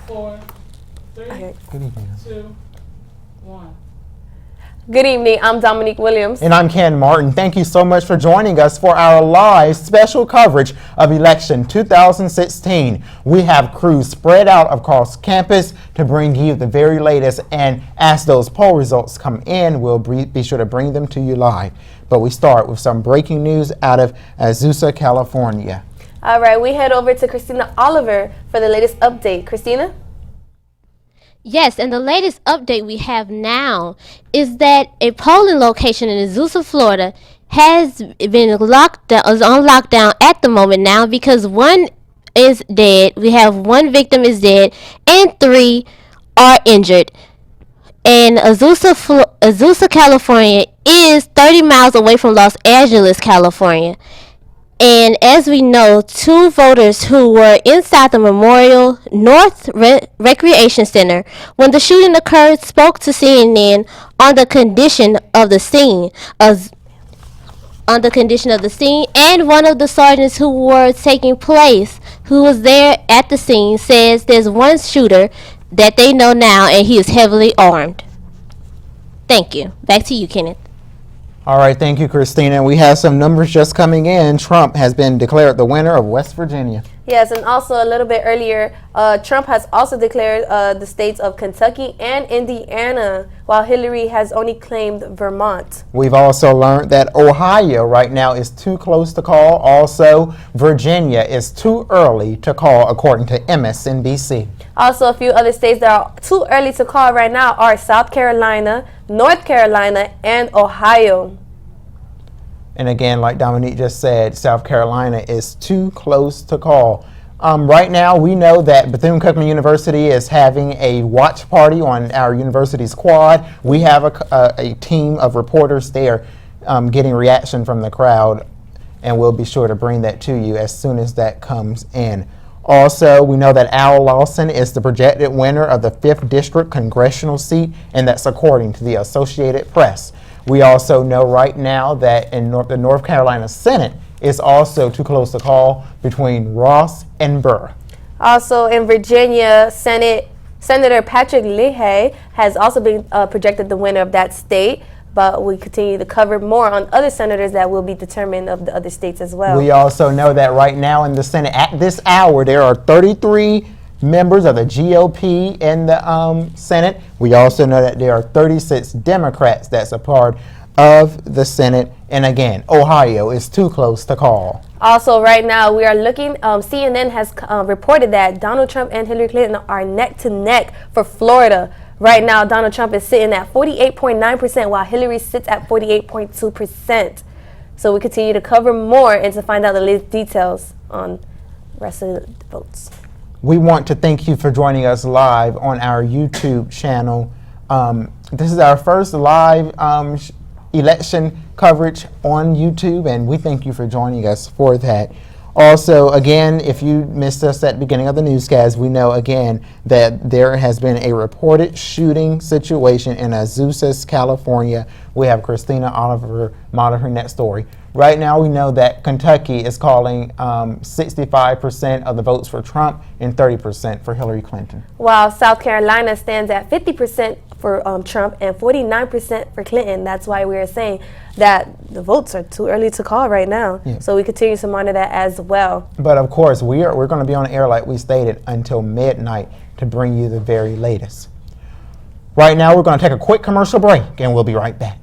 4, 3, Okay. Good evening. 2, 1. Good evening. I'm Dominique Williams. And I'm Ken Martin. Thank you so much for joining us for our live special coverage of election 2016. We have crews spread out across campus to bring you the very latest, and as those poll results come in, we'll be sure to bring them to you live. But we start with some breaking news out of Azusa, California. All right, we head over to Christina Oliver for the latest update. Christina? Yes, and the latest update we have now is that a polling location in Azusa, Florida has been is on lockdown at the moment now because one is dead. We have one victim is dead and 3 are injured. And Azusa, California is 30 miles away from Los Angeles, California. And as we know, 2 voters who were inside the Memorial North Recreation Center when the shooting occurred spoke to CNN on the condition of the scene. And one of the sergeants who were taking place, who was there at the scene, says there's one shooter that they know now, and he is heavily armed. Thank you. Back to you, Kenneth. All right, thank you, Christina. We have some numbers just coming in. Trump has been declared the winner of West Virginia. Yes, and also a little bit earlier, Trump has also declared the states of Kentucky and Indiana, while Hillary has only claimed Vermont. We've also learned that Ohio right now is too close to call. Also, Virginia is too early to call, according to MSNBC. Also, a few other states that are too early to call right now are South Carolina, North Carolina, and Ohio. And again, like Dominique just said, South Carolina is too close to call. Right now, we know that Bethune-Cookman University is having a watch party on our university's quad. We have a team of reporters there getting reaction from the crowd, and we'll be sure to bring that to you as soon as that comes in. Also, we know that Al Lawson is the projected winner of the 5th District congressional seat, and that's according to the Associated Press. We also know right now that in the North Carolina Senate is also too close to call between Ross and Burr. Also in Virginia, Senator Patrick Leahy has also been projected the winner of that state, but we continue to cover more on other senators that will be determined of the other states as well. We also know that right now in the Senate at this hour there are 33 members of the GOP in the Senate. We also know that there are 36 Democrats that's a part of the Senate. And again, Ohio is too close to call. Also, right now we are looking, CNN has reported that Donald Trump and Hillary Clinton are neck to neck for Florida. Right now, Donald Trump is sitting at 48.9%, while Hillary sits at 48.2%. So we continue to cover more and to find out the latest details on the rest of the votes. We want to thank you for joining us live on our YouTube channel. This is our first live election coverage on YouTube, and we thank you for joining us for that. Also, again, if you missed us at the beginning of the newscast, we know again that there has been a reported shooting situation in Azusa, California. We have Christina Oliver monitoring that story. Right now, we know that Kentucky is calling 65% of the votes for Trump and 30% for Hillary Clinton. While South Carolina stands at 50% for Trump and 49% for Clinton. That's why we are saying that the votes are too early to call right now. Yeah. So we continue to monitor that as well. But of course, we're going to be on air, like we stated, until midnight to bring you the very latest. Right now, we're going to take a quick commercial break, and we'll be right back.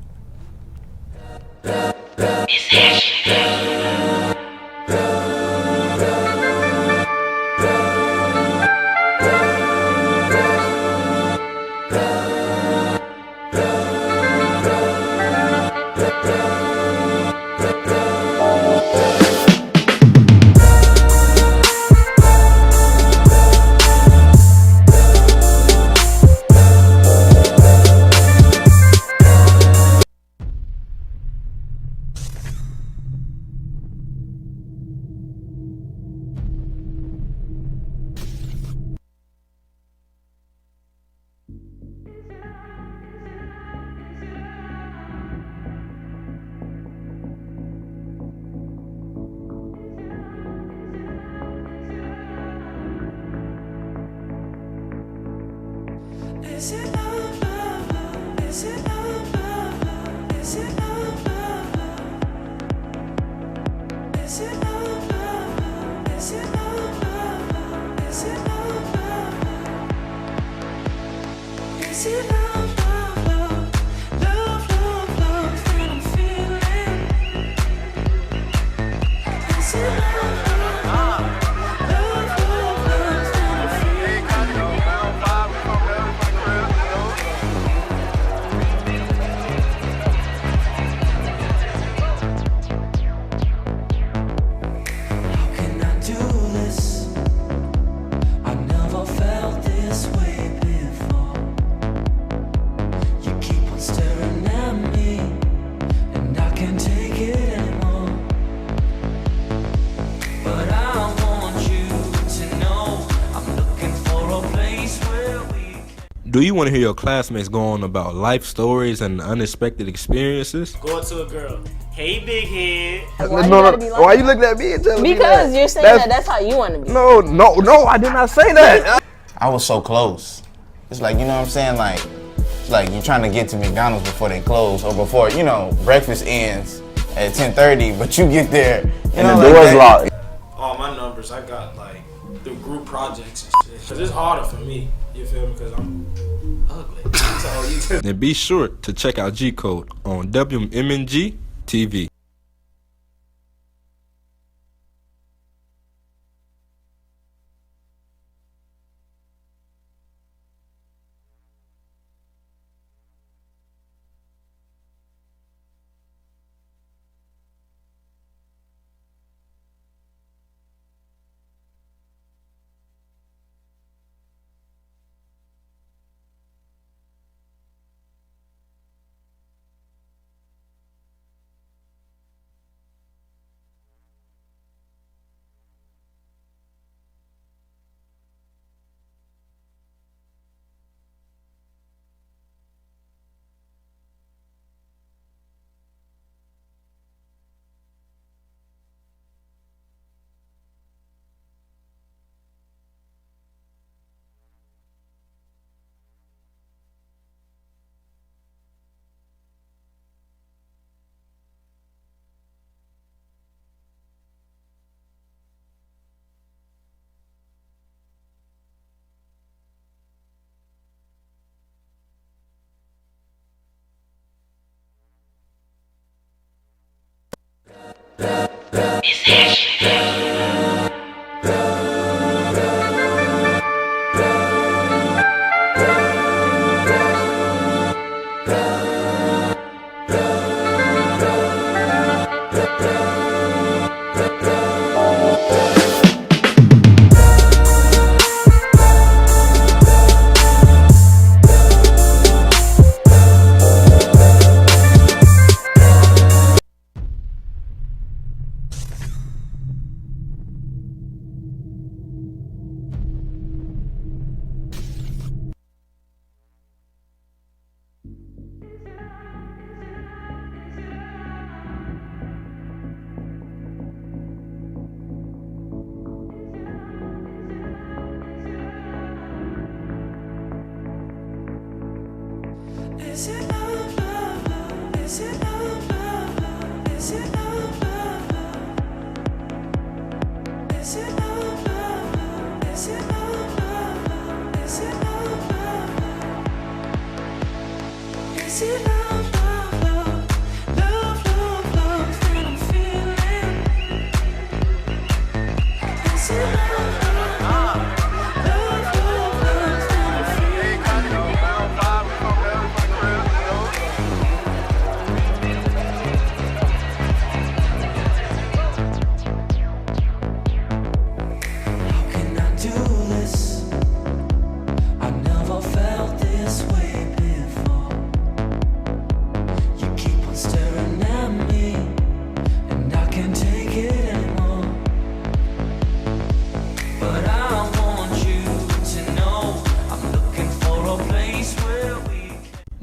Do you want to hear your classmates go on about life stories and unexpected experiences? Go up to a girl. Hey, big head. Why you looking at me and telling me that? Because you're saying that's how you want to be. No, I did not say that. I was so close. It's like, you know what I'm saying? Like you're trying to get to McDonald's before they close or before, you know, breakfast ends at 10:30, but you get there And the door's locked. All my numbers, I got like through group projects and shit. Cause it's harder for me, you feel me? Cause I'm ugly. So you just And be sure to check out G Code on WM&G TV.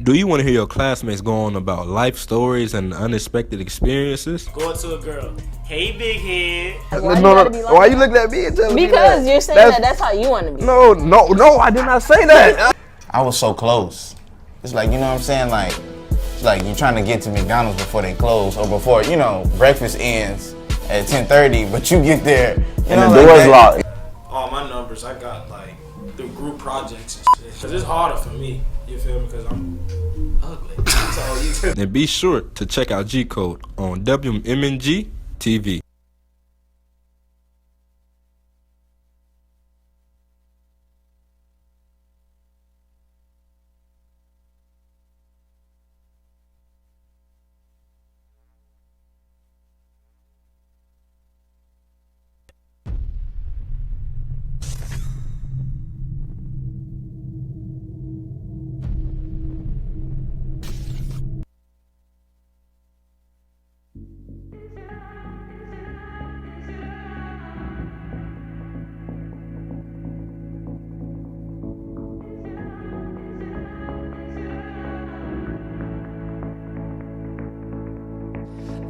Do you want to hear your classmates go on about life stories and unexpected experiences? go up to a girl. Hey, big head. Why you looking at me and telling me that? Because you're saying that's how you want to be. No, I did not say that. I was so close. It's like, you know what I'm saying? Like, it's like you're trying to get to McDonald's before they close or before, you know, breakfast ends at 10:30, but you get there, you know, And the like door's that. locked. All my numbers I got like through group projects and shit. Cause it's harder for me, you feel me? Cause I'm ugly. So you can And be sure to check out G Code on WM&G TV.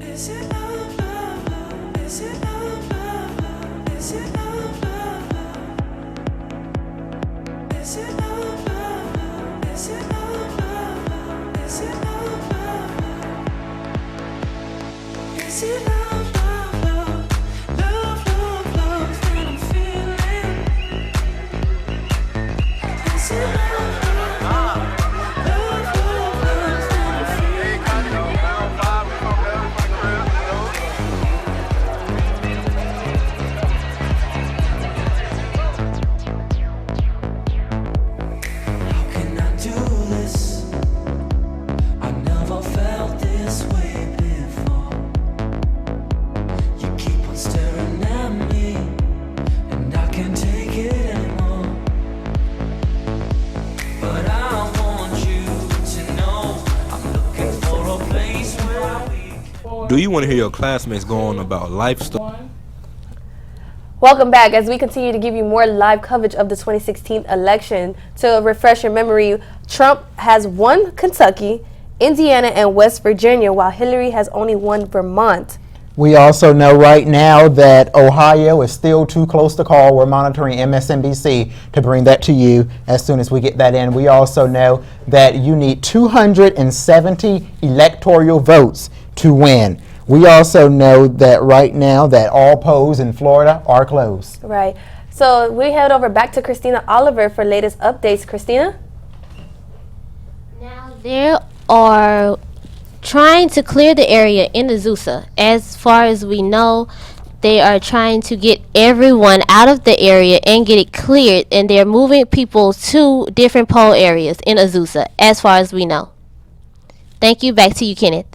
Is it love, love, love? Is it love, love, love? Is it love, love, love? Is it love, love, love? Is it love, love, love? Is it love, love, love? Is it love, love, love? Love, love, love that I'm feeling? Is it love, love, love? Love, love, love that I'm feeling? How can I do this? I never felt this way before. You keep on staring at me, and I can't take it anymore. But I want you to know I'm looking for a place where we Do you want to hear your classmates go on about life stories? 1. Welcome back as we continue to give you more live coverage of the 2016 election. To refresh your memory, Trump has won Kentucky, Indiana, and West Virginia, while Hillary has only won Vermont. We also know right now that Ohio is still too close to call. We're monitoring MSNBC to bring that to you as soon as we get that in. We also know that you need 270 electoral votes to win. We also know that right now that all polls in Florida are closed. Right. So we head over back to Christina Oliver for latest updates. Christina? Now they are trying to clear the area in Azusa. As far as we know, they are trying to get everyone out of the area and get it cleared, and they're moving people to different poll areas in Azusa, as far as we know. Thank you. Back to you, Kenneth.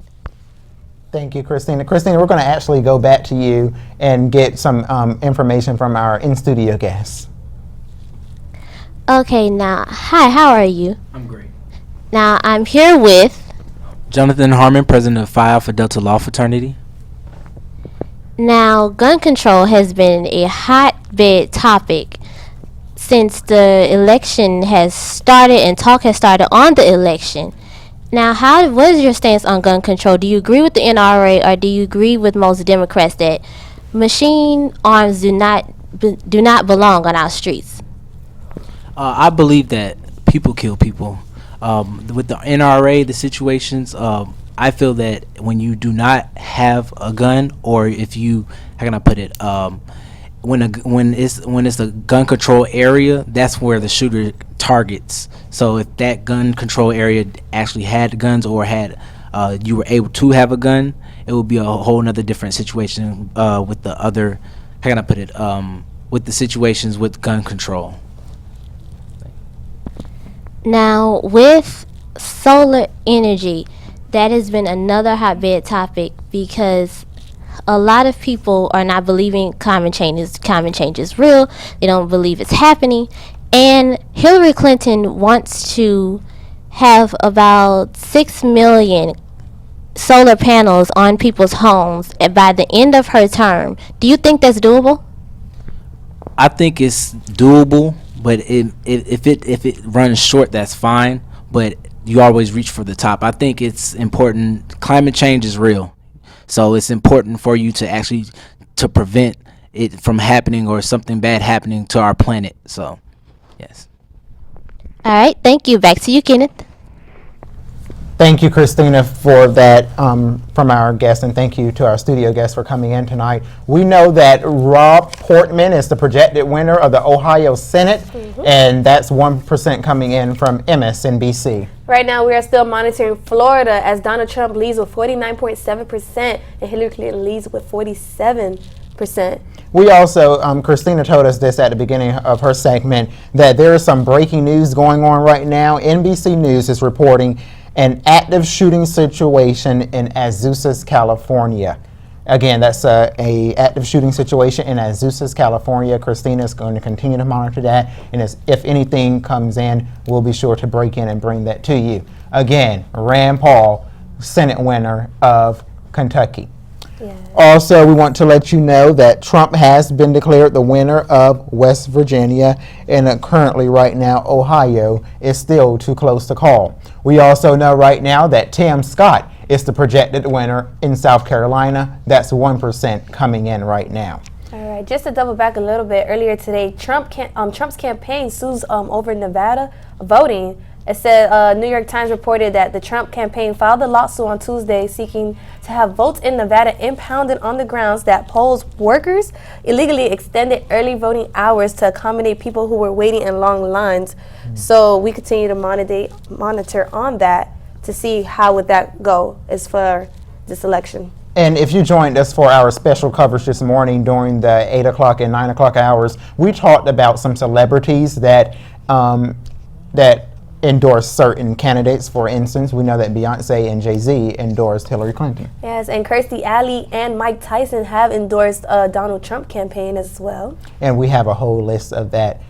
Thank you, Christina. Christina, we're going to actually go back to you and get some information from our in-studio guests. Okay, now, hi, how are you? I'm great. Now, I'm here with Jonathan Harmon, president of Phi Alpha Delta Law Fraternity. Now, gun control has been a hotbed topic since the election has started and talk has started on the election. Now, what is your stance on gun control? Do you agree with the NRA, or do you agree with most Democrats that machine arms do not belong on our streets? I believe that people kill people. With the NRA, the situations, I feel that when you do not have a gun, or if you, how can I put it, when it's a gun control area, that's where the shooter targets. So if that gun control area actually had guns, or had you were able to have a gun, it would be a whole nother different situation with the other, how can I put it, with the situations with gun control. Now, with solar energy, that has been another hotbed topic because a lot of people are not believing climate change is real. They don't believe it's happening. And Hillary Clinton wants to have about 6 million solar panels on people's homes by the end of her term. Do you think that's doable? I think it's doable, but if it runs short, that's fine. But you always reach for the top. I think it's important. Climate change is real, so it's important for you to actually to prevent it from happening or something bad happening to our planet. So, yes. All right, thank you. Back to you, Kenneth. Thank you, Christina, for that from our guest, and thank you to our studio guests for coming in tonight. We know that Rob Portman is the projected winner of the Ohio Senate, and that's 1% coming in from MSNBC. Right now, we are still monitoring Florida as Donald Trump leads with 49.7% and Hillary Clinton leads with 47%. We also, Christina told us this at the beginning of her segment, that there is some breaking news going on right now. NBC News is reporting an active shooting situation in Azusa, California. Again, that's a active shooting situation in Azusa, California. Christina is going to continue to monitor that, and if anything comes in, we'll be sure to break in and bring that to you. Again, Rand Paul, Senate winner of Kentucky. Yes. Also, we want to let you know that Trump has been declared the winner of West Virginia, and currently right now Ohio is still too close to call. We also know right now that Tim Scott is the projected winner in South Carolina. That's 1% coming in right now. All right, just to double back a little bit, earlier today, Trump's campaign sues over Nevada voting. It said New York Times reported that the Trump campaign filed a lawsuit on Tuesday seeking to have votes in Nevada impounded on the grounds that polls workers illegally extended early voting hours to accommodate people who were waiting in long lines. So we continue to monitor on that to see how would that go as for this election. And if you joined us for our special coverage this morning during the 8 o'clock and 9 o'clock hours, we talked about some celebrities that endorse certain candidates. For instance, we know that Beyonce and Jay-Z endorsed Hillary Clinton. Yes, and Kirstie Alley and Mike Tyson have endorsed Donald Trump campaign as well. And we have a whole list of that.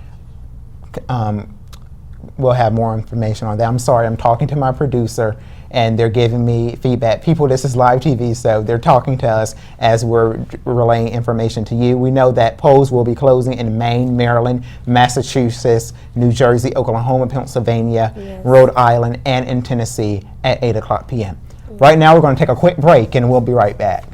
We'll have more information on that. I'm sorry, I'm talking to my producer, and they're giving me feedback. People, this is live TV, so they're talking to us as we're relaying information to you. We know that polls will be closing in Maine, Maryland, Massachusetts, New Jersey, Oklahoma, Pennsylvania, Rhode Island, and in Tennessee at 8 o'clock p.m. Right now, we're going to take a quick break, and we'll be right back.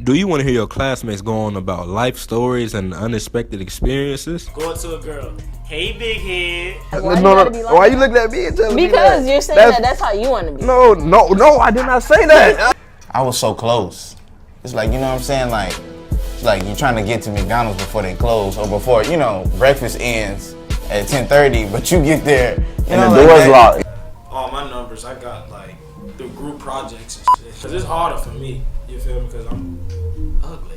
Do you want to hear your classmates go on about life stories and unexpected experiences? Go up to a girl. Hey, big head. Why you looking at me and telling me that? Because you're saying that's how you want to be. No, I did not say that. I was so close. It's like, you know what I'm saying? Like, it's like you're trying to get to McDonald's before they close, or before, you know, breakfast ends at 10:30, but you get there, and the door's locked. All my numbers, I got like the group projects and shit. Cause it's harder for me, you feel me? Cause I'm ugly.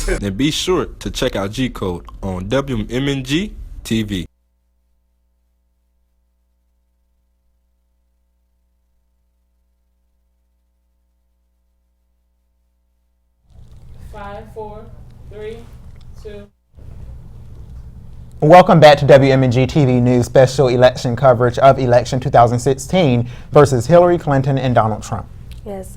So And be sure to check out G Code on WM&G TV. 5, 4, 3, 2. Welcome back to WM&GTV News special election coverage of election 2016 versus Hillary Clinton and Donald Trump. Yes.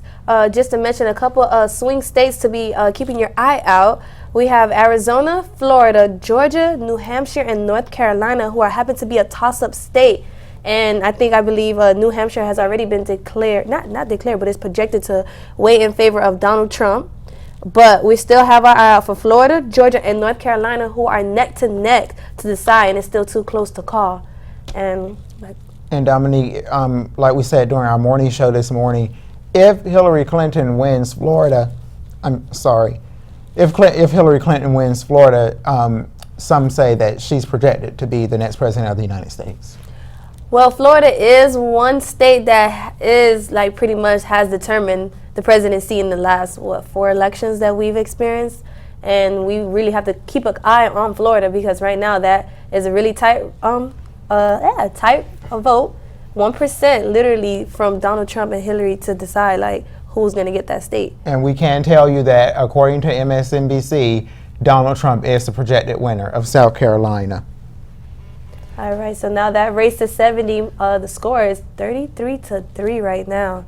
Just to mention a couple of swing states to be keeping your eye out. We have Arizona, Florida, Georgia, New Hampshire, and North Carolina, who happen to be a toss-up state. And I believe New Hampshire has already been declared, not declared, but it's projected to weigh in favor of Donald Trump. But we still have our eye out for Florida, Georgia, and North Carolina, who are neck to neck to decide, and it's still too close to call. And Dominique, like we said during our morning show this morning, if Hillary Clinton wins Florida, if Hillary Clinton wins Florida, some say that she's projected to be the next president of the United States. Well, Florida is one state that is like pretty much has determined the presidency in the last 4 elections that we've experienced, and we really have to keep an eye on Florida because right now that is a really tight tight vote, 1% literally from Donald Trump and Hillary to decide like who's going to get that state. And we can tell you that according to MSNBC, Donald Trump is the projected winner of South Carolina. All right, so now that race to 70, the score is 33-3 right now.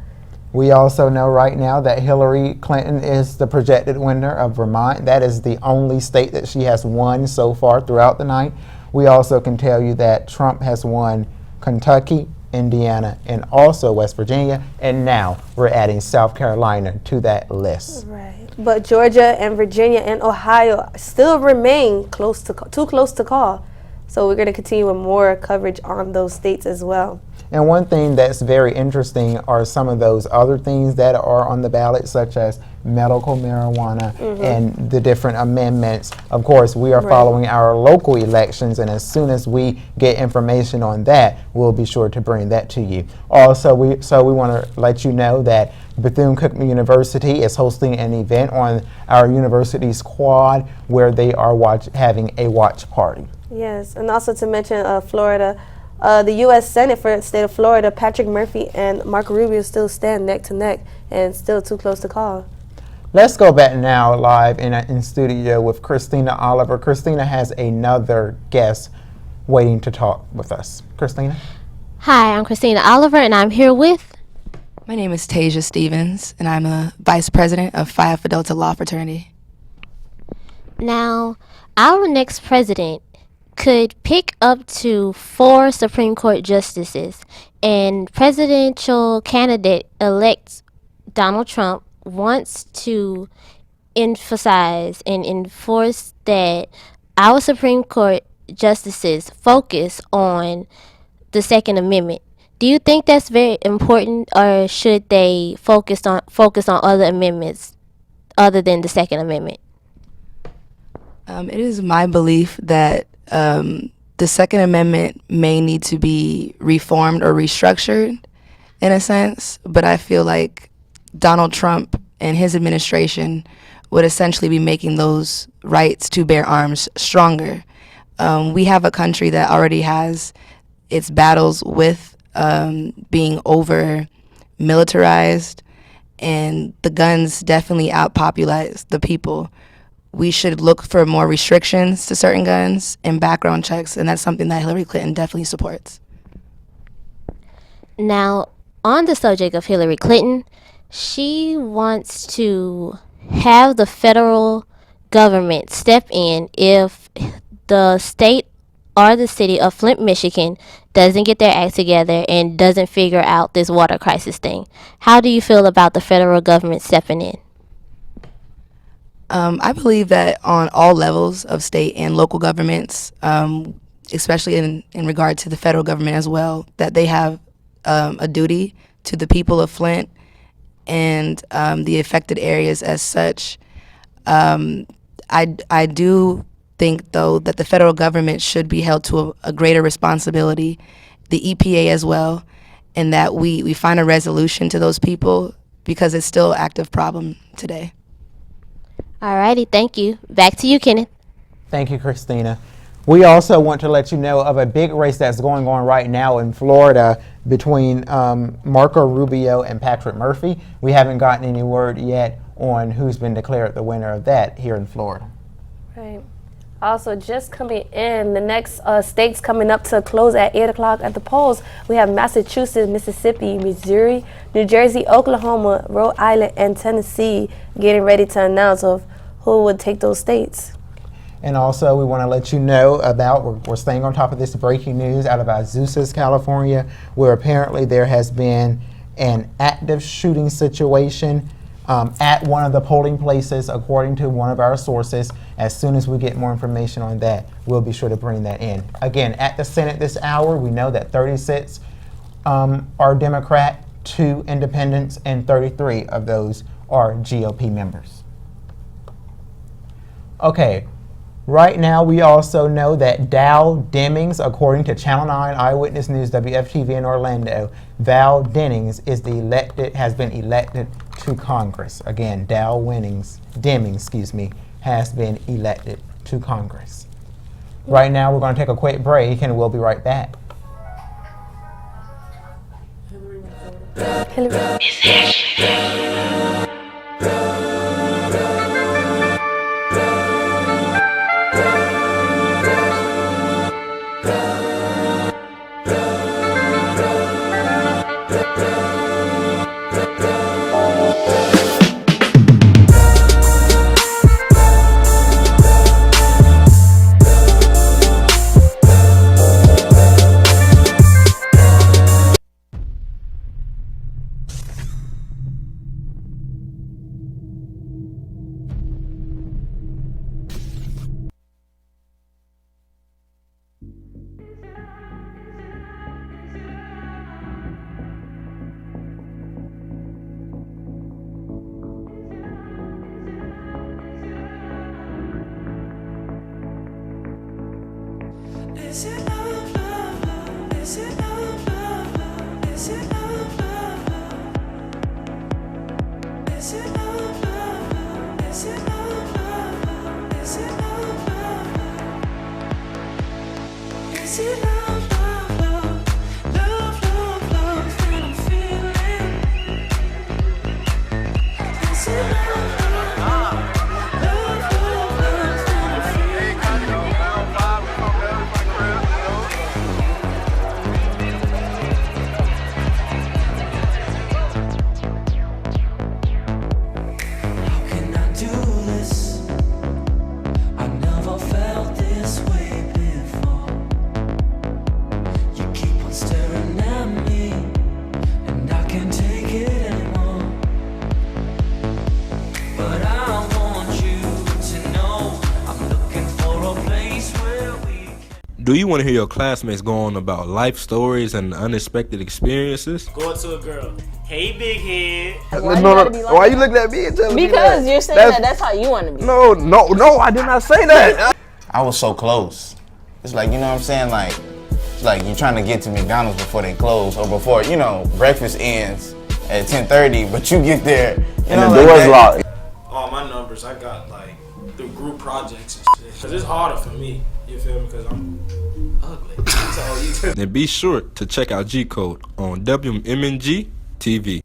We also know right now that Hillary Clinton is the projected winner of Vermont. That is the only state that she has won so far throughout the night. We also can tell you that Trump has won Kentucky, Indiana, and also West Virginia. And now we're adding South Carolina to that list. Right. But Georgia and Virginia and Ohio still remain too close to call. So we're going to continue with more coverage on those states as well. And one thing that's very interesting are some of those other things that are on the ballot, such as medical marijuana and the different amendments. Of course, we are following our local elections, and as soon as we get information on that, we'll be sure to bring that to you. Also, we want to let you know that Bethune-Cookman University is hosting an event on our university's quad where they are having a watch party. Yes, and also to mention Florida, the U.S. Senate for the state of Florida, Patrick Murphy and Marco Rubio still stand neck to neck and still too close to call. Let's go back now live in studio with KRISTINA Oliver. KRISTINA has another guest waiting to talk with us. KRISTINA? Hi, I'm KRISTINA Oliver, and I'm here with... My name is TEJA Stevens, and I'm a vice president of Phi Alpha Delta Law Fraternity. Now, our next president could pick up to 4 Supreme Court justices, and presidential candidate-elect Donald Trump wants to emphasize and enforce that our Supreme Court justices focus on the Second Amendment. Do you think that's very important, or should they focus on other amendments other than the Second Amendment? It is my belief that the Second Amendment may need to be reformed or restructured in a sense, but I feel like Donald Trump and his administration would essentially be making those rights to bear arms stronger. We have a country that already has its battles with being over militarized, and the guns definitely outpopulate the people. We should look for more restrictions to certain guns and background checks, and that's something that Hillary Clinton definitely supports. Now, on the subject of Hillary Clinton, she wants to have the federal government step in if the state or the city of Flint, Michigan doesn't get their act together and doesn't figure out this water crisis thing. How do you feel about the federal government stepping in? I believe that on all levels of state and local governments, especially in regard to the federal government as well, that they have a duty to the people of Flint and the affected areas as such. I do think, though, that the federal government should be held to a greater responsibility, the EPA as well, and that we find a resolution to those people because it's still an active problem today. Alrighty, thank you. Back to you, Kenneth. Thank you, KRISTINA. We also want to let you know of a big race that's going on right now in Florida between Marco Rubio and Patrick Murphy. We haven't gotten any word yet on who's been declared the winner of that here in Florida. Right. Also, just coming in, the next states coming up to close at 8 o'clock at the polls, we have Massachusetts, Mississippi, Missouri, New Jersey, Oklahoma, Rhode Island, and Tennessee getting ready to announce of who would take those states. And also, we want to let you know about, we're staying on top of this breaking news out of Azusa, California, where apparently there has been an active shooting situation at one of the polling places, according to one of our sources. As soon as we get more information on that, we'll be sure to bring that in. Again, at the Senate this hour, we know that 36 are Democrat, 2 independents, and 33 of those are GOP members. Okay, right now we also know that Val Demings, according to Channel 9 Eyewitness News WFTV in Orlando, Val Demings has been elected to Congress. Again, Demings, has been elected to Congress. Right now we're going to take a quick break and we'll be right back. Is it love, love, love? Is it love, love, love? Is it love, love, love? Is it love, love, love? Is it love, love, love? Is it love, love, love? Is it love, love, love? Love, love, love that I'm feeling? Is it love, love, love? Love, love, love that I'm feeling? How can I do this? I never felt this way before. You keep on staring at me, and I can't take it anymore. But I want you to know I'm looking for a place where we. Do you want to hear your classmates go on about life stories and unexpected experiences? Go up to a girl. Hey, big head. Why you gotta be like Why that? you looking at me and telling me that? Because you're saying that's how you want to be. No, I did not say that. I was so close. It's like, you know what I'm saying? Like, it's like you're trying to get to McDonald's before they close, or before, you know, breakfast ends at 10:30, but you get there, And the door's locked. All my numbers I got like through group projects and shit. Cause it's harder for me, you feel me? Cause I'm ugly. So you just And be sure to check out G Code on WM&G TV.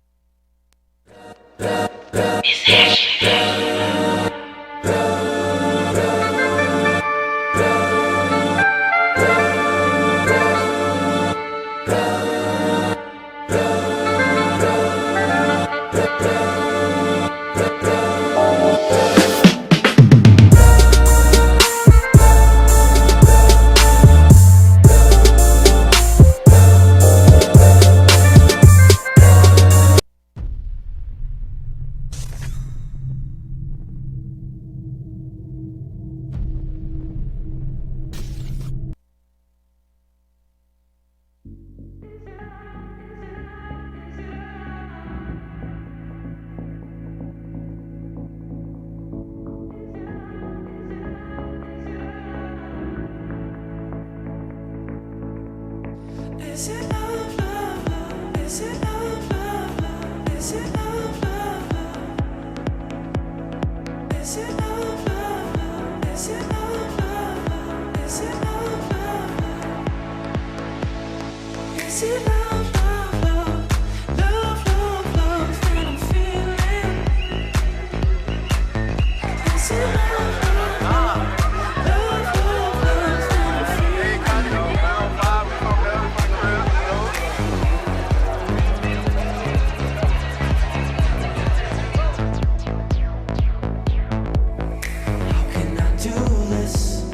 Can I do this?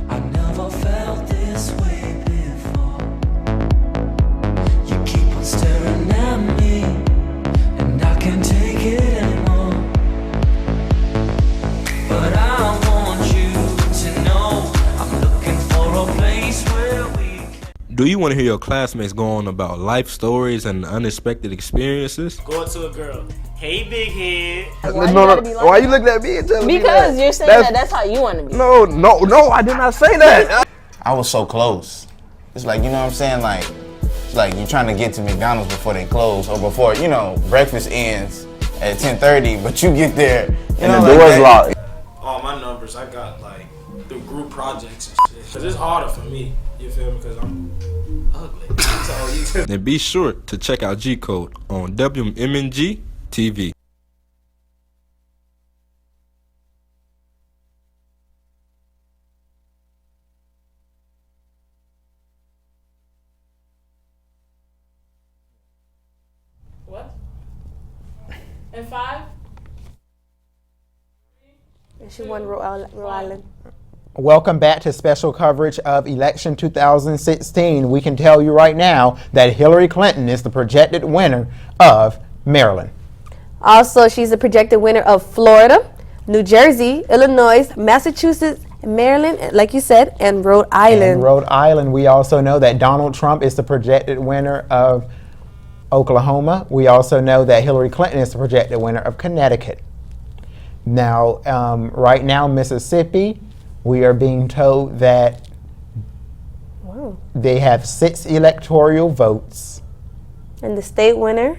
I never felt this way before. You keep on staring at me, and I can't take it anymore. But I want you to know I'm looking for a place where we. Do you want to hear your classmates go on about life stories and unexpected experiences? Go up to a girl. Hey, big head. Why you gotta be like Why that? you looking at me and telling me that? Because you're saying that's how you want to be. No, I did not say that. I was so close. It's like, you know what I'm saying? Like, it's like you're trying to get to McDonald's before they close, or before, you know, breakfast ends at 10:30, but you get there, you And know, the door's that. locked. All my numbers I got like through group projects and shit. Cause it's harder for me. You feel me? Because I'm ugly. So you can. And be sure to check out G Code on WM&G TV. What? And 5? And she won Rhode Island. Welcome back to special coverage of election 2016. We can tell you right now that Hillary Clinton is the projected winner of Maryland. Also, she's the projected winner of Florida, New Jersey, Illinois, Massachusetts, Maryland, like you said, and Rhode Island. And Rhode Island, we also know that Donald Trump is the projected winner of Oklahoma. We also know that Hillary Clinton is the projected winner of Connecticut. Now, right now, Mississippi, we are being told that they have 6 electoral votes. And the state winner?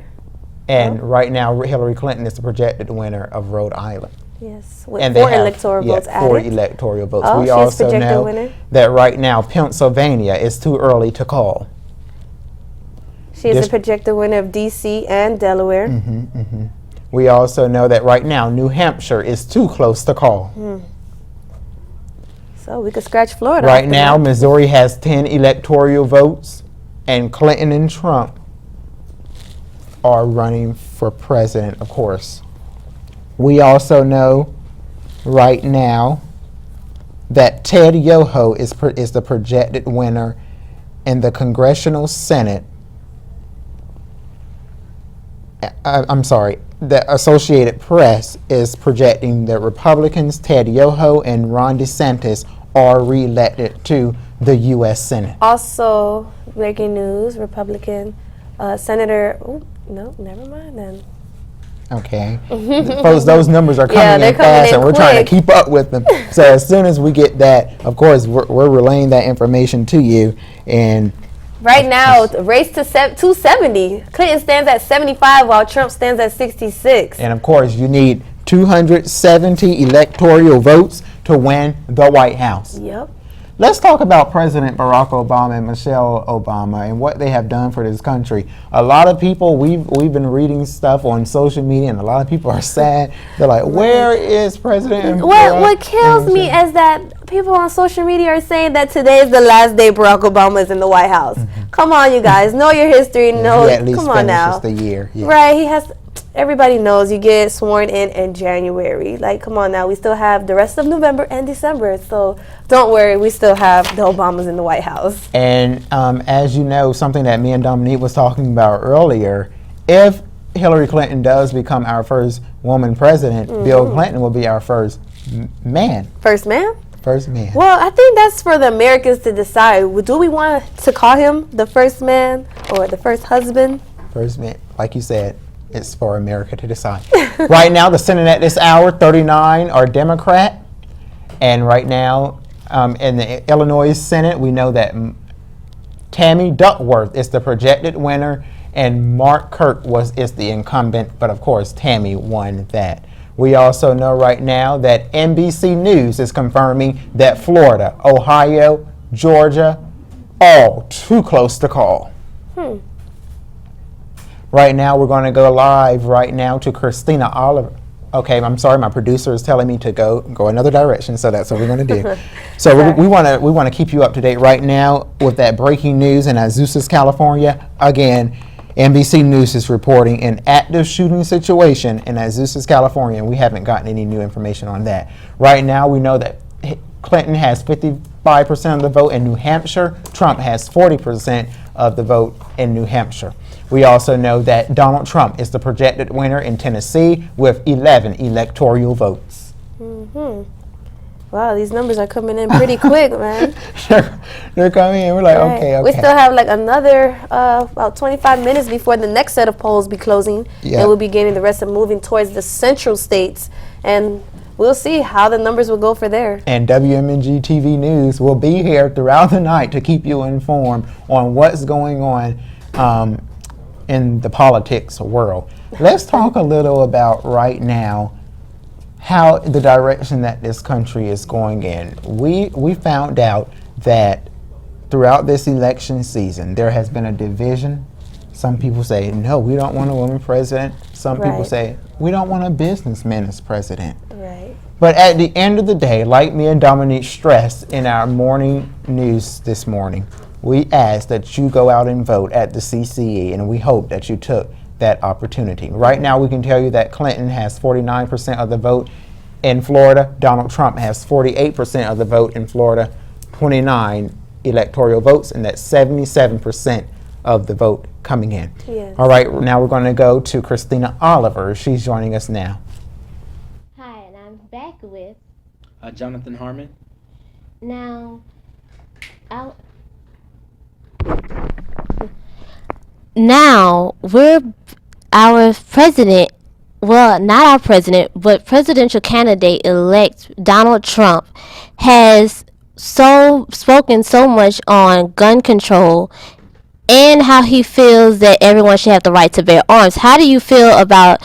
And right now, Hillary Clinton is the projected winner of Rhode Island. Yes, with And 4 they have, electoral votes added. 4 electoral votes. Oh, We she's also projected know winner. that right now, Pennsylvania is too early to call. She is This- the projected winner of D.C. and Delaware. We also know that right now, New Hampshire is too close to call. So we could scratch Florida. Right off the now, map. Missouri has 10 electoral votes, and Clinton and Trump are running for president, of course. We also know right now that Ted Yoho is the projected winner in the Congressional Senate. I'm sorry, the Associated Press is projecting that Republicans Ted Yoho and Ron DeSantis are reelected to the U.S. Senate. Also, breaking news, Republican Senator, no, never mind then. Okay. Folks, those numbers are coming they're in coming fast, in and we're trying to quick. keep up with them. So as soon as we get that, of course, we're relaying that information to you. And Right now, the race to 270. Clinton stands at 75 while Trump stands at 66. And of course, you need 270 electoral votes to win the White House. Yep. Let's talk about President Barack Obama and Michelle Obama and what they have done for this country. A lot of people, we've been reading stuff on social media, and a lot of people are sad. They're like, where is President Barack? What kills me is that people on social media are saying that today is the last day Barack Obama is in the White House. Come on, you guys. Know your history. Know. He at least Come on now. finishes the year. Yeah. Right. He has. Everybody knows you get sworn in January. Like, come on now. We still have the rest of November and December. So don't worry. We still have the Obamas in the White House. And as you know, something that me and Dominique was talking about earlier, if Hillary Clinton does become our first woman president, Bill Clinton will be our first man. First man? First man. Well, I think that's for the Americans to decide. Do we want to call him the first man or the first husband? First man. Like you said, it's for America to decide. Right now, the Senate at this hour, 39 are Democrat. And right now, in the Illinois Senate, we know that Tammy Duckworth is the projected winner, and Mark Kirk is the incumbent. But of course, Tammy won that. We also know right now that NBC News is confirming that Florida, Ohio, Georgia, all too close to call. Right now, we're going to go live right now to Christina Okay, I'm sorry, my producer is telling me to go another direction, so that's what we're going to do. So we want to keep you up to date right now with that breaking news in Azusa, California. Again, NBC News is reporting an active shooting situation in Azusa, California, and we haven't gotten any new information on that. Right now, we know that Clinton has 55% of the vote in New Hampshire. Trump has 40% of the vote in New Hampshire. We also know that Donald Trump is the projected winner in Tennessee with 11 electoral votes. Wow, these numbers are coming in pretty quick, man. They're coming in. We're like, okay. We still have like another about 25 minutes before the next set of polls be closing. And we'll be getting the rest of moving towards the central states. And we'll see how the numbers will go for there. And WM&GTV News will be here throughout the night to keep you informed on what's going on in the politics world. Let's talk a little about right now how the direction that this country is going in. We found out that throughout this election season, there has been a division. Some people say, no, we don't want a woman president. Some people say, we don't want a businessman as president. But at the end of the day, like me and Dominique stressed in our morning news this morning, we ask that you go out and vote at the CCE, and we hope that you took that opportunity. Right now, we can tell you that Clinton has 49% of the vote in Florida. Donald Trump has 48% of the vote in Florida, 29 electoral votes, and that's 77% of the vote coming in. All right, now we're going to go to Christina Oliver. She's joining us now. Hi, and I'm back with Jonathan Harmon. Now, our president, well, not our president, but presidential candidate-elect Donald Trump has spoken so much on gun control and how he feels that everyone should have the right to bear arms. How do you feel about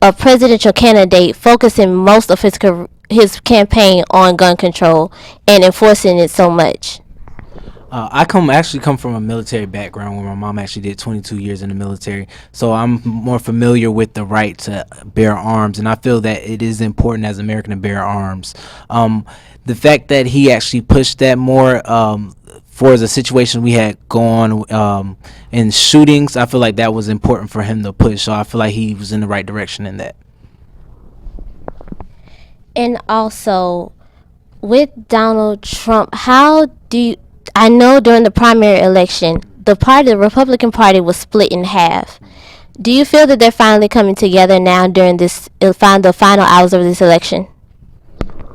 a presidential candidate focusing most of his campaign on gun control and enforcing it so much? I actually come from a military background where my mom actually did 22 years in the military. So I'm more familiar with the right to bear arms, and I feel that it is important as an American to bear arms. The fact that he actually pushed that more for the situation we had going in shootings, I feel like that was important for him to push. So I feel like he was in the right direction in that. And also, with Donald Trump, I know during the primary election, the Republican Party was split in half. Do you feel that they're finally coming together now during the final hours of this election?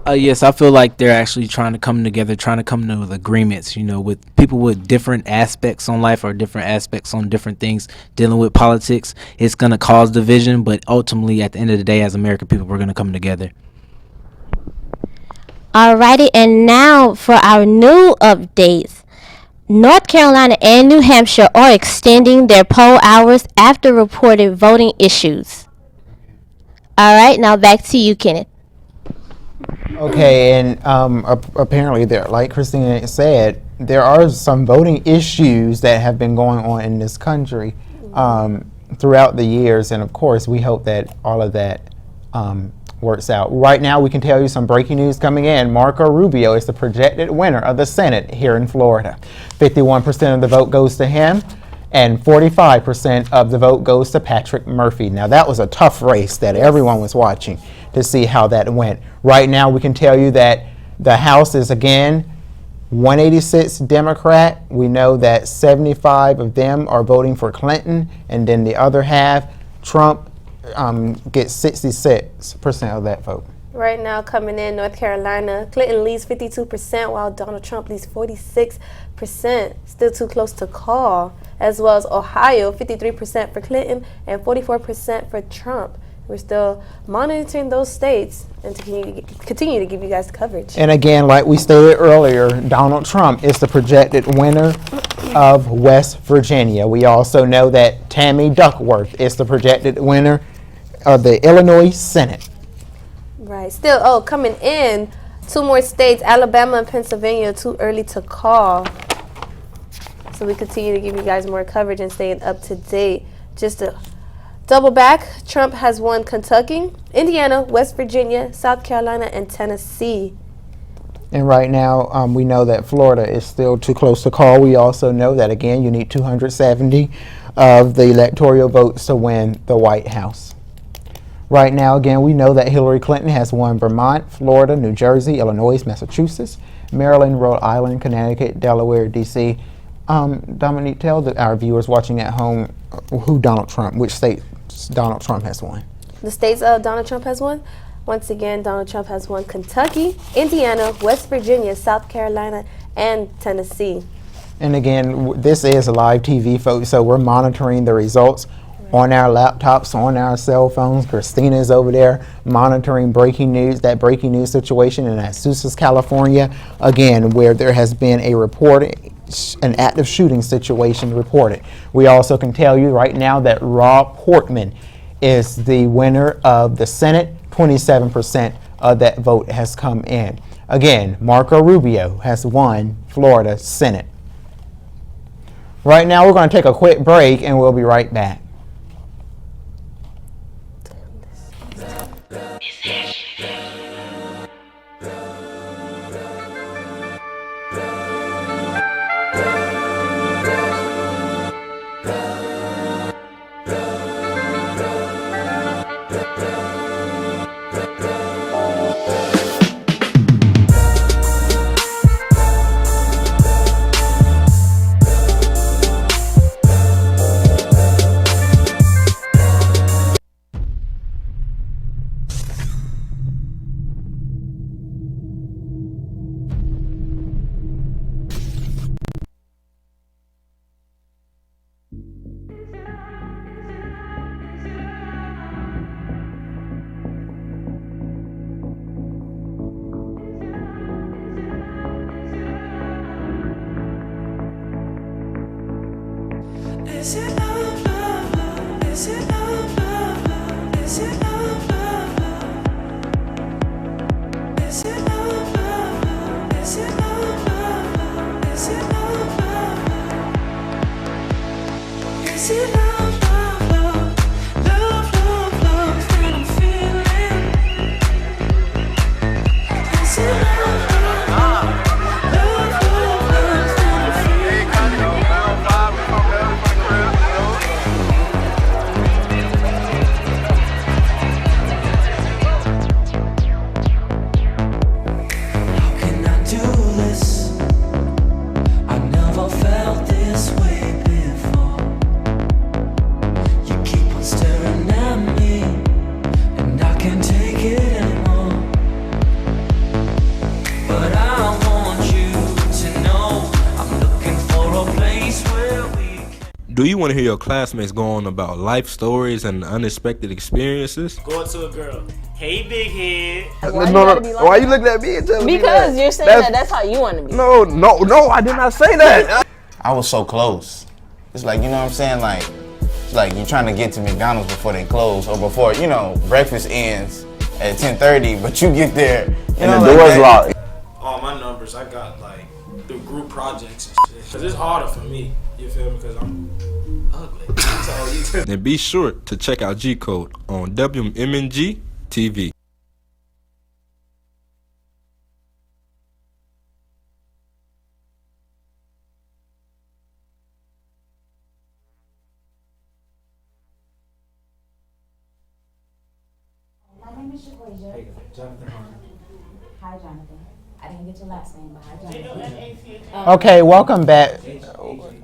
Yes, I feel like they're actually trying to come together, trying to come to agreements, with people with different aspects on life or different aspects on different things dealing with politics. It's going to cause division, but ultimately, at the end of the day, as American people, we're going to come together. Alrighty, and now for our new updates. North Carolina and New Hampshire are extending their poll hours after reported voting issues. Alright, now back to you, Kenneth. Okay, and apparently, like Christina said, there are some voting issues that have been going on in this country throughout the years, and of course, we hope that all of that works out. Right now, we can tell you some breaking news coming in. Marco Rubio is the projected winner of the Senate here in Florida. 51% of the vote goes to him, and 45% of the vote goes to Patrick Murphy. Now, that was a tough race that everyone was watching to see how that went. Right now, we can tell you that the House is again 186 Democrat. We know that 75 of them are voting for Clinton, and then the other half, Trump, gets 66% of that vote. Right now, coming in North Carolina, Clinton leads 52%, while Donald Trump leads 46%. Still too close to call. As well as Ohio, 53% for Clinton and 44% for Trump. We're still monitoring those states and to continue to give you guys coverage. And again, like we stated earlier, Donald Trump is the projected winner of West Virginia. We also know that Tammy Duckworth is the projected winner of the Illinois Senate. Right. Still, coming in, 2 more states, Alabama and Pennsylvania, too early to call. So we continue to give you guys more coverage and staying up to date. Just to Double back, Trump has won Kentucky, Indiana, West Virginia, South Carolina, and Tennessee. And right now, we know that Florida is still too close to call. We also know that, again, you need 270 of the electoral votes to win the White House. Right now, again, we know that Hillary Clinton has won Vermont, Florida, New Jersey, Illinois, Massachusetts, Maryland, Rhode Island, Connecticut, Delaware, D.C. Dominique, tell our viewers watching at home which states Donald Trump has won. The states Donald Trump has won? Once again, Donald Trump has won Kentucky, Indiana, West Virginia, South Carolina, and Tennessee. And again, this is live TV, folks, so we're monitoring the results on our laptops, on our cell phones. Christina is over there monitoring breaking news situation in Azusa, California, again, where there has been an active shooting situation reported. We also can tell you right now that Rob Portman is the winner of the Senate. 27% of that vote has come in. Again, Marco Rubio has won Florida Senate. Right now, we're going to take a quick break and we'll be right back. Is it love, love, love? Is it love, love, love? Is it love, love, love? Is it love, love, love? Is it love, love, love? Is it love, love, love? Is it love, love, love? Love, love, love that I'm feeling? Is it love, love, love? Love, love, love that I'm feeling? How can I do this? I never felt this way before. You keep on staring at me, and I can't take it anymore. But I want you to know I'm looking for a place where we Do you want to hear your classmates go on about life stories and unexpected experiences? Go up to a girl. Hey, big head. Why you looking at me and telling me that? Because you're saying that's how you want to be. No, I did not say that. I was so close. It's like, you know what I'm saying? Like, it's like you're trying to get to McDonald's before they close or before, breakfast ends at 10:30, but you get there, And the door's locked. All my numbers, I got like through group projects and shit. Cause it's harder for me, you feel me? Cause I'm ugly. So you just And be sure to check out G Code on WM&G TV. My name is SHAQUASIA. Hey, Jonathan. Hi, Jonathan. I didn't get your last name, but hi, Jonathan. Okay, welcome back,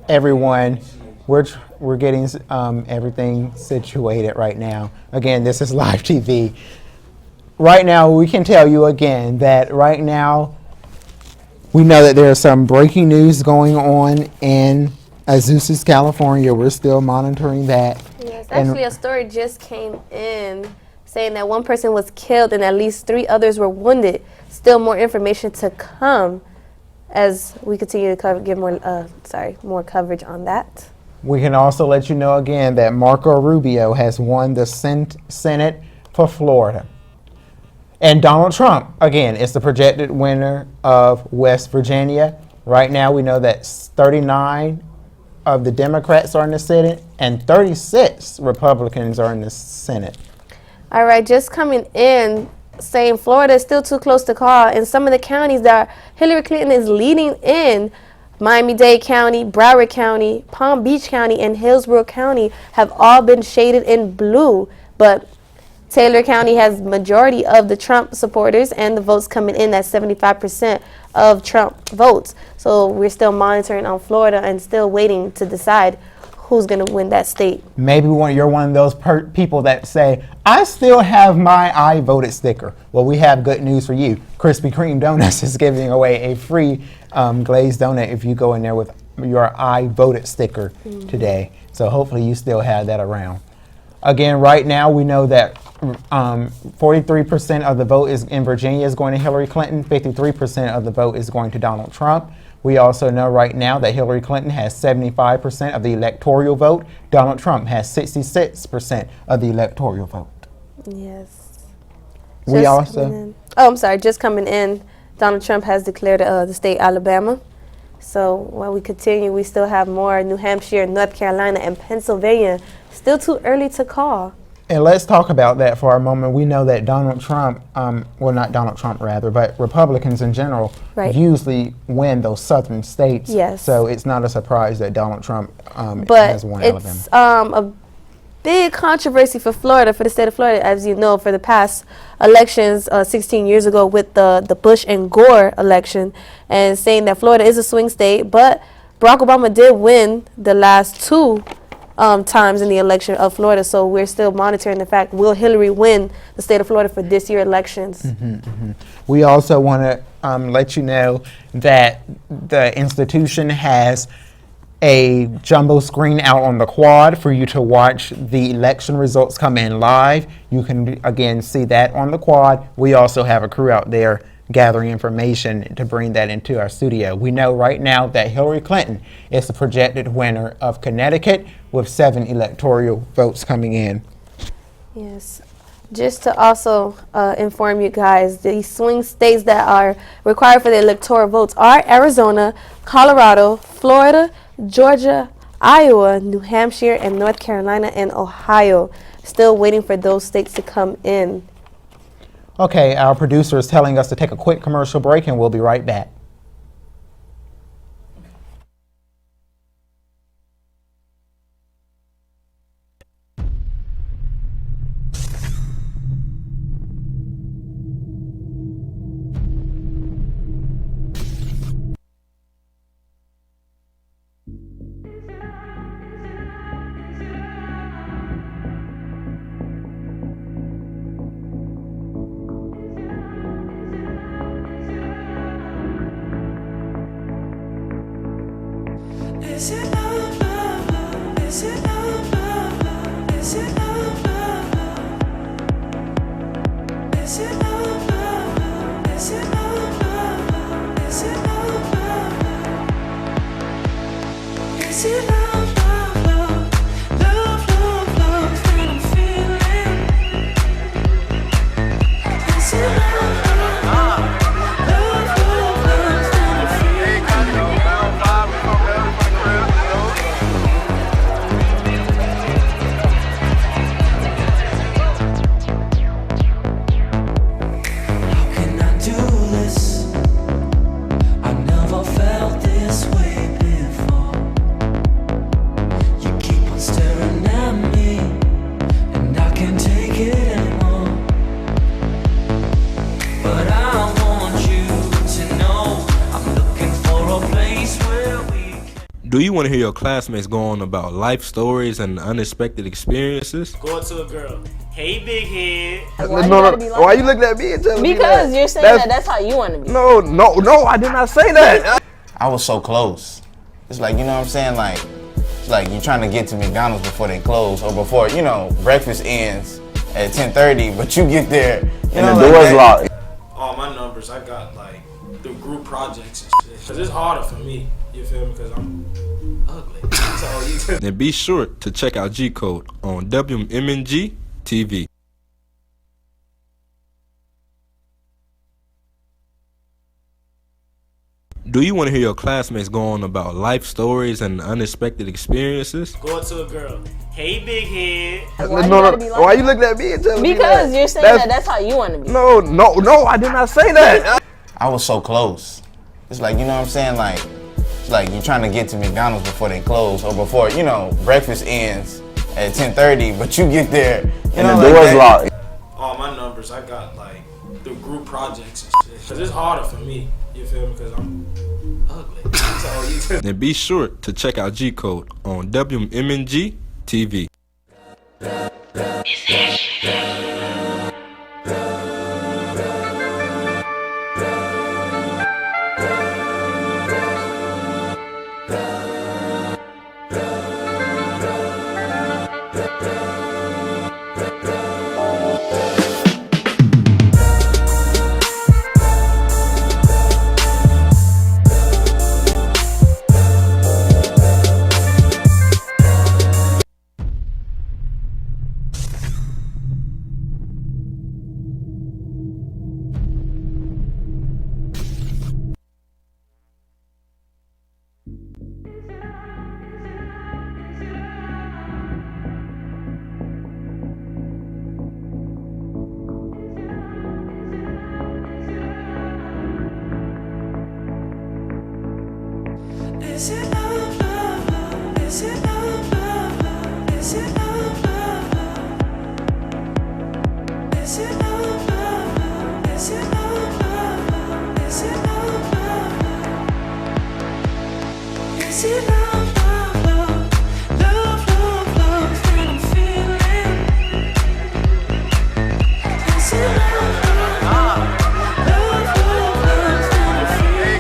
everyone. We're getting everything situated right now. Again, this is live TV. Right now, we can tell you again that right now, we know that there is some breaking news going on in Azusa, California. We're still monitoring that. Yes, actually, a story just came in saying that one person was killed and at least 3 others were wounded. Still more information to come as we continue to give more coverage on that. We can also let you know again that Marco Rubio has won the Senate for Florida. And Donald Trump, again, is the projected winner of West Virginia. Right now, we know that 39 of the Democrats are in the Senate and 36 Republicans are in the Senate. All right, just coming in, saying Florida is still too close to call. In some of the counties that Hillary Clinton is leading in, Miami-Dade County, Broward County, Palm Beach County, and Hillsborough County have all been shaded in blue. But Taylor County has majority of the Trump supporters, and the votes coming in at 75% of Trump votes. So we're still monitoring on Florida and still waiting to decide who's going to win that state. Maybe you're one of those people that say, I still have my I voted sticker. Well, we have good news for you. Krispy Kreme Donuts is giving away a free glazed donut if you go in there with your I voted sticker today. So hopefully you still have that around. Again, right now we know that 43% of the vote is in Virginia is going to Hillary Clinton. 53% of the vote is going to Donald Trump. We also know right now that Hillary Clinton has 75% of the electoral vote. Donald Trump has 66% of the electoral vote. Yes. We also... I'm sorry, just coming in, Donald Trump has declared the state Alabama. So while we continue, we still have more New Hampshire, North Carolina, and Pennsylvania. Still too early to call. And let's talk about that for a moment. We know that Donald Trump, well, not Donald Trump rather, but Republicans in general usually win those southern states. Yes. So it's not a surprise that Donald Trump has won Alabama. Alabama. It's a big controversy for Florida, for the state of Florida, as you know, for the past elections 16 years ago with the Bush and Gore election, and saying that Florida is a swing state, but Barack Obama did win the last two times in the election of Florida, so we're still monitoring the fact, will Hillary win the state of Florida for this year elections? We also want to let you know that the institution has a jumbo screen out on the quad for you to watch the election results come in live. You can again see that on the quad. We also have a crew out there gathering information to bring that into our studio. We know right now that Hillary Clinton is the projected winner of Connecticut with 7 electoral votes coming in. Yes. Just to also inform you guys, the swing states that are required for the electoral votes are Arizona, Colorado, Florida, Georgia, Iowa, New Hampshire, and North Carolina, and Ohio. Still waiting for those states to come in. Okay, our producer is telling us to take a quick commercial break, and we'll be right back. Is it love, love, love? Is it love, love, love? Is it love, love, love? Is it love, love, love? Is it love, love, love? Is it love, love, love? Is it love, love, love? Love, love, love that I'm feeling? Is it love, love, love? Love, love, love that I'm feeling? Do you want to hear your classmates go on about life stories and unexpected experiences? Go up to a girl. Hey, big head. Why you looking at me and telling me that? Because you're saying that's how you want to be. No, I did not say that. I was so close. It's like, you know what I'm saying? Like, it's like you're trying to get to McDonald's before they close, or before, you know, breakfast ends at 10:30, but you get there, you know, the door's locked. All my numbers, I got like through group projects and shit. Cause it's harder for me, you feel me? Cause I'm ugly. So And be sure to check out G Code on WM&GTV. Do you want to hear your classmates go on about life stories and unexpected experiences? Go up to a girl. Hey, big head. Why you looking at me and telling me that? Because you're saying that's how you want to be. No, I did not say that. I was so close. It's like, you know what I'm saying? Like, it's like you're trying to get to McDonald's before they close or before, you know, breakfast ends at 10:30, but you get there, you know, the door's locked. All my numbers, I got like through group projects and shit. Cause it's harder for me, you feel me? Cause I'm ugly. That's all you can. And be sure to check out G Code on WM&G TV. Is it love, love, love? Is it love, love, love? Is it love, love, love? Is it love, love, love? Is it love, love, love? Is it love, love, love? Is it love, love, love? Love, love, love that I'm feeling? Is it love, love, love? Love, love, love that I'm feeling?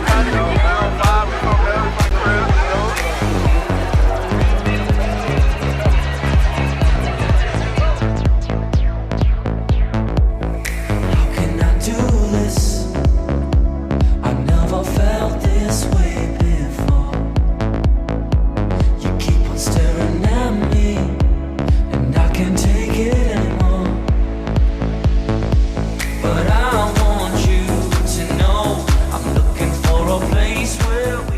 How can I do this? I never felt this way before. You keep on staring at me, and I can't take it anymore. But I want you to know I'm looking for a place where we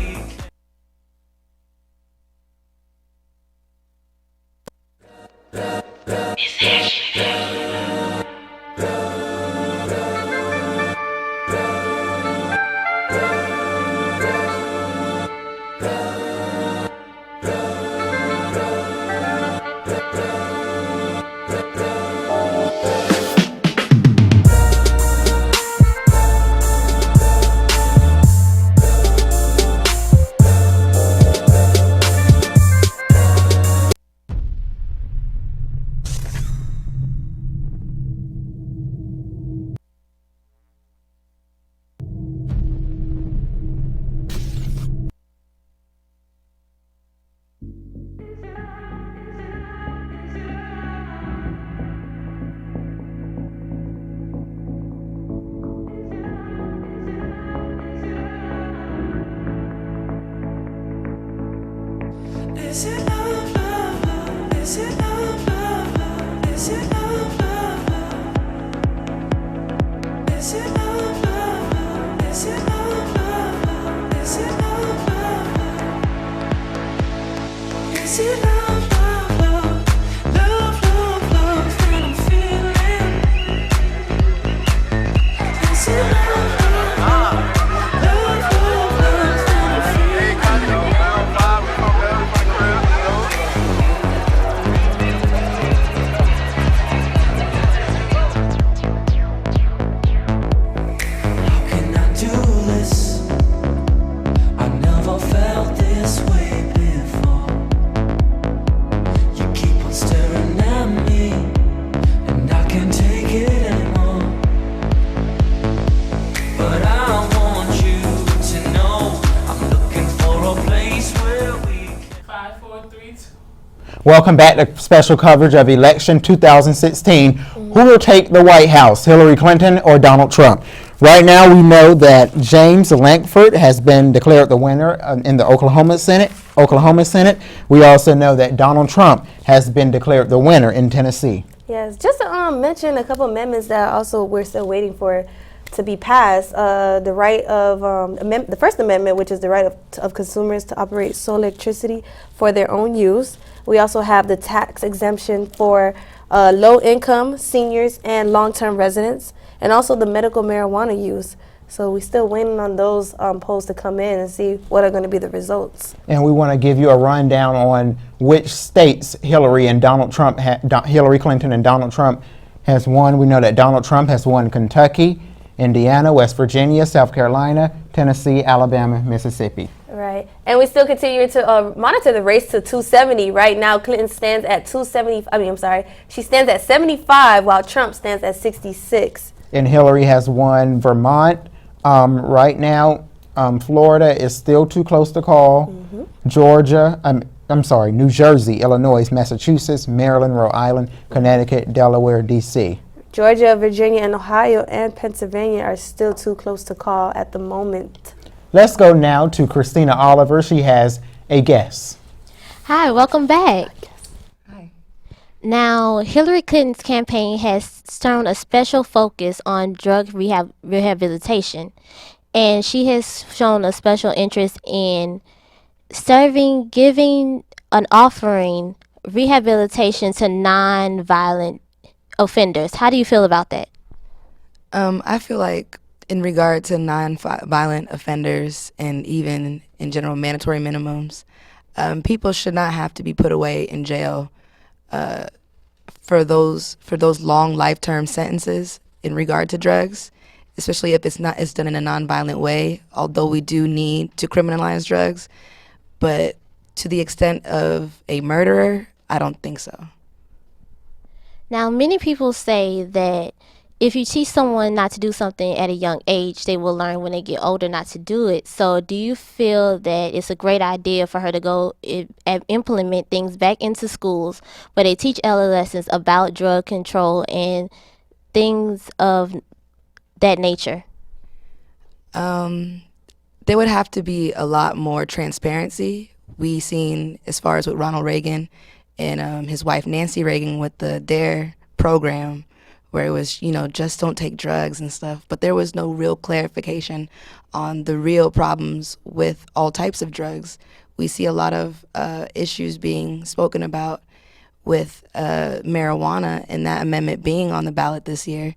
Is it love, love, love? Is it love, love, love? Is it love, love, love? Is it love, love, love? Is it love, love, love? Is it love, love, love? Is it love, love, love? Love, love, love that I'm feeling? Is it love, love, love? Love, love, love that I'm feeling? How can I do this? I never felt this way before. You keep on staring at me, and I can't take it anymore. But I want you to know I'm looking for a place where we 5, 4, 3, 2. Welcome back to special coverage of election 2016. Who will take the White House, Hillary Clinton or Donald Trump? Right now we know that James Lankford has been declared the winner in the Oklahoma Senate. We also know that Donald Trump has been declared the winner in Tennessee. Yes, just to mention a couple amendments that also we're still waiting for. to be passed. The right of the First Amendment, which is the right of consumers to operate solar electricity for their own use. We also have the tax exemption for low-income seniors and long-term residents, and also the medical marijuana use. So we're still waiting on those polls to come in and see what are going to be the results. And we want to give you a rundown on which states Hillary Clinton and Donald Trump has won. We know that Donald Trump has won Kentucky, Indiana, West Virginia, South Carolina, Tennessee, Alabama, Mississippi. Right. And we still continue to monitor the race to 270. Right now, Clinton stands at 270. She stands at 75 while Trump stands at 66. And Hillary has won Vermont. Right now, Florida is still too close to call. Georgia, New Jersey, Illinois, Massachusetts, Maryland, Rhode Island, Connecticut, Delaware, D.C. Georgia, Virginia, and Ohio and Pennsylvania are still too close to call at the moment. Let's go now to Christina Oliver. She has a guess. Hi, welcome back. Hi. Now, Hillary Clinton's campaign has shown a special focus on drug rehabilitation, and she has shown a special interest in giving an offering rehabilitation to non-violent offenders. How do you feel about that? I feel like in regard to non-violent offenders and even in general mandatory minimums, people should not have to be put away in jail for those long life-term sentences in regard to drugs, especially if it's done in a non-violent way. Although we do need to criminalize drugs, but to the extent of a murderer, I don't think so. Now, many people say that if you teach someone not to do something at a young age, they will learn when they get older not to do it. So do you feel that it's a great idea for her to go and implement things back into schools where they teach adolescents about drug control and things of that nature? There would have to be a lot more transparency. We seen as far as with Ronald Reagan and his wife Nancy Reagan with the DARE program, where it was, just don't take drugs and stuff. But there was no real clarification on the real problems with all types of drugs. We see a lot of issues being spoken about with marijuana and that amendment being on the ballot this year.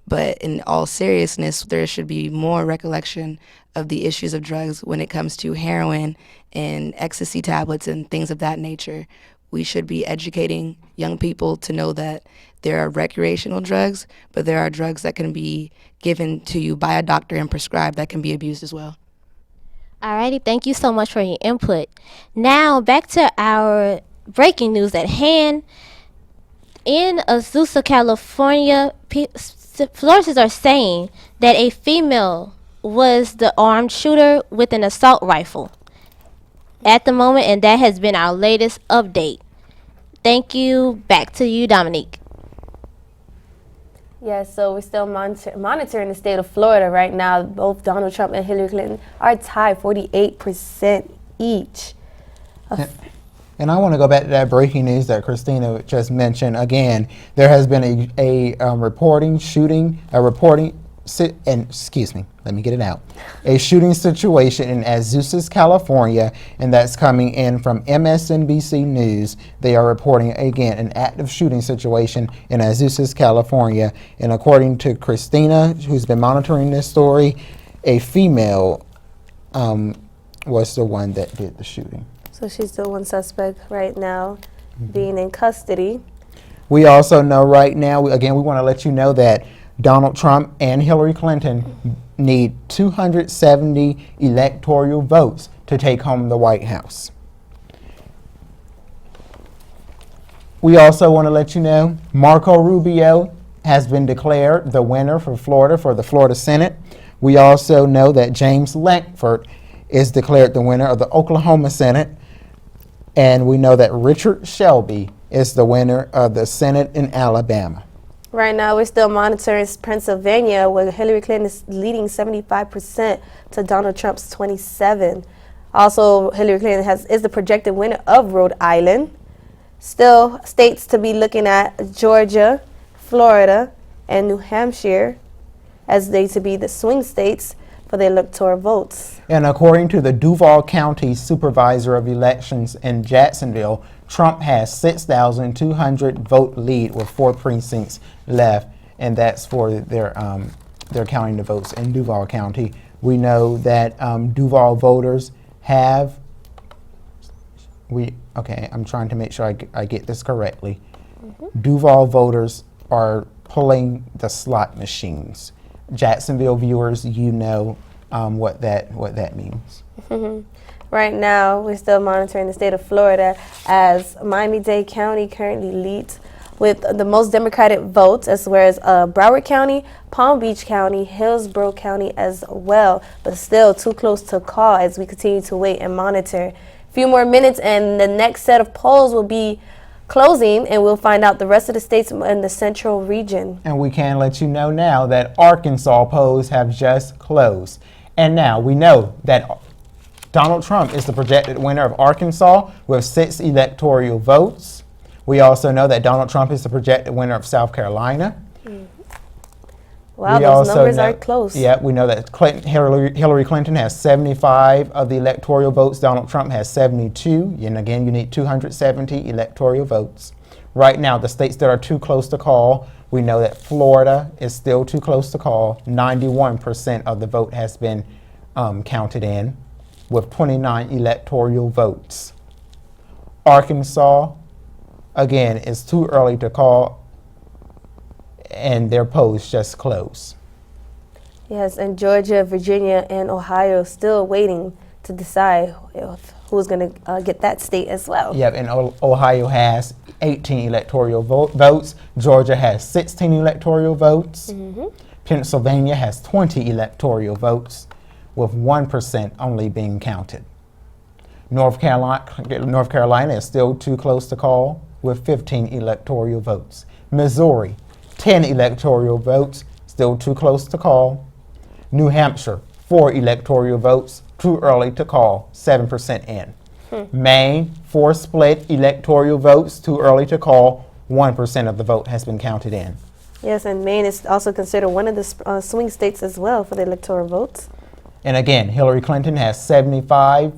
But in all seriousness, there should be more recollection of the issues of drugs when it comes to heroin and ecstasy tablets and things of that nature. We should be educating young people to know that there are recreational drugs, but there are drugs that can be given to you by a doctor and prescribed that can be abused as well. Alrighty, thank you so much for your input. Now, back to our breaking news at hand. In Azusa, California, sources are saying that a female was the armed shooter with an assault rifle at the moment, and that has been our latest update. Thank you. Back to you, Dominique. Yes, so we're still monitoring the state of Florida right now. Both Donald Trump and Hillary Clinton are tied 48% each. And I want to go back to that breaking news that Christina just mentioned. Again, there has been a shooting situation in Azusa, California, and that's coming in from MSNBC News. They are reporting, again, an active shooting situation in Azusa, California. And according to Christina, who's been monitoring this story, a female was the one that did the shooting. So she's the one suspect right now being in custody. We also know right now, we want to let you know that Donald Trump and Hillary Clinton need 270 electoral votes to take home the White House. We also want to let you know Marco Rubio has been declared the winner for Florida, for the Florida Senate. We also know that James Lankford is declared the winner of the Oklahoma Senate. And we know that Richard Shelby is the winner of the Senate in Alabama. Right now, we're still monitoring Pennsylvania, where Hillary Clinton is leading 75% to Donald Trump's 27%. Also, Hillary Clinton is the projected winner of Rhode Island. Still, states to be looking at: Georgia, Florida, and New Hampshire. as they to be the swing states for the electoral votes. And according to the Duval County Supervisor of Elections in Jacksonville, Trump has 6,200 vote lead with 4 precincts left, and that's for their counting the votes in Duval County. We know that Duval voters have, I'm trying to make sure I get this correctly. Duval voters are pulling the slot machines. Jacksonville viewers, you know what that means. Right now, we're still monitoring the state of Florida as Miami-Dade County currently leads with the most Democratic votes, as well as Broward County, Palm Beach County, Hillsborough County as well, but still too close to call as we continue to wait and monitor. A few more minutes and the next set of polls will be closing, and we'll find out the rest of the states in the central region. And we can let you know now that Arkansas polls have just closed. And now we know that Donald Trump is the projected winner of Arkansas with 6 electoral votes. We also know that Donald Trump is the projected winner of South Carolina. Wow, those numbers are close. Yeah, we know that Hillary Clinton has 75 of the electoral votes. Donald Trump has 72. And again, you need 270 electoral votes. Right now, the states that are too close to call, we know that Florida is still too close to call. 91% of the vote has been counted in with 29 electoral votes. Arkansas, again, is too early to call, and their polls just closed. Yes, and Georgia, Virginia, and Ohio still waiting to decide who's going to get that state as well. Yep, and Ohio has 18 electoral votes. Georgia has 16 electoral votes. Pennsylvania has 20 electoral votes, with 1% only being counted. North Carolina is still too close to call, with 15 electoral votes. Missouri, 10 electoral votes, still too close to call. New Hampshire, 4 electoral votes, too early to call, 7% in. Maine, 4 split electoral votes, too early to call, 1% of the vote has been counted in. Yes, and Maine is also considered one of the swing states as well for the electoral votes. And again, Hillary Clinton has 75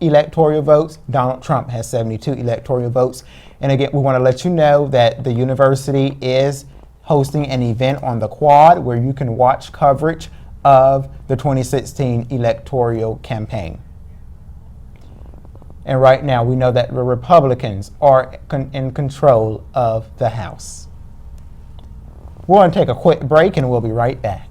electoral votes. Donald Trump has 72 electoral votes. And again, we want to let you know that the university is hosting an event on the Quad where you can watch coverage of the 2016 electoral campaign. And right now, we know that the Republicans are in control of the House. We're going to take a quick break and we'll be right back.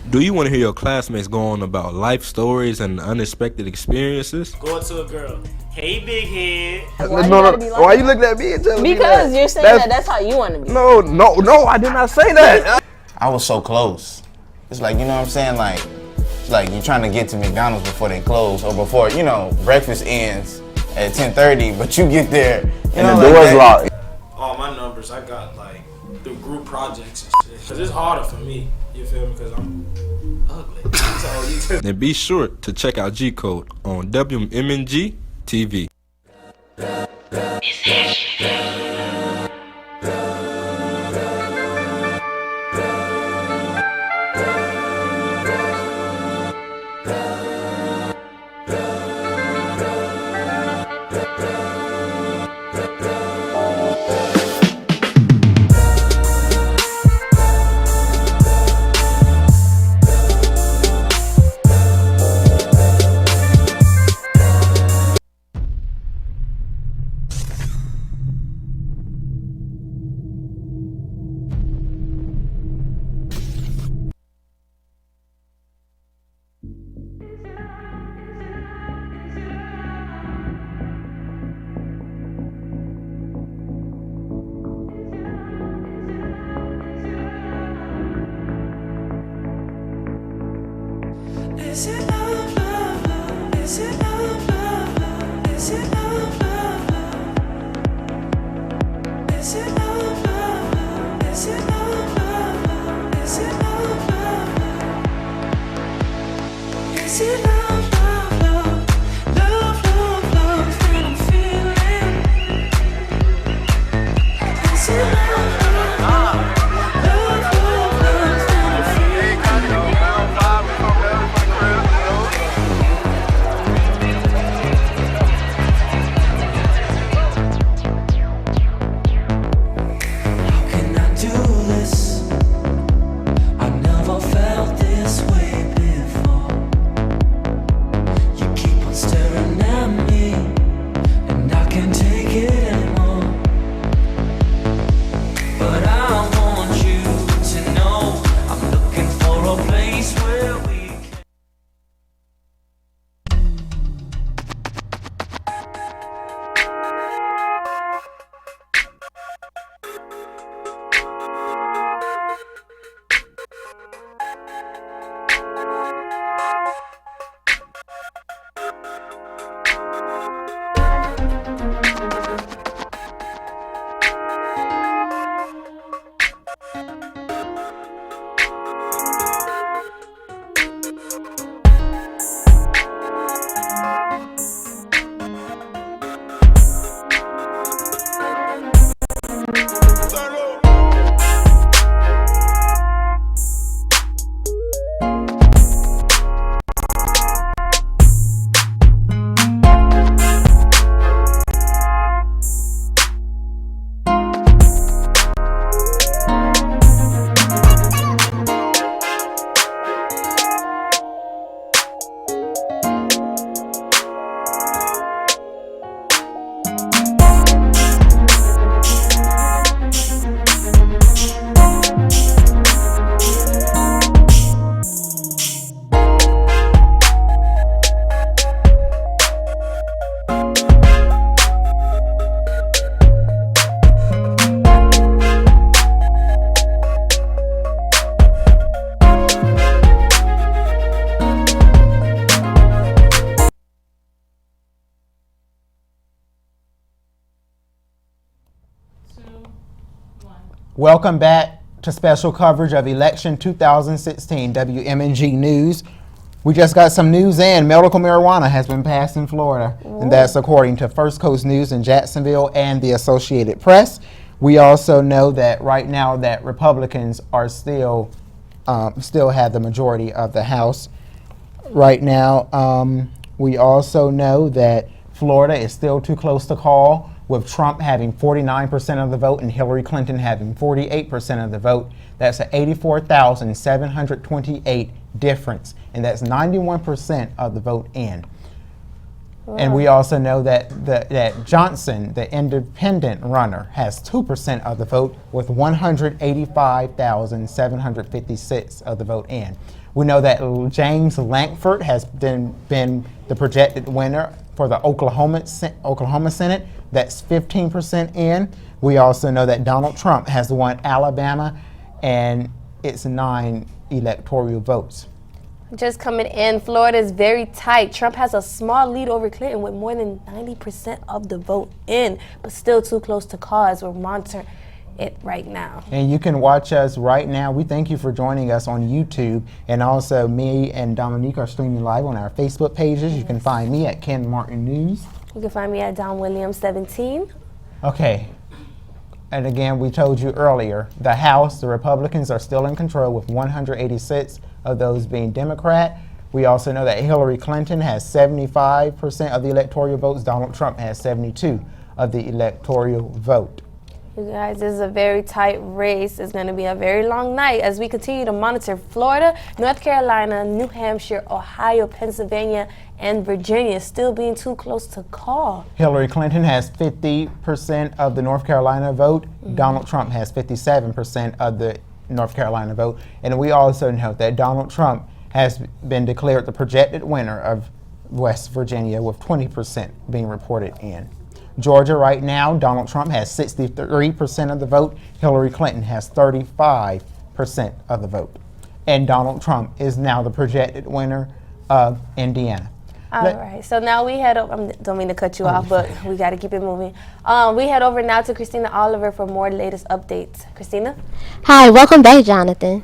Do you want to hear your classmates go on about life stories and unexpected experiences? Go up to a girl. Hey, big head. Why you looking at me and telling me that? Because you're saying that's how you want to be. No, I did not say that. I was so close. It's like, you know what I'm saying? Like you're trying to get to McDonald's before they close, or before, breakfast ends at 10:30, but you get there, and the door's locked. All my numbers, I got through group projects and shit. Cause it's harder for me, you feel me? Cause I'm ugly. And be sure to check out G Code on WM&G TV. Is it love, love, love? Is it love, love, love? Is it love, love, love? Is it love, love, love? Is it love, love, love? Is it love, love, love? Is it love, love, love? Love, love, love that I'm feeling? Is it love, love? Welcome back to special coverage of election 2016 WM&G News. We just got some news in. Medical marijuana has been passed in Florida, and that's according to First Coast News in Jacksonville and the Associated Press. We also know that right now that Republicans are still have the majority of the House. Right now, we also know that Florida is still too close to call, with Trump having 49% of the vote and Hillary Clinton having 48% of the vote. That's an 84,728 difference, and that's 91% of the vote in. Wow. And we also know that that Johnson, the independent runner, has 2% of the vote with 185,756 of the vote in. We know that James Lankford has been the projected winner for the Oklahoma Senate. That's 15% in. We also know that Donald Trump has won Alabama, and it's 9 electoral votes. Just coming in, Florida is very tight. Trump has a small lead over Clinton with more than 90% of the vote in, but still too close to call as we're monitoring it right now. And you can watch us right now. We thank you for joining us on YouTube, and also me and Dominique are streaming live on our Facebook pages. You can find me at Ken Martin News. You can find me at Don Williams 17. Okay. And again, we told you earlier, the House, the Republicans are still in control with 186 of those being Democrat. We also know that Hillary Clinton has 75% of the electoral votes. Donald Trump has 72 of the electoral vote. You guys, this is a very tight race. It's going to be a very long night as we continue to monitor Florida, North Carolina, New Hampshire, Ohio, Pennsylvania, and Virginia still being too close to call. Hillary Clinton has 50% of the North Carolina vote. Donald Trump has 57% of the North Carolina vote. And we also know that Donald Trump has been declared the projected winner of West Virginia with 20% being reported in. Georgia right now, Donald Trump has 63% of the vote. Hillary Clinton has 35% of the vote. And Donald Trump is now the projected winner of Indiana. All right, so now we head over, I don't mean to cut you off, but we got to keep it moving. We head over now to Christina Oliver for more latest updates. Christina? Hi, welcome back, Jonathan.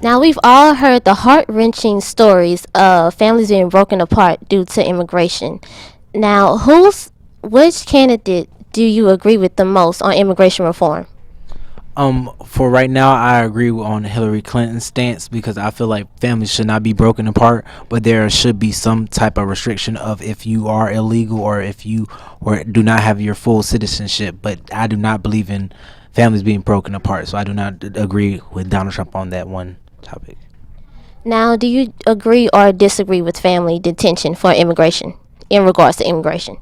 Now, we've all heard the heart-wrenching stories of families being broken apart due to immigration. Now, which candidate do you agree with the most on immigration reform? For right now, I agree on Hillary Clinton's stance because I feel like families should not be broken apart, but there should be some type of restriction of if you are illegal or if you do not have your full citizenship. But I do not believe in families being broken apart, so I do not agree with Donald Trump on that one topic. Now, do you agree or disagree with family detention for immigration in regards to immigration?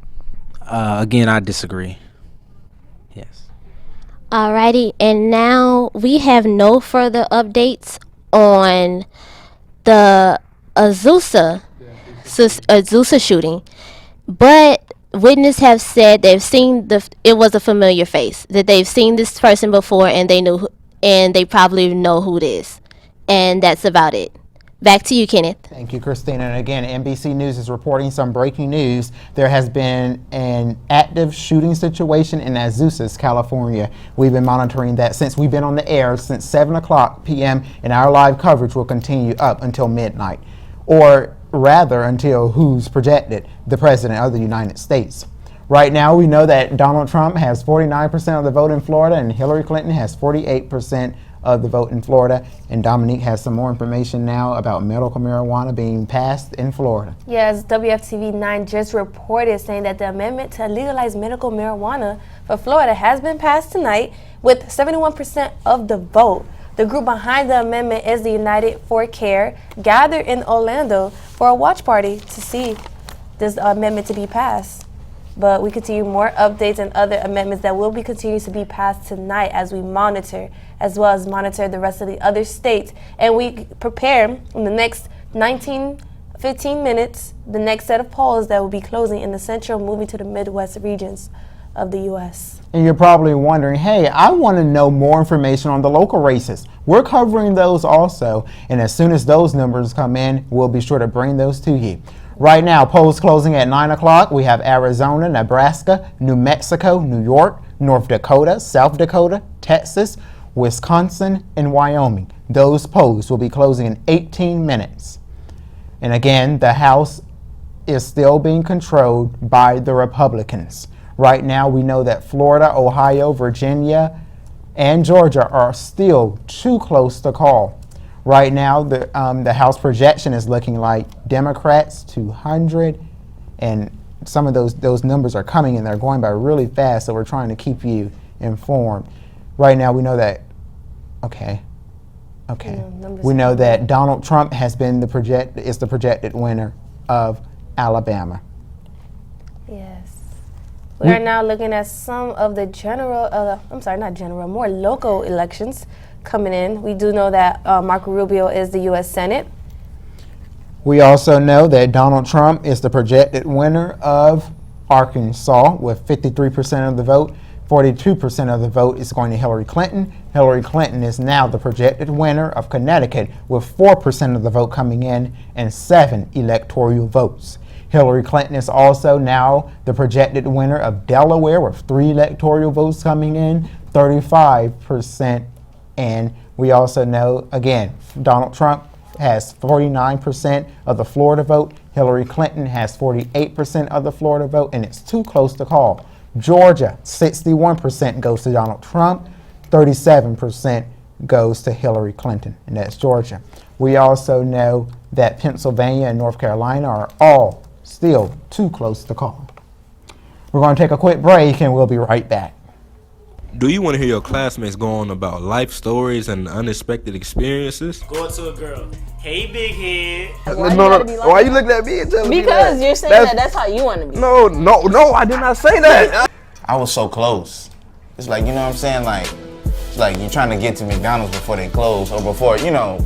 Again, I disagree. Yes. Alrighty, and now we have no further updates on the Azusa shooting, but witnesses have said they've seen it was a familiar face, that they've seen this person before and they probably know who it is, and that's about it. Back to you, Kenneth. Thank you, Christina. And again, NBC News is reporting some breaking news. There has been an active shooting situation in Azusa, California. We've been monitoring that since we've been on the air since 7 o'clock p.m. and our live coverage will continue up until midnight, or rather until who's projected, the President of the United States. Right now, we know that Donald Trump has 49% of the vote in Florida and Hillary Clinton has 48% of the vote in Florida. And Dominique has some more information now about medical marijuana being passed in Florida. Yes, WFTV 9 just reported saying that the amendment to legalize medical marijuana for Florida has been passed tonight with 71% of the vote. The group behind the amendment is the United for Care, gathered in Orlando for a watch party to see this amendment to be passed. But we continue more updates and other amendments that will be continuing to be passed tonight as we monitor, as well as monitor the rest of the other states. And we prepare in the next 15 minutes, the next set of polls that will be closing in the central, moving to the Midwest regions of the U.S. And you're probably wondering, hey, I want to know more information on the local races. We're covering those also. And as soon as those numbers come in, we'll be sure to bring those to you. Right now, polls closing at 9 o'clock. We have Arizona, Nebraska, New Mexico, New York, North Dakota, South Dakota, Texas, Wisconsin, and Wyoming. Those polls will be closing in 18 minutes. And again, the House is still being controlled by the Republicans. Right now, we know that Florida, Ohio, Virginia, and Georgia are still too close to call. Right now, the House projection is looking like Democrats 200, and some of those numbers are coming and they're going by really fast, so we're trying to keep you informed. Right now, we know that, we know that Donald Trump has been the projected winner of Alabama. Yes. We are now looking at some of the more local elections coming in. We do know that Marco Rubio is the U.S. Senate. We also know that Donald Trump is the projected winner of Arkansas with 53% of the vote. 42% of the vote is going to Hillary Clinton. Hillary Clinton is now the projected winner of Connecticut with 4% of the vote coming in and 7 electoral votes. Hillary Clinton is also now the projected winner of Delaware with 3 electoral votes coming in, 35%. And we also know, again, Donald Trump has 49% of the Florida vote. Hillary Clinton has 48% of the Florida vote, and it's too close to call. Georgia, 61% goes to Donald Trump, 37% goes to Hillary Clinton, and that's Georgia. We also know that Pennsylvania and North Carolina are all still too close to call. We're going to take a quick break, and we'll be right back. Do you want to hear your classmates go on about life stories and unexpected experiences? Go up to a girl. Hey, big head. Why you looking at me and telling me that? Because you're saying that's how you want to be. No, I did not say that. I was so close. It's like, you know what I'm saying? Like, it's like you're trying to get to McDonald's before they close or before,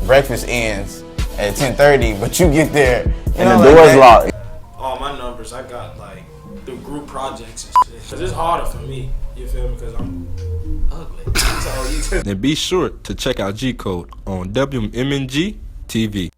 breakfast ends at 10:30, but you get there and the door's locked. All my numbers, I got like through group projects and shit. Cause it's harder for me, you feel me? Cause I'm ugly. So And be sure to check out G Code on WM&G TV.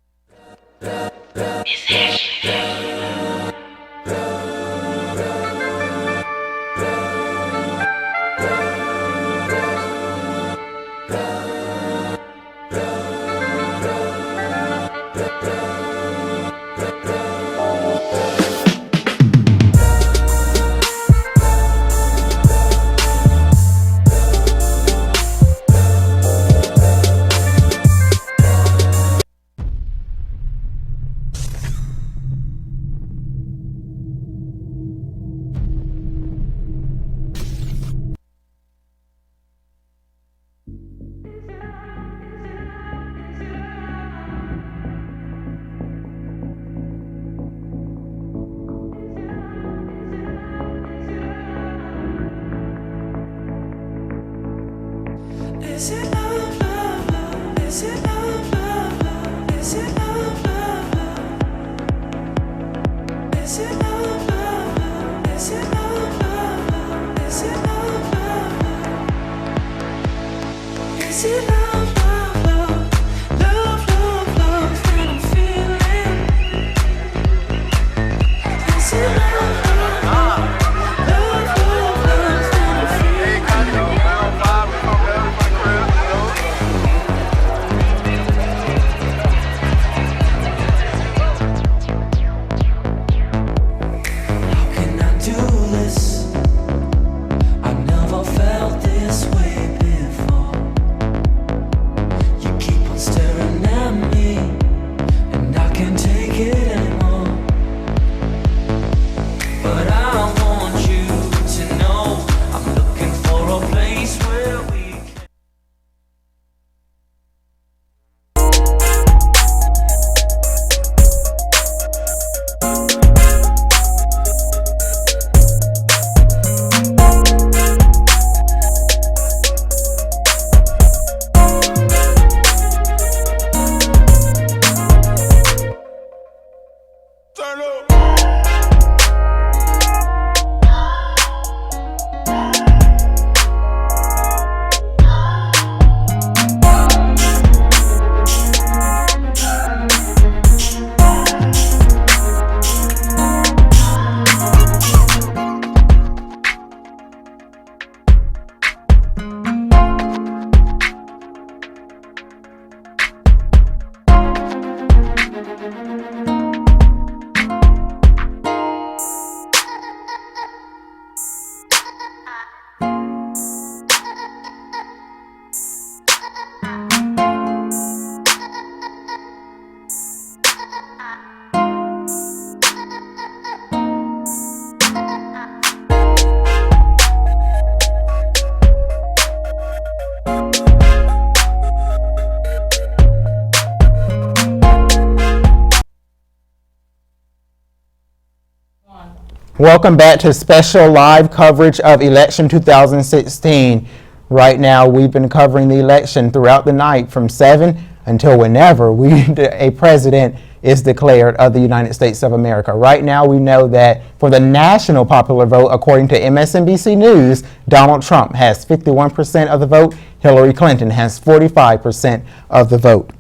Welcome back to special live coverage of election 2016. Right now, we've been covering the election throughout the night from 7 until whenever a president is declared of the United States of America. Right now, we know that for the national popular vote, according to MSNBC News, Donald Trump has 51% of the vote. Hillary Clinton has 45% of the vote.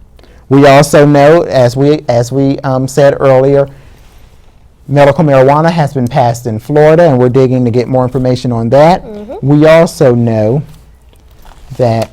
We also know, as we said earlier, medical marijuana has been passed in Florida, and we're digging to get more information on that. We also know that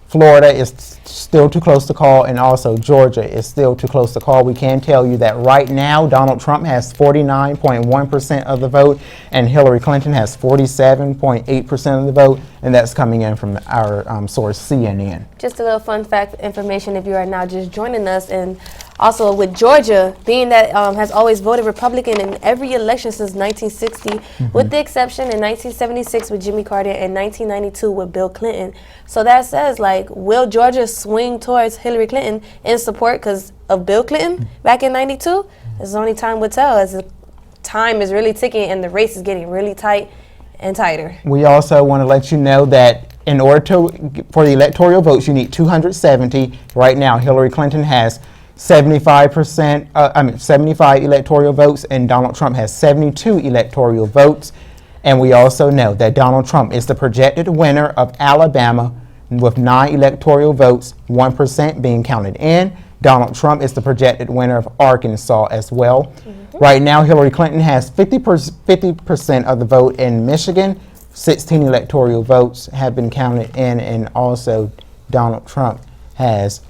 Florida is still too close to call, and also Georgia is still too close to call. We can tell you that right now Donald Trump has 49.1% of the vote, and Hillary Clinton has 47.8% of the vote, and that's coming in from our source CNN. Just a little fun fact information if you are now just joining us, and also with Georgia being that has always voted Republican in every election since 1960, with the exception in 1976 with Jimmy Carter and 1992 with Bill Clinton. So that says, like, will Georgia swing towards Hillary Clinton in support because of Bill Clinton back in 92? It's only time will tell, as the time is really ticking and the race is getting really tight and tighter. We also want to let you know that in order for the electoral votes, you need 270. Right now, Hillary Clinton has 75 electoral votes, and Donald Trump has 72 electoral votes. And we also know that Donald Trump is the projected winner of Alabama with 9 electoral votes, 1% being counted in. Donald Trump is the projected winner of Arkansas as well. Right now, Hillary Clinton has 50% of the vote in Michigan. 16 electoral votes have been counted in, and also Donald Trump has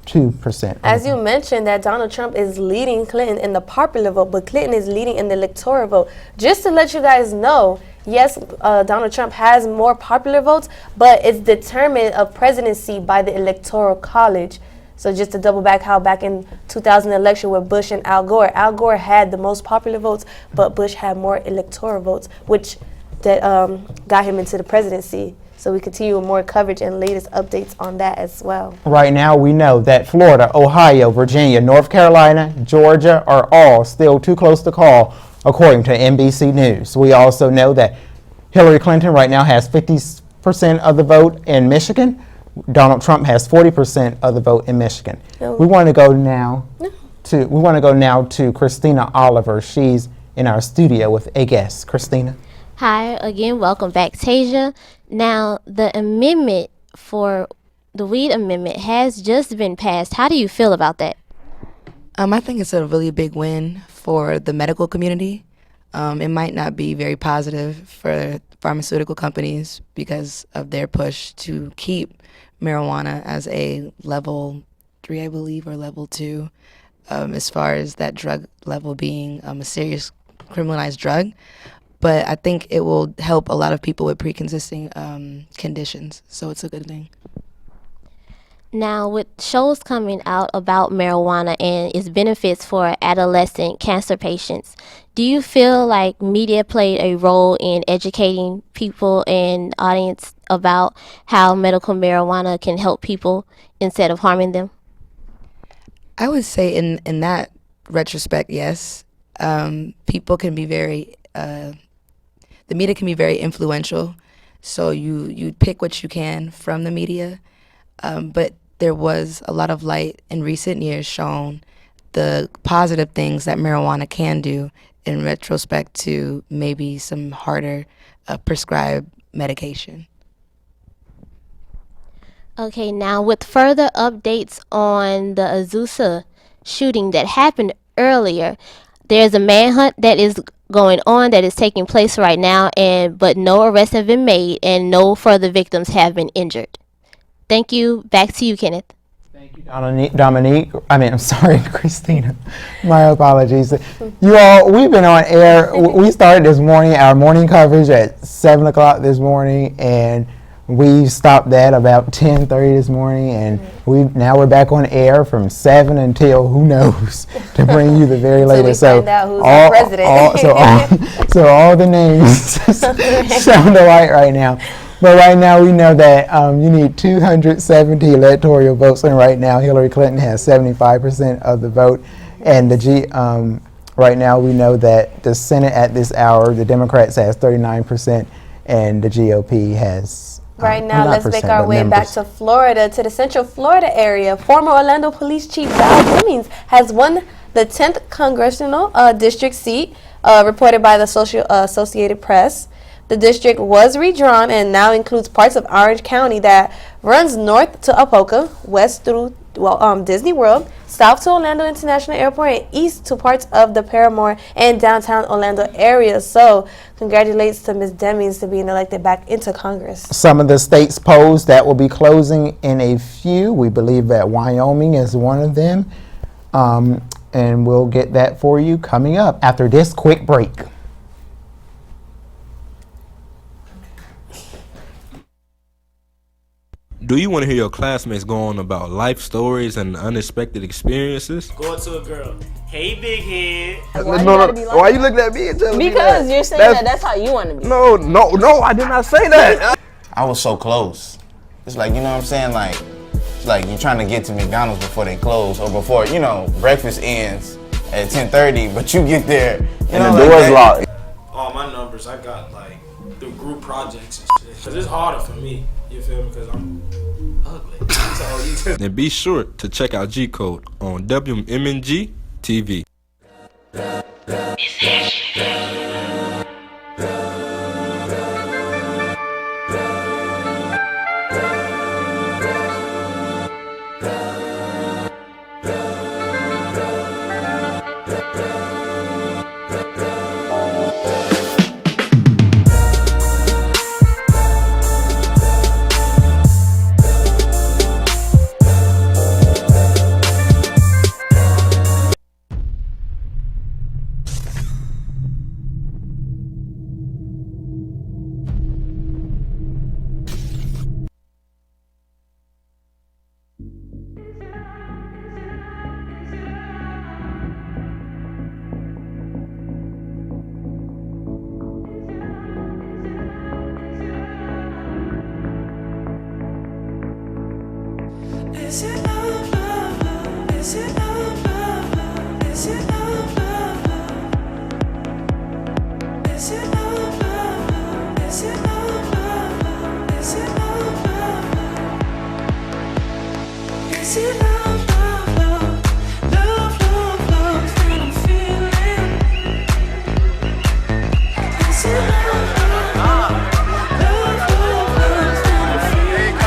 2%. As you mentioned, that Donald Trump is leading Clinton in the popular vote, but Clinton is leading in the electoral vote. Just to let you guys know, yes, Donald Trump has more popular votes, but it's determined of presidency by the Electoral College. So just to double back how back in 2000 election with Bush and Al Gore had the most popular votes, but Bush had more electoral votes, which that got him into the presidency. So we continue with more coverage and latest updates on that as well. Right now, we know that Florida, Ohio, Virginia, North Carolina, Georgia are all still too close to call, according to NBC News. We also know that Hillary Clinton right now has 50% of the vote in Michigan. Donald Trump has 40% of the vote in Michigan. We want to go now to Kristina Oliver. She's in our studio with a guest. Kristina. Hi, again, welcome back, TEJA. Now, the amendment for the weed amendment has just been passed. How do you feel about that? I think it's a really big win for the medical community. It might not be very positive for pharmaceutical companies because of their push to keep marijuana as a level 3, I believe, or level 2, as far as that drug level being a serious criminalized drug. But I think it will help a lot of people with pre-existing conditions, so it's a good thing. Now, with shows coming out about marijuana and its benefits for adolescent cancer patients, do you feel like media played a role in educating people and audience about how medical marijuana can help people instead of harming them? I would say in that retrospect, yes. People can be very... the media can be very influential, so you pick what you can from the media, but there was a lot of light in recent years shown the positive things that marijuana can do in retrospect to maybe some harder prescribed medication. Okay, now with further updates on the Azusa shooting that happened earlier, there's a manhunt that is going on that is taking place right now, but no arrests have been made and no further victims have been injured. Thank you. Back to you, Kenneth. Dominique, I'm sorry, Christina. My apologies. You all, we've been on air. We started this morning, our morning coverage at 7 o'clock this morning, and we stopped that about 10:30 this morning, and now we're back on air from 7 until who knows to bring you the very latest. So find out who's our president. So all the names sound alike right now. But right now we know that you need 270 electoral votes, and right now Hillary Clinton has 75% of the vote. And right now we know that the Senate at this hour, the Democrats has 39%, and the GOP has. Right now, let's make our way back to Florida, to the Central Florida area. Former Orlando Police Chief Val Demings has won the 10th congressional district seat, reported by the Associated Press. The district was redrawn and now includes parts of Orange County that runs north to Apoca, west through Disney World, south to Orlando International Airport, and east to parts of the Paramore and downtown Orlando area. So, congratulations to Ms. Demings to being elected back into Congress. Some of the states polls that will be closing in a few. We believe that Wyoming is one of them. And we'll get that for you coming up after this quick break. Do you want to hear your classmates go on about life stories and unexpected experiences? Go to a girl. Hey, big head. Why you looking at me and telling me that? Because you're saying that's how you want to be. No, I did not say that. I was so close. It's like, you know what I'm saying? Like, it's like you're trying to get to McDonald's before they close, or before, breakfast ends at 10:30, but you get there and the door's locked. All my numbers I got through group projects and shit. Cause it's harder for me. You feel me? Because I'm ugly. So And be sure to check out G Code on WM&G TV. Is it love, love, love? Is it love, love, love? Is it love, love, love? Is it love, love, love? Is it love, love, love? Is it love, love, love? Is it love, love, love? Love, love, love that I'm feeling? Is it love, love, love? Love, love, love that I'm feeling?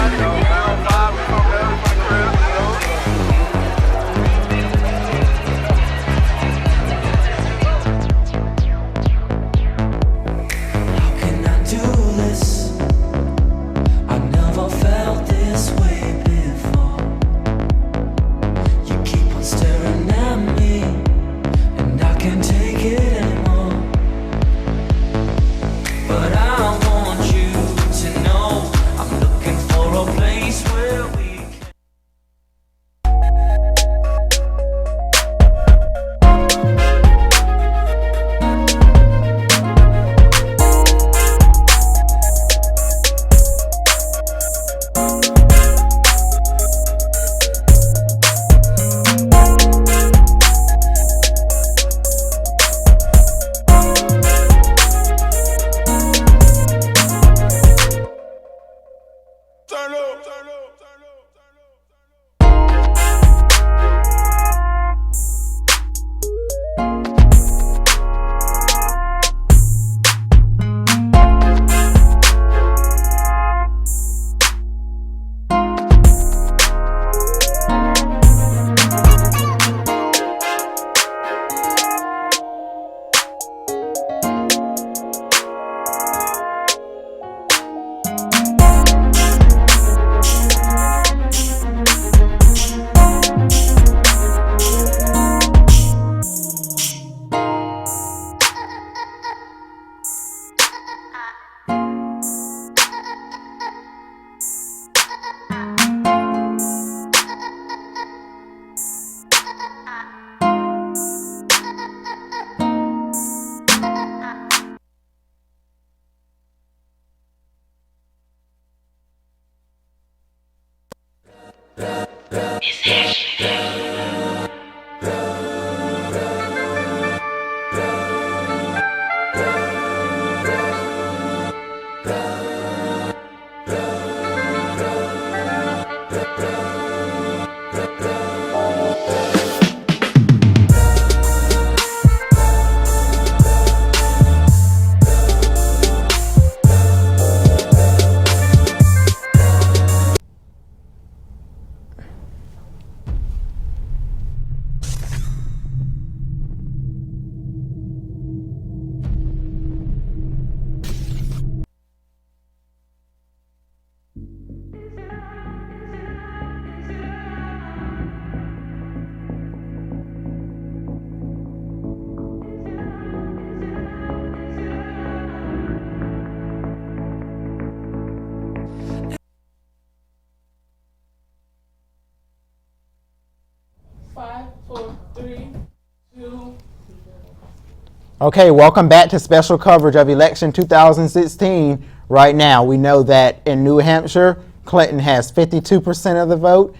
Okay, welcome back to special coverage of election 2016. Right now, we know that in New Hampshire, Clinton has 52% of the vote,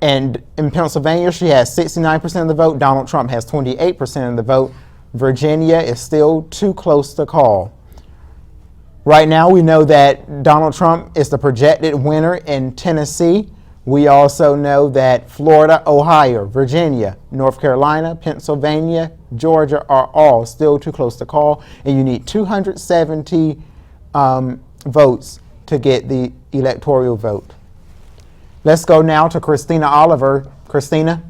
and in Pennsylvania, she has 69% of the vote. Donald Trump has 28% of the vote. Virginia is still too close to call. Right now, we know that Donald Trump is the projected winner in Tennessee. We also know that Florida, Ohio, Virginia, North Carolina, Pennsylvania, Georgia are all still too close to call, and you need 270 votes to get the electoral vote. Let's go now to Christina Oliver. Christina?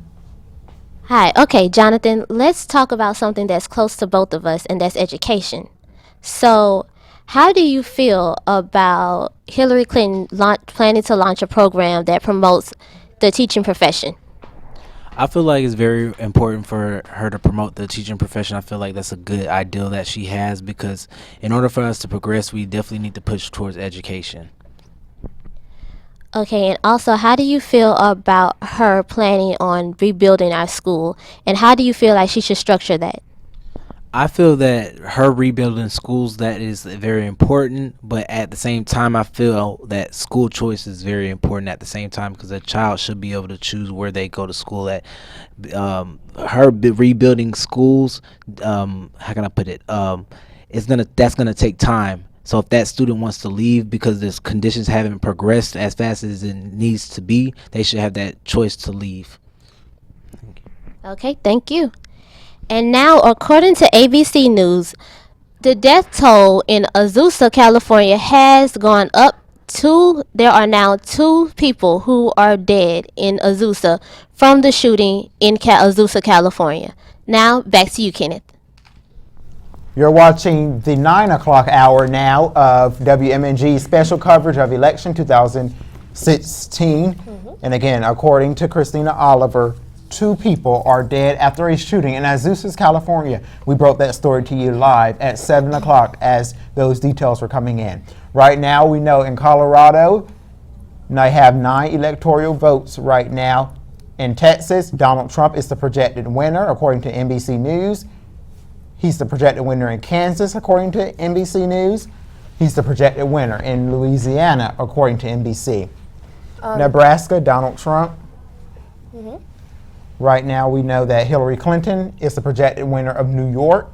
Hi. Okay, Jonathan, let's talk about something that's close to both of us, and that's education. So, how do you feel about Hillary Clinton planning to launch a program that promotes the teaching profession? I feel like it's very important for her to promote the teaching profession. I feel like that's a good ideal that she has, because in order for us to progress, we definitely need to push towards education. Okay, and also, how do you feel about her planning on rebuilding our school, and how do you feel like she should structure that? I feel that her rebuilding schools, that is very important, but at the same time, I feel that school choice is very important at the same time, because a child should be able to choose where they go to school at. Rebuilding schools, how can I put it? That's gonna take time. So if that student wants to leave because the conditions haven't progressed as fast as it needs to be, they should have that choice to leave. Okay, thank you. And now, according to ABC News, the death toll in Azusa, California has gone up to, there are now 2 people who are dead in Azusa from the shooting in Azusa, California. Now, back to you, Kenneth. You're watching the 9 o'clock hour now of WM&G special coverage of election 2016. And again, according to Christina Oliver, 2 people are dead after a shooting in Azusa, California. We broke that story to you live at 7 o'clock as those details were coming in. Right now, we know in Colorado, they have 9 electoral votes right now. In Texas, Donald Trump is the projected winner, according to NBC News. He's the projected winner in Kansas, according to NBC News. He's the projected winner in Louisiana, according to NBC. Nebraska, Donald Trump. Right now, we know that Hillary Clinton is the projected winner of New York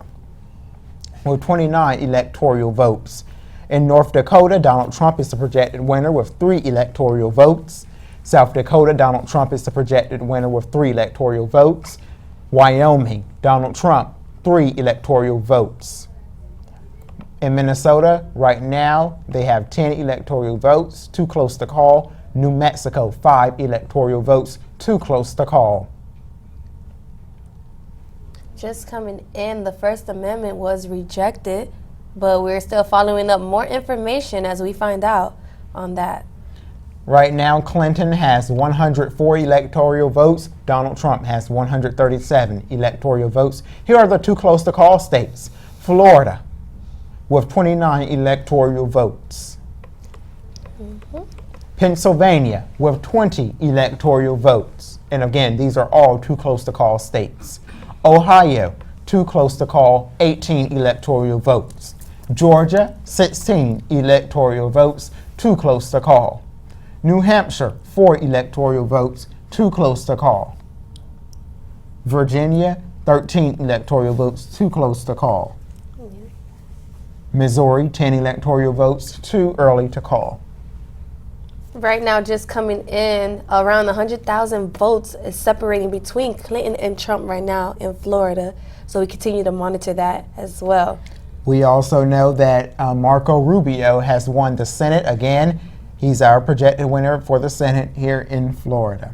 with 29 electoral votes. In North Dakota, Donald Trump is the projected winner with 3 electoral votes. South Dakota, Donald Trump is the projected winner with 3 electoral votes. Wyoming, Donald Trump, 3 electoral votes. In Minnesota, right now, they have 10 electoral votes, too close to call. New Mexico, 5 electoral votes, too close to call. Just coming in, the First Amendment was rejected, but we're still following up more information as we find out on that. Right now, Clinton has 104 electoral votes. Donald Trump has 137 electoral votes. Here are the 2 close to call states. Florida with 29 electoral votes. Pennsylvania with 20 electoral votes. And again, these are all 2 close to call states. Ohio, 2 close to call, 18 electoral votes. Georgia, 16 electoral votes, 2 close to call. New Hampshire, 4 electoral votes, 2 close to call. Virginia, 13 electoral votes, 2 close to call. Missouri, 10 electoral votes, too early to call. Right now, just coming in, around 100,000 votes is separating between Clinton and Trump right now in Florida. So we continue to monitor that as well. We also know that Marco Rubio has won the Senate again. He's our projected winner for the Senate here in Florida.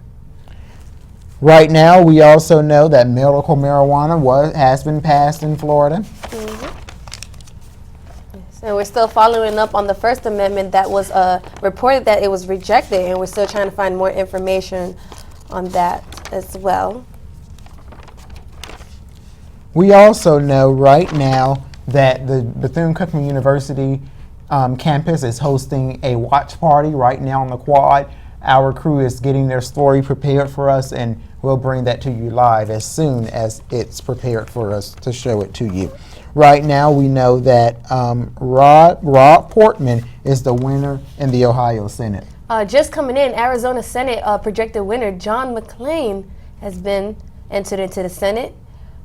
Right now, we also know that medical marijuana has been passed in Florida. And we're still following up on the First Amendment that was reported that it was rejected, and we're still trying to find more information on that as well. We also know right now that the Bethune-Cookman University campus is hosting a watch party right now on the quad. Our crew is getting their story prepared for us, and we'll bring that to you live as soon as it's prepared for us to show it to you. Right now, we know that Rob Portman is the winner in the Ohio Senate. Just coming in, Arizona Senate projected winner John McClain has been entered into the Senate.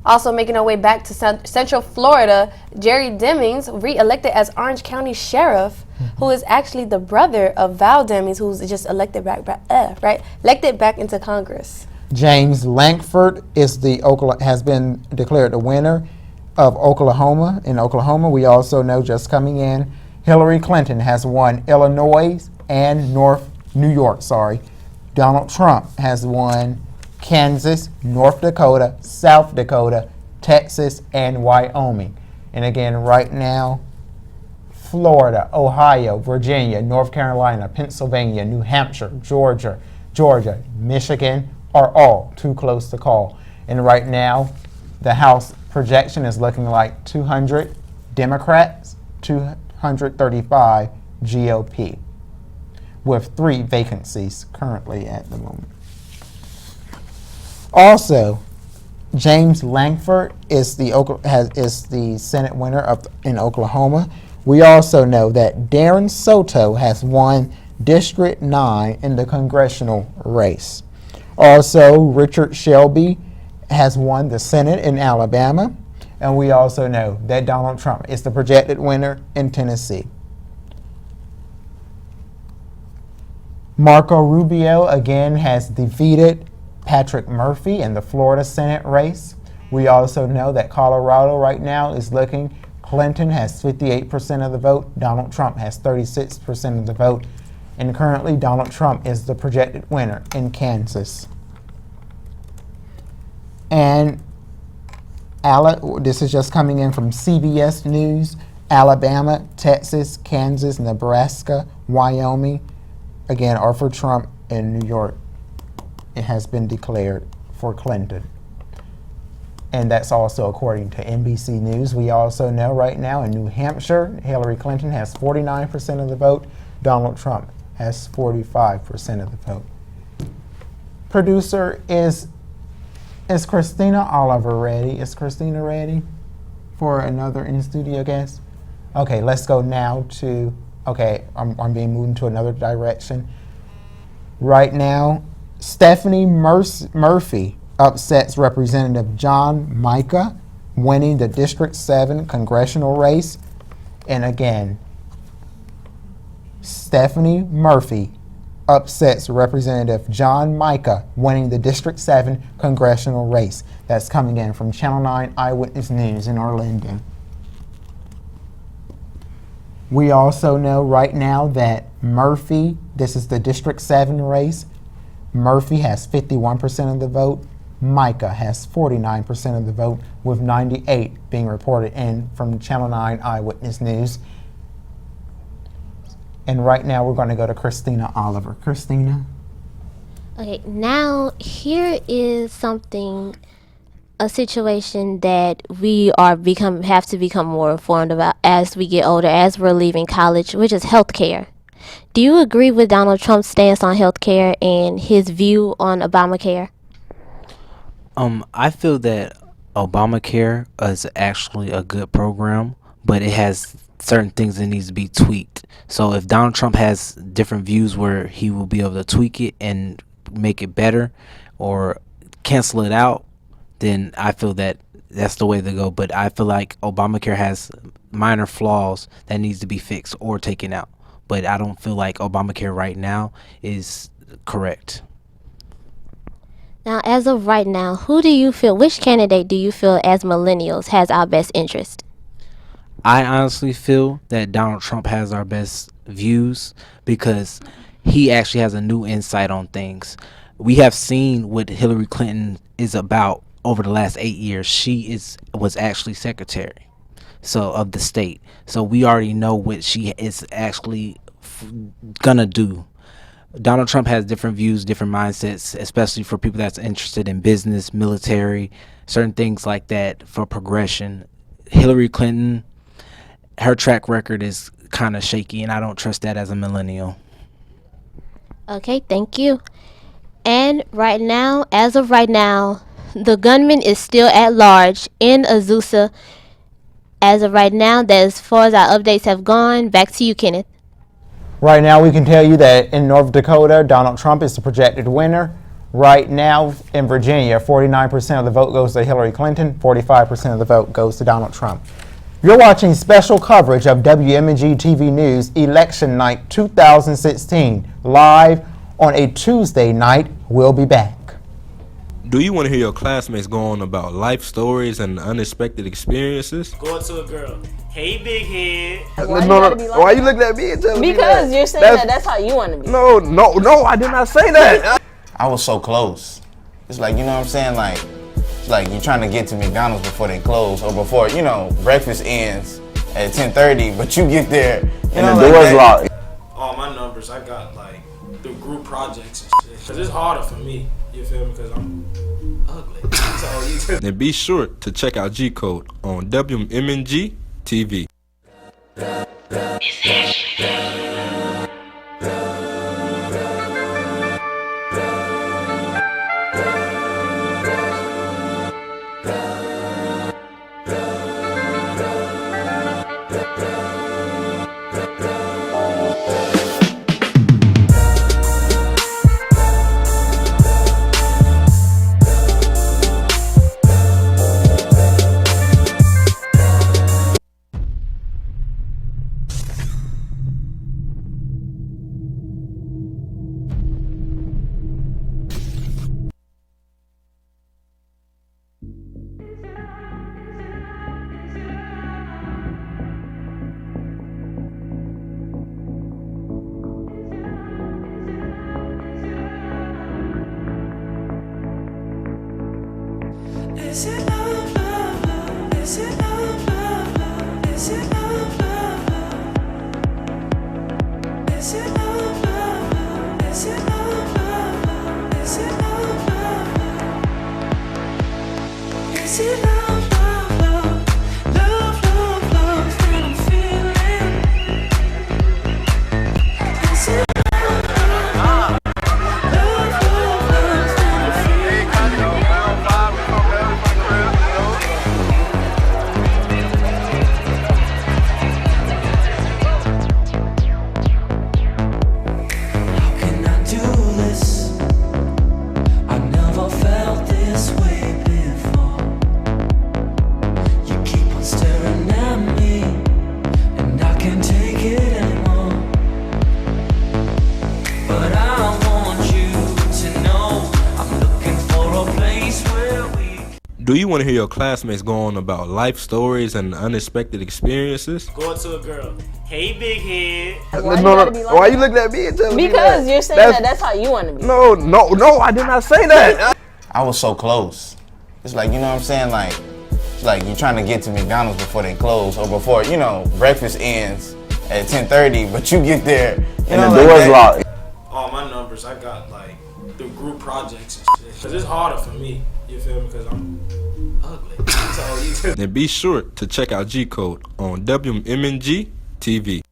Also making our way back to Central Florida, Jerry Demings, re-elected as Orange County Sheriff, who is actually the brother of Val Demings, who's just elected back into Congress. James Lankford has been declared the winner of Oklahoma. In Oklahoma, we also know, just coming in, Hillary Clinton has won Illinois and New York. Donald Trump has won Kansas, North Dakota, South Dakota, Texas, and Wyoming. And again, right now, Florida, Ohio, Virginia, North Carolina, Pennsylvania, New Hampshire, Georgia, Michigan are all too close to call. And right now, the House projection is looking like 200 Democrats, 235 GOP, with 3 vacancies currently at the moment. Also, James Lankford is the Senate winner in Oklahoma. We also know that Darren Soto has won District 9 in the congressional race. Also, Richard Shelby has won the Senate in Alabama. And we also know that Donald Trump is the projected winner in Tennessee. Marco Rubio again has defeated Patrick Murphy in the Florida Senate race. We also know that Colorado right now is looking, Clinton has 58% of the vote, Donald Trump has 36% of the vote, and currently Donald Trump is the projected winner in Kansas. And this is just coming in from CBS News, Alabama, Texas, Kansas, Nebraska, Wyoming, again, are for Trump, and New York, it has been declared for Clinton. And that's also according to NBC News. We also know right now in New Hampshire, Hillary Clinton has 49% of the vote. Donald Trump has 45% of the vote. Producer, is Christina Oliver ready? Is Christina ready for another in-studio guest? Okay, let's go now to, I'm being moved to another direction. Right now, Stephanie Murphy upsets Representative John Mica, winning the District 7 congressional race. And again, Stephanie Murphy upsets Representative John Mica, winning the District 7 congressional race. That's coming in from Channel 9 Eyewitness News in Orlando. We also know right now that Murphy, this is the District 7 race, Murphy has 51% of the vote. Mica has 49% of the vote, with 98 being reported in from Channel 9 Eyewitness News. And right now we're going to go to Christina Oliver. Christina? Okay, now here is a situation that we have to become more informed about as we get older, as we're leaving college, which is healthcare. Do you agree with Donald Trump's stance on healthcare and his view on Obamacare? I feel that Obamacare is actually a good program, but it has certain things that needs to be tweaked. So if Donald Trump has different views where he will be able to tweak it and make it better or cancel it out, then I feel that that's the way to go. But I feel like Obamacare has minor flaws that needs to be fixed or taken out. But I don't feel like Obamacare right now is correct. Now, as of right now, which candidate do you feel as millennials has our best interest? I honestly feel that Donald Trump has our best views because he actually has a new insight on things. We have seen what Hillary Clinton is about over the last 8 years. She was actually secretary of the state. So we already know what she is actually gonna do. Donald Trump has different views, different mindsets, especially for people that's interested in business, military, certain things like that for progression. Hillary Clinton, her track record is kind of shaky, and I don't trust that as a millennial. Okay, thank you. And as of right now, the gunman is still at large in Azusa, as of right now, that as far as our updates have gone. Back to you, Kenneth. Right now, we can tell you that in North Dakota, Donald Trump is the projected winner. Right now, in Virginia, 49% of the vote goes to Hillary Clinton, 45% of the vote goes to Donald Trump. You're watching special coverage of WM&G TV News Election Night 2016, live on a Tuesday night. We'll be back. Do you want to hear your classmates go on about life stories and unexpected experiences? Go up to a girl. Hey, big head. Why you looking at me and telling me that? Because you're saying that's how you want to be. No, I did not say that. I was so close. It's like, you know what I'm saying? Like you're trying to get to McDonald's before they close or before, you know, breakfast ends at 10:30, but you get there, and the door's locked. All my numbers, I got like through group projects and shit. Cause it's harder for me, you feel me? Cause I'm ugly. So you And be sure to check out G Code on WM&G TV. Is it love, love, love? Is it love, love, love? Is it love, love, love? Is it love, love, love? Is it love, love, love? Is it love, love, love? Is it love, love, love? Love, love, love that I'm feeling? Is it love, love, love? Love, love, love that I'm feeling? Do you want to hear your classmates go on about life stories and unexpected experiences? go up to a girl. Hey, big head. Why you looking at me and telling me that? Because you're saying that's how you want to be. No, I did not say that. I was so close. It's like, you know what I'm saying? Like you're trying to get to McDonald's before they close or before, you know, breakfast ends at 10:30, but you get there, you know, and the door's locked. All my numbers, I got like through group projects and shit. Cause it's harder for me, you feel me? Cause I'm ugly. So And be sure to check out G Code on WM&G TV.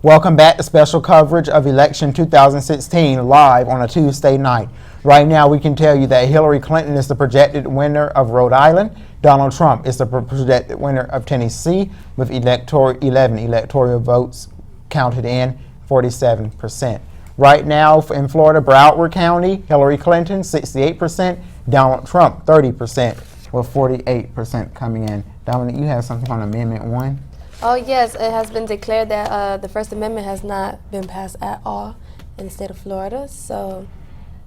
Welcome back to special coverage of election 2016 live on a Tuesday night. Right now we can tell you that Hillary Clinton is the projected winner of Rhode Island. Donald Trump is the projected winner of Tennessee with 11 electoral votes counted in, 47%. Right now in Florida, Broward County, Hillary Clinton 68%, Donald Trump 30% with 48% coming in. Dominic, you have something on Amendment 1? Oh yes, it has been declared that the First Amendment has not been passed at all in the state of Florida. So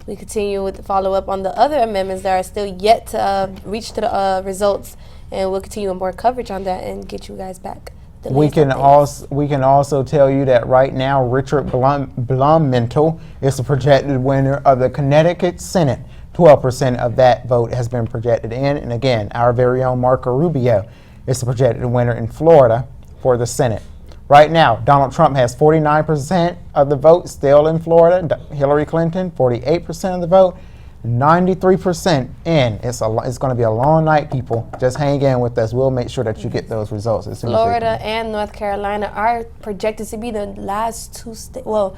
we continue with the follow-up on the other amendments that are still yet to reach to the results, and we'll continue with more coverage on that and get you guys back We can also tell you that right now Richard Blumenthal is the projected winner of the Connecticut Senate. 12% of that vote has been projected in. And again, our very own Marco Rubio is the projected winner in Florida for the Senate. Right now, Donald Trump has 49% of the vote still in Florida. Hillary Clinton, 48% of the vote. 93% in. It's going to be a long night, people. Just hang in with us. We'll make sure that you get those results as soon Florida as they and North Carolina are projected to be the last two states. Well,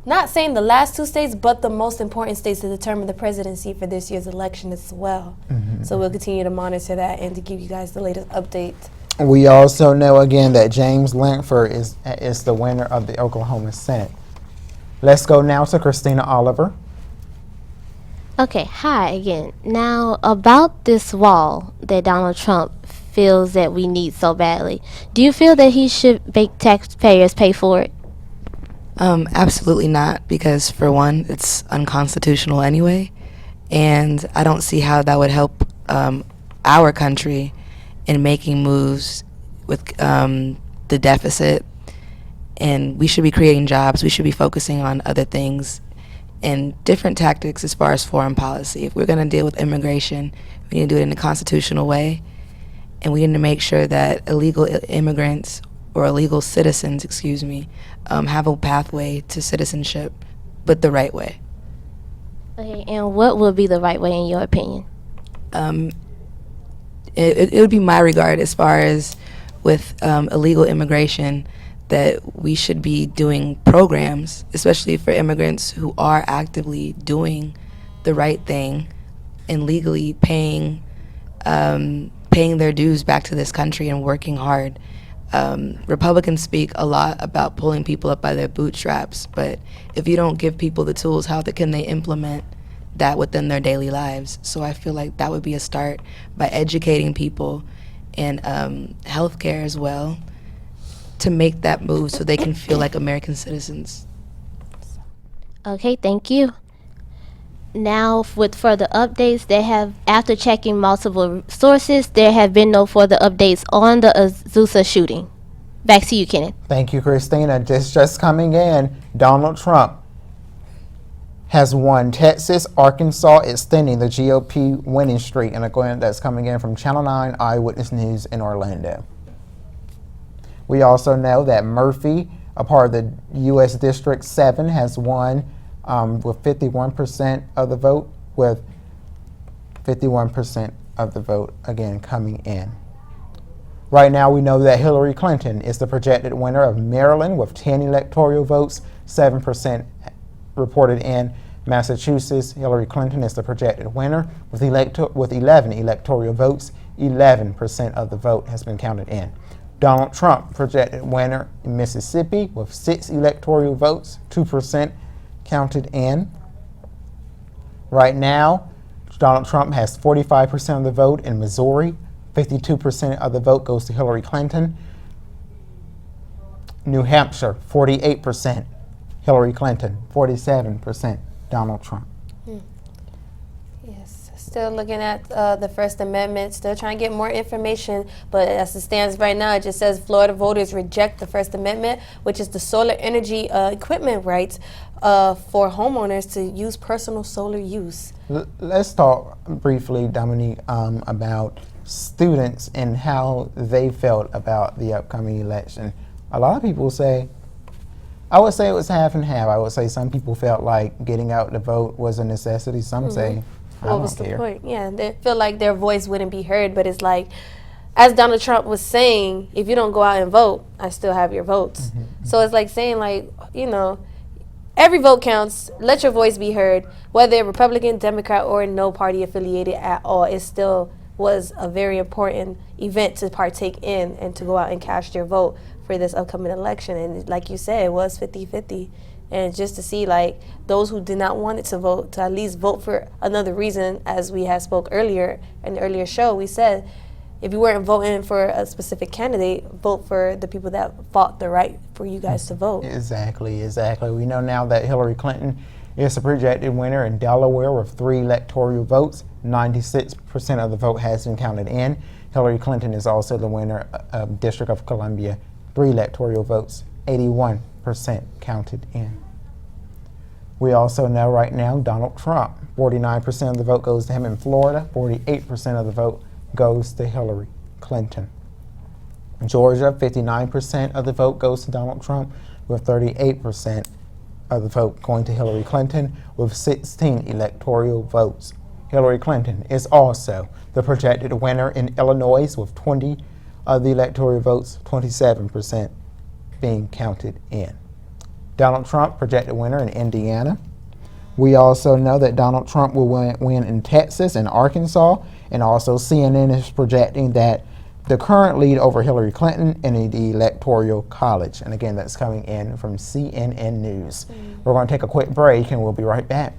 not saying the last two states, but the most important states to determine the presidency for this year's election as well. So we'll continue to monitor that and to give you guys the latest update. We also know again that James Lankford is the winner of the Oklahoma Senate. Let's go now to Christina Oliver. Okay, hi again. Now, about this wall that Donald Trump feels that we need so badly, do you feel that he should make taxpayers pay for it? Absolutely not, because for one, it's unconstitutional anyway, and I don't see how that would help our country in making moves with the deficit. And we should be creating jobs. We should be focusing on other things and different tactics as far as foreign policy. If we're going to deal with immigration, we need to do it in a constitutional way, and we need to make sure that illegal immigrants or illegal citizens, have a pathway to citizenship, but the right way. Okay, and what would be the right way in your opinion? It would be my regard as far as with illegal immigration, that we should be doing programs, especially for immigrants who are actively doing the right thing and legally paying their dues back to this country and working hard. Republicans speak a lot about pulling people up by their bootstraps, but if you don't give people the tools, how can they implement that within their daily lives? So I feel like that would be a start by educating people in healthcare as well, to make that move so they can feel like American citizens. Okay, thank you. Now, with further updates, after checking multiple sources, there have been no further updates on the Azusa shooting. Back to you, Kenneth. Thank you, Christina. Just coming in, Donald Trump has won Texas, Arkansas, extending the GOP winning streak. And again, that's coming in from Channel 9 Eyewitness News in Orlando. We also know that Murphy, a part of the U.S. District 7, has won with 51% of the vote, with 51% of the vote again coming in. Right now we know that Hillary Clinton is the projected winner of Maryland with 10 electoral votes, 7% reported in Massachusetts. Hillary Clinton is the projected winner with 11 electoral votes, 11% of the vote has been counted in. Donald Trump projected winner in Mississippi with 6 electoral votes, 2% counted in. Right now, Donald Trump has 45% of the vote in Missouri, 52% of the vote goes to Hillary Clinton. New Hampshire, 48% Hillary Clinton, 47% Donald Trump. Yes, still looking at the First Amendment, still trying to get more information, but as it stands right now, it just says Florida voters reject the First Amendment, which is the solar energy equipment rights for homeowners to use personal solar use. Let's talk briefly, Dominique, about students and how they felt about the upcoming election. A lot of people say, I would say it was half and half. I would say some people felt like getting out to vote was a necessity. Some say, what was the point? Yeah, they feel like their voice wouldn't be heard, but it's like, as Donald Trump was saying, if you don't go out and vote, I still have your votes. So it's like saying, like, you know, every vote counts. Let your voice be heard. Whether Republican, Democrat, or no party affiliated at all, it still was a very important event to partake in and to go out and cast your vote for this upcoming election. And like you said, it was 50-50. And just to see, like, those who did not want it to vote, to at least vote for another reason, as we had spoke earlier in the earlier show, we said, if you weren't voting for a specific candidate, vote for the people that fought the right for you guys to vote. Exactly. We know now that Hillary Clinton is a projected winner in Delaware with 3 electoral votes. 96% of the vote has been counted in. Hillary Clinton is also the winner of District of Columbia, 3 electoral votes, 81% counted in. We also know right now Donald Trump, 49% of the vote goes to him in Florida, 48% of the vote goes to Hillary Clinton. Georgia, 59% of the vote goes to Donald Trump, with 38% of the vote going to Hillary Clinton, with 16 electoral votes. Hillary Clinton is also the projected winner in Illinois, with 20 of the electoral votes, 27% being counted in. Donald Trump, projected winner in Indiana. We also know that Donald Trump will win in Texas and Arkansas, and also CNN is projecting that the current lead over Hillary Clinton in the Electoral College. And again, that's coming in from CNN News. We're going to take a quick break and we'll be right back.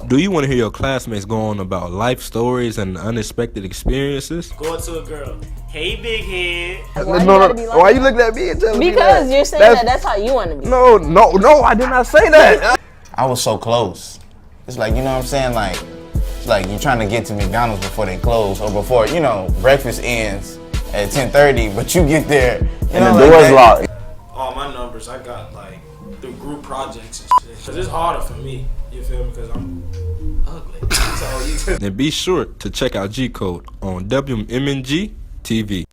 Do you want to hear your classmates go on about life stories and unexpected experiences? Go up to a girl. Hey, big head. Why you looking at me and telling me that? Because you're saying that's how you want to be. No, I did not say that. I was so close. It's like, you know what I'm saying? Like you're trying to get to McDonald's before they close, or before, you know, breakfast ends at 10:30, but you get there, and the door's locked. All my numbers, I got like through group projects and shit. Cause it's harder for me, you feel me? Cause I'm ugly. So And be sure to check out G Code on WM&G TV.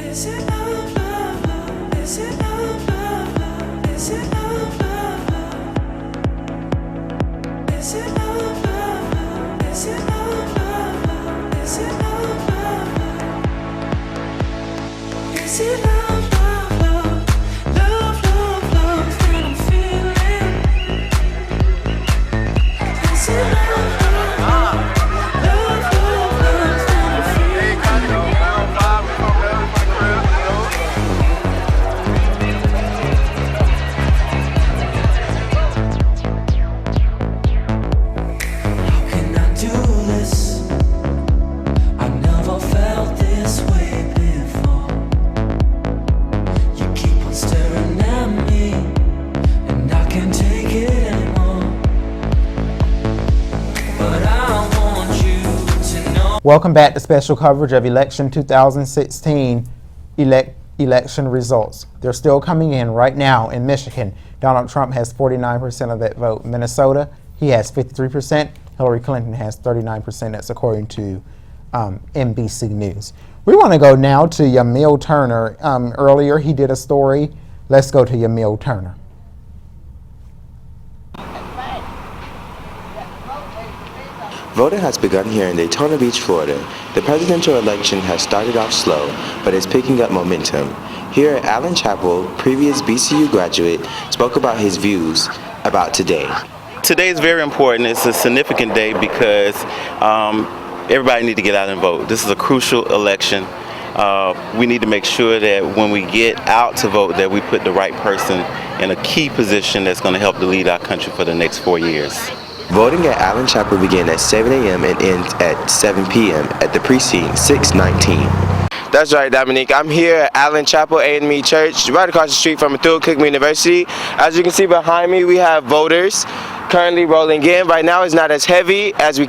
Is it love, love, love? Is it love, love, love? Is it love, love, love? Is it love, love, love? Is it love, love, love? Is it love, love, love? Is it love, love, love? Love, love, love that I'm feeling? Is it love, love, love? Love, love, love that I'm feeling? Welcome back to special coverage of election 2016 election results. They're still coming in right now in Michigan. Donald Trump has 49% of that vote. Minnesota, he has 53%. Hillary Clinton has 39%. That's according to NBC News. We want to go now to Yamil Turner. Earlier he did a story. Let's go to Yamil Turner. Voting has begun here in Daytona Beach, Florida. The presidential election has started off slow, but is picking up momentum. Here at Allen Chapel, previous BCU graduate spoke about his views about today. Today is very important. It's a significant day because everybody needs to get out and vote. This is a crucial election. We need to make sure that when we get out to vote that we put the right person in a key position that's going to help to lead our country for the next 4 years. Voting at Allen Chapel began at 7 a.m. and ends at 7 p.m. at the precinct 619. That's right, Dominique. I'm here at Allen Chapel A&M Church, right across the street from Bethune-Cookman University. As you can see behind me, we have voters currently rolling in. Right now it's not as heavy as we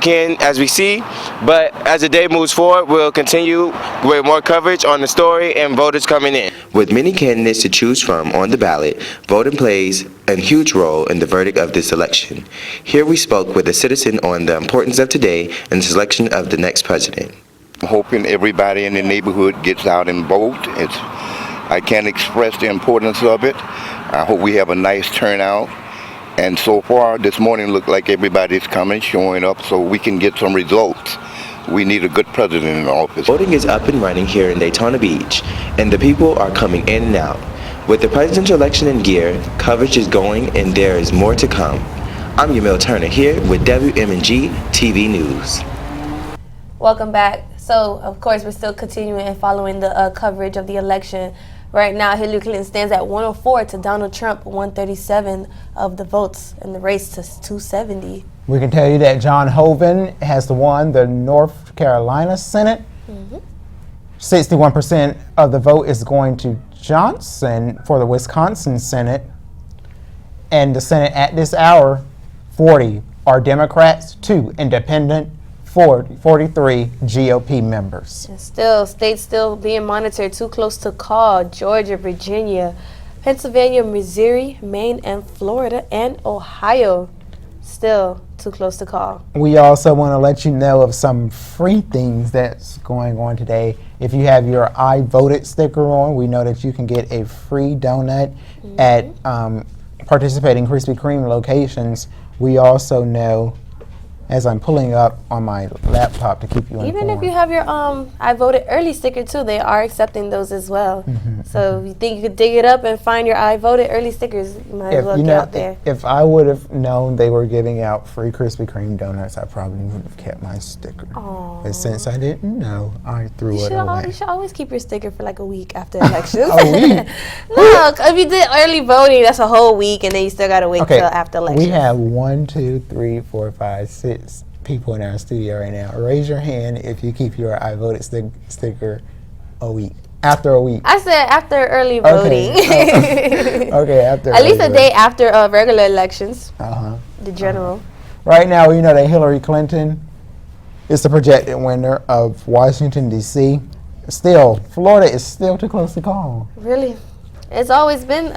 see, but as the day moves forward, we'll continue with more coverage on the story and voters coming in. With many candidates to choose from on the ballot, voting plays a huge role in the verdict of this election. Here we spoke with a citizen on the importance of today and the selection of the next president. I'm hoping everybody in the neighborhood gets out and vote. I can't express the importance of it. I hope we have a nice turnout. And so far, this morning looked like everybody's coming, showing up, so we can get some results. We need a good president in office. Voting is up and running here in Daytona Beach, and the people are coming in and out. With the presidential election in gear, coverage is going and there is more to come. I'm Yamil Turner here with WM&G TV News. Welcome back. So, of course, we're still continuing and following the coverage of the election. Right now, Hillary Clinton stands at 104 to Donald Trump, 137 of the votes in the race to 270. We can tell you that John Hoeven has won the North Carolina Senate. 61% of the vote is going to Johnson for the Wisconsin Senate. And the Senate at this hour, 40 are Democrats, 2 independent, 43 GOP members. And still, states still being monitored, too close to call. Georgia, Virginia, Pennsylvania, Missouri, Maine, and Florida, and Ohio. Still too close to call. We also want to let you know of some free things that's going on today. If you have your I Voted sticker on, we know that you can get a free donut at participating Krispy Kreme locations. We also know, as I'm pulling up on my laptop to keep you informed. Even if you have your I Voted Early sticker too, they are accepting those as well. So if you think you could dig it up and find your I Voted Early stickers, you might as well get out there. If I would have known they were giving out free Krispy Kreme donuts, I probably would have kept my sticker. But since I didn't know, I threw it away. You should always keep your sticker for like a week after elections. A week? Look, if you did early voting, that's a whole week, and then you still got to wait till after elections. We have 1, 2, 3, 4, 5, 6 people in our studio right now. Raise your hand if you keep your I Voted sticker a week. After a week. I said after early voting. Okay, after at least a day after regular elections. The general. Right now, we know that Hillary Clinton is the projected winner of Washington, D.C. Still, Florida is still too close to call. Really? It's always been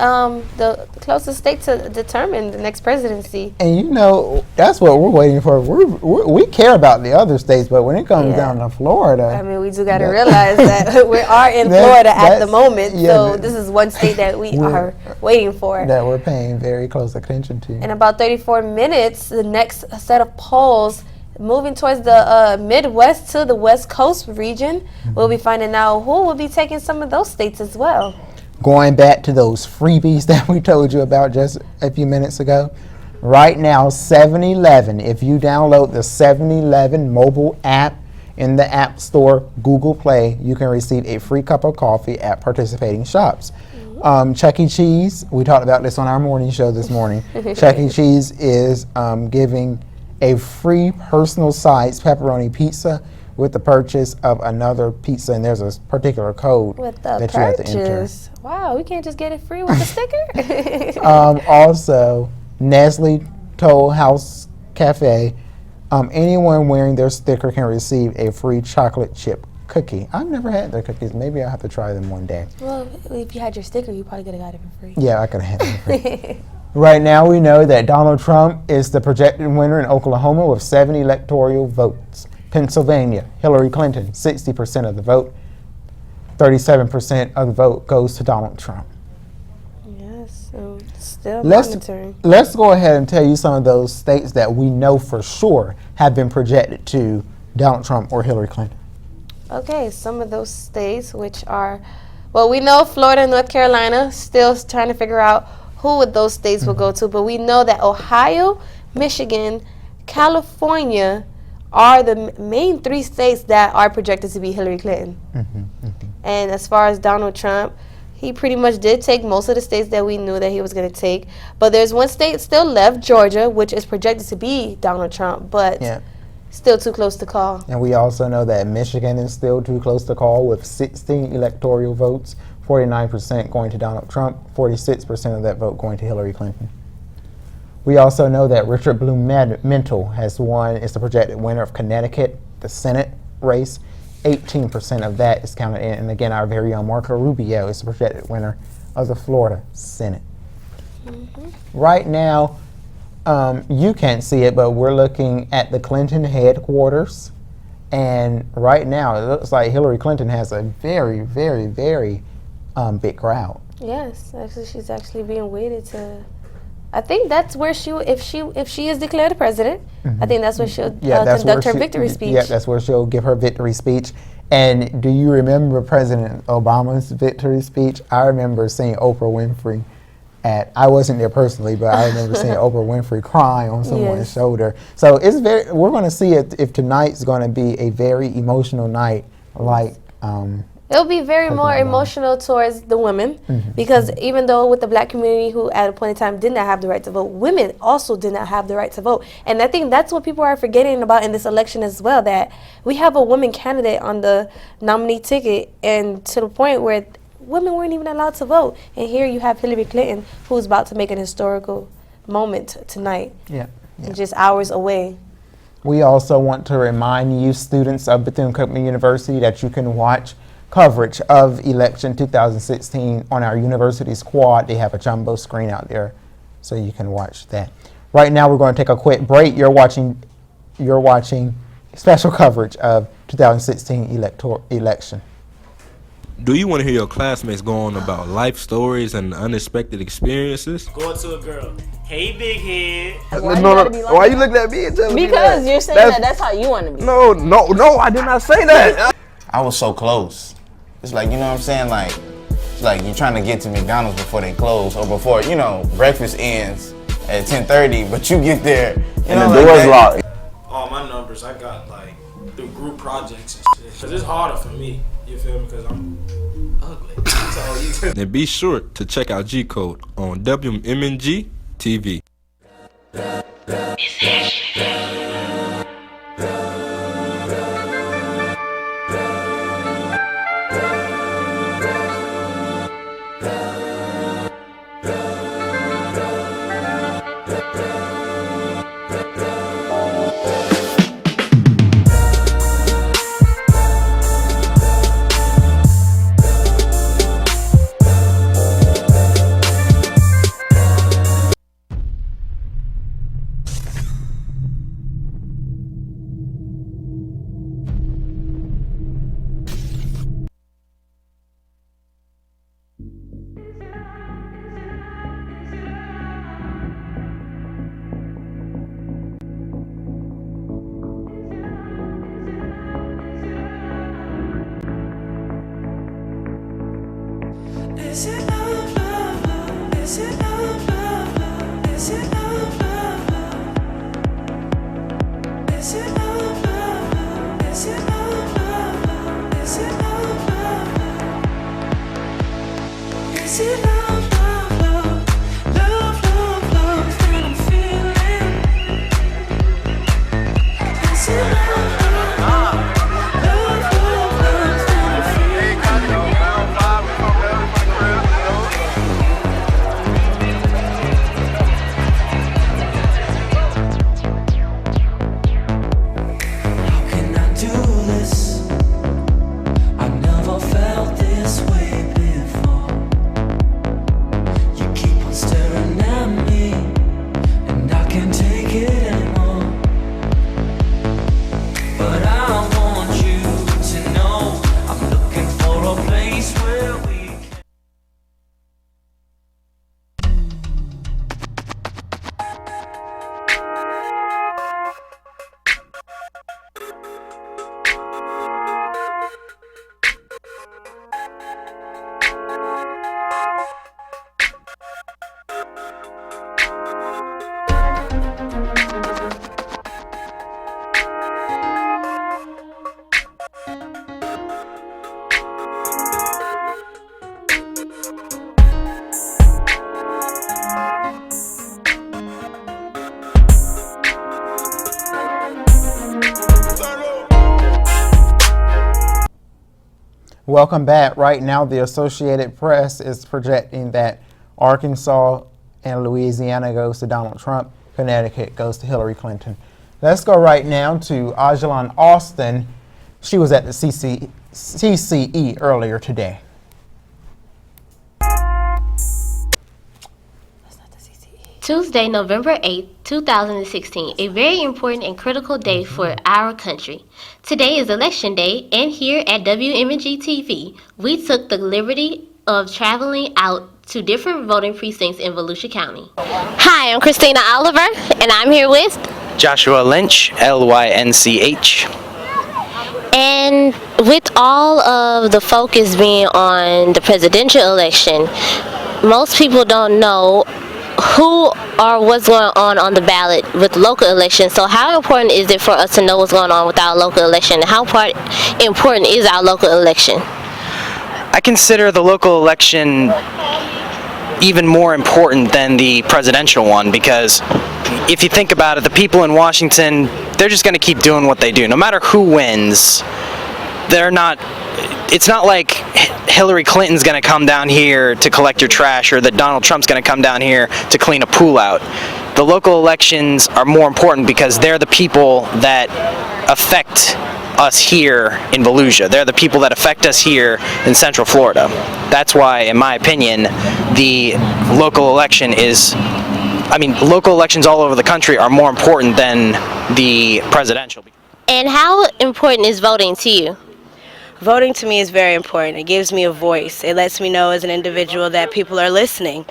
the closest state to determine the next presidency. And you know, that's what we're waiting for. We care about the other states, but when it comes down to Florida. I mean, we do got to realize that we are in Florida at the moment. So this is one state that we are waiting for. That we're paying very close attention to. In about 34 minutes, the next set of polls moving towards the Midwest to the West Coast region. We'll be finding out who will be taking some of those states as well. Going back to those freebies that we told you about just a few minutes ago, right now 7-Eleven, if you download the 7-Eleven mobile app in the App Store, Google Play, you can receive a free cup of coffee at participating shops. Chuck E. Cheese, we talked about this on our morning show this morning. Chuck E. Cheese is giving a free personal size pepperoni pizza with the purchase of another pizza, and there's a particular code that you have to enter. Wow, we can't just get it free with the sticker? Also, Nestle Toll House Cafe, anyone wearing their sticker can receive a free chocolate chip cookie. I've never had their cookies. Maybe I'll have to try them one day. Well, if you had your sticker, you probably could have got it for free. Yeah, I could have had it for free. Right now, we know that Donald Trump is the projected winner in Oklahoma with 7 electoral votes. Pennsylvania, Hillary Clinton, 60% of the vote. 37% of the vote goes to Donald Trump. Yes, so still monitoring. Let's go ahead and tell you some of those states that we know for sure have been projected to Donald Trump or Hillary Clinton. Okay, some of those states which are, well, we know Florida and North Carolina, still trying to figure out who would those states will go to, but we know that Ohio, Michigan, California are the main 3 states that are projected to be Hillary Clinton. And as far as Donald Trump, he pretty much did take most of the states that we knew that he was going to take. But there's one state still left, Georgia, which is projected to be Donald Trump, but still too close to call. And we also know that Michigan is still too close to call with 16 electoral votes, 49% going to Donald Trump, 46% of that vote going to Hillary Clinton. We also know that Richard Blumenthal has won, is the projected winner of Connecticut, the Senate race. 18% of that is counted in. And again, our very own Marco Rubio is the projected winner of the Florida Senate. Right now, you can't see it, but we're looking at the Clinton headquarters. And right now, it looks like Hillary Clinton has a very, very, very big crowd. Yes, actually, she's actually being waited to. I think that's where if she is declared the president, I think that's where she'll conduct her victory speech. Yeah, that's where she'll give her victory speech. And do you remember President Obama's victory speech? I remember seeing Oprah Winfrey I wasn't there personally, but I remember seeing Oprah Winfrey crying on someone's shoulder. So we're going to see if tonight's going to be a very emotional night, like. It'll be very more emotional towards the women because even though with the black community who at a point in time did not have the right to vote, women also did not have the right to vote. And I think that's what people are forgetting about in this election as well, that we have a woman candidate on the nominee ticket and to the point where women weren't even allowed to vote. And here you have Hillary Clinton who's about to make an historical moment tonight. Yeah. Just hours away. We also want to remind you students of Bethune-Cookman University that you can watch coverage of election 2016 on our university's quad. They have a jumbo screen out there, so you can watch that. Right now, we're going to take a quick break. You're watching special coverage of 2016 election. Do you want to hear your classmates go on about life stories and unexpected experiences? Go up to a girl. Hey, big head. Why you looking at me and telling me that? Because you're saying that's how you want to be. No, I did not say that. I was so close. It's like, you know what I'm saying? Like, it's like you're trying to get to McDonald's before they close or before, breakfast ends at 10:30, but you get there and the door's locked. All my numbers, I got like through group projects and shit. Cause it's harder for me, you feel me? Cause I'm ugly. So And be sure to check out G Code on WM&G TV. Is it love, love, love? Is it love, love, love? Is it love, love, love? Is it love, love, love? Is it love, love, love? Is it love, love, love? Is it love, love, love? Love, love, love that I'm feeling? Is it love, love, love? Love, love, love that I'm feeling? How can I do this? I never felt this way before. You keep on staring at me, and I can't take it anymore. But I want you to know I'm looking for a place where we can. Welcome back. Right now, the Associated Press is projecting that Arkansas and Louisiana goes to Donald Trump, Connecticut goes to Hillary Clinton. Let's go right now to Ajalon Austin. She was at the CCE earlier today. Tuesday, November 8th, 2016, a very important and critical day for our country. Today is Election Day, and here at WM&G TV, we took the liberty of traveling out to different voting precincts in Volusia County. Hi, I'm Christina Oliver, and I'm here with Joshua Lynch, Lynch. And with all of the focus being on the presidential election, most people don't know who or what's going on the ballot with local elections. So how important is it for us to know what's going on with our local election? And how important is our local election? I consider the local election even more important than the presidential one, because if you think about it, the people in Washington, they're just going to keep doing what they do. No matter who wins, it's not like Hillary Clinton's going to come down here to collect your trash, or that Donald Trump's going to come down here to clean a pool out. The local elections are more important because they're the people that affect us here in Volusia. They're the people that affect us here in Central Florida. That's why, in my opinion, the local election local elections all over the country are more important than the presidential. And how important is voting to you? Voting to me is very important. It gives me a voice. It lets me know as an individual that people are listening.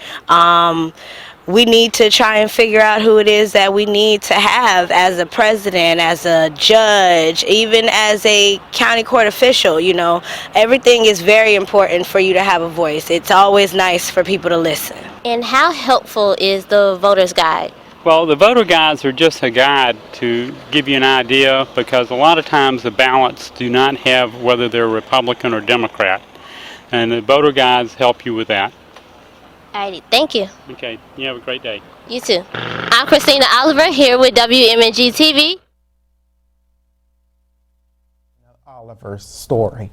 We need to try and figure out who it is that we need to have as a president, as a judge, even as a county court official. You know, everything is very important for you to have a voice. It's always nice for people to listen. And how helpful is the voter's guide? Well, the voter guides are just a guide to give you an idea, because a lot of times the ballots do not have whether they're Republican or Democrat. And the voter guides help you with that. Alrighty, thank you. Okay, you have a great day. You too. I'm Christina Oliver here with WM&GTV. Oliver's story.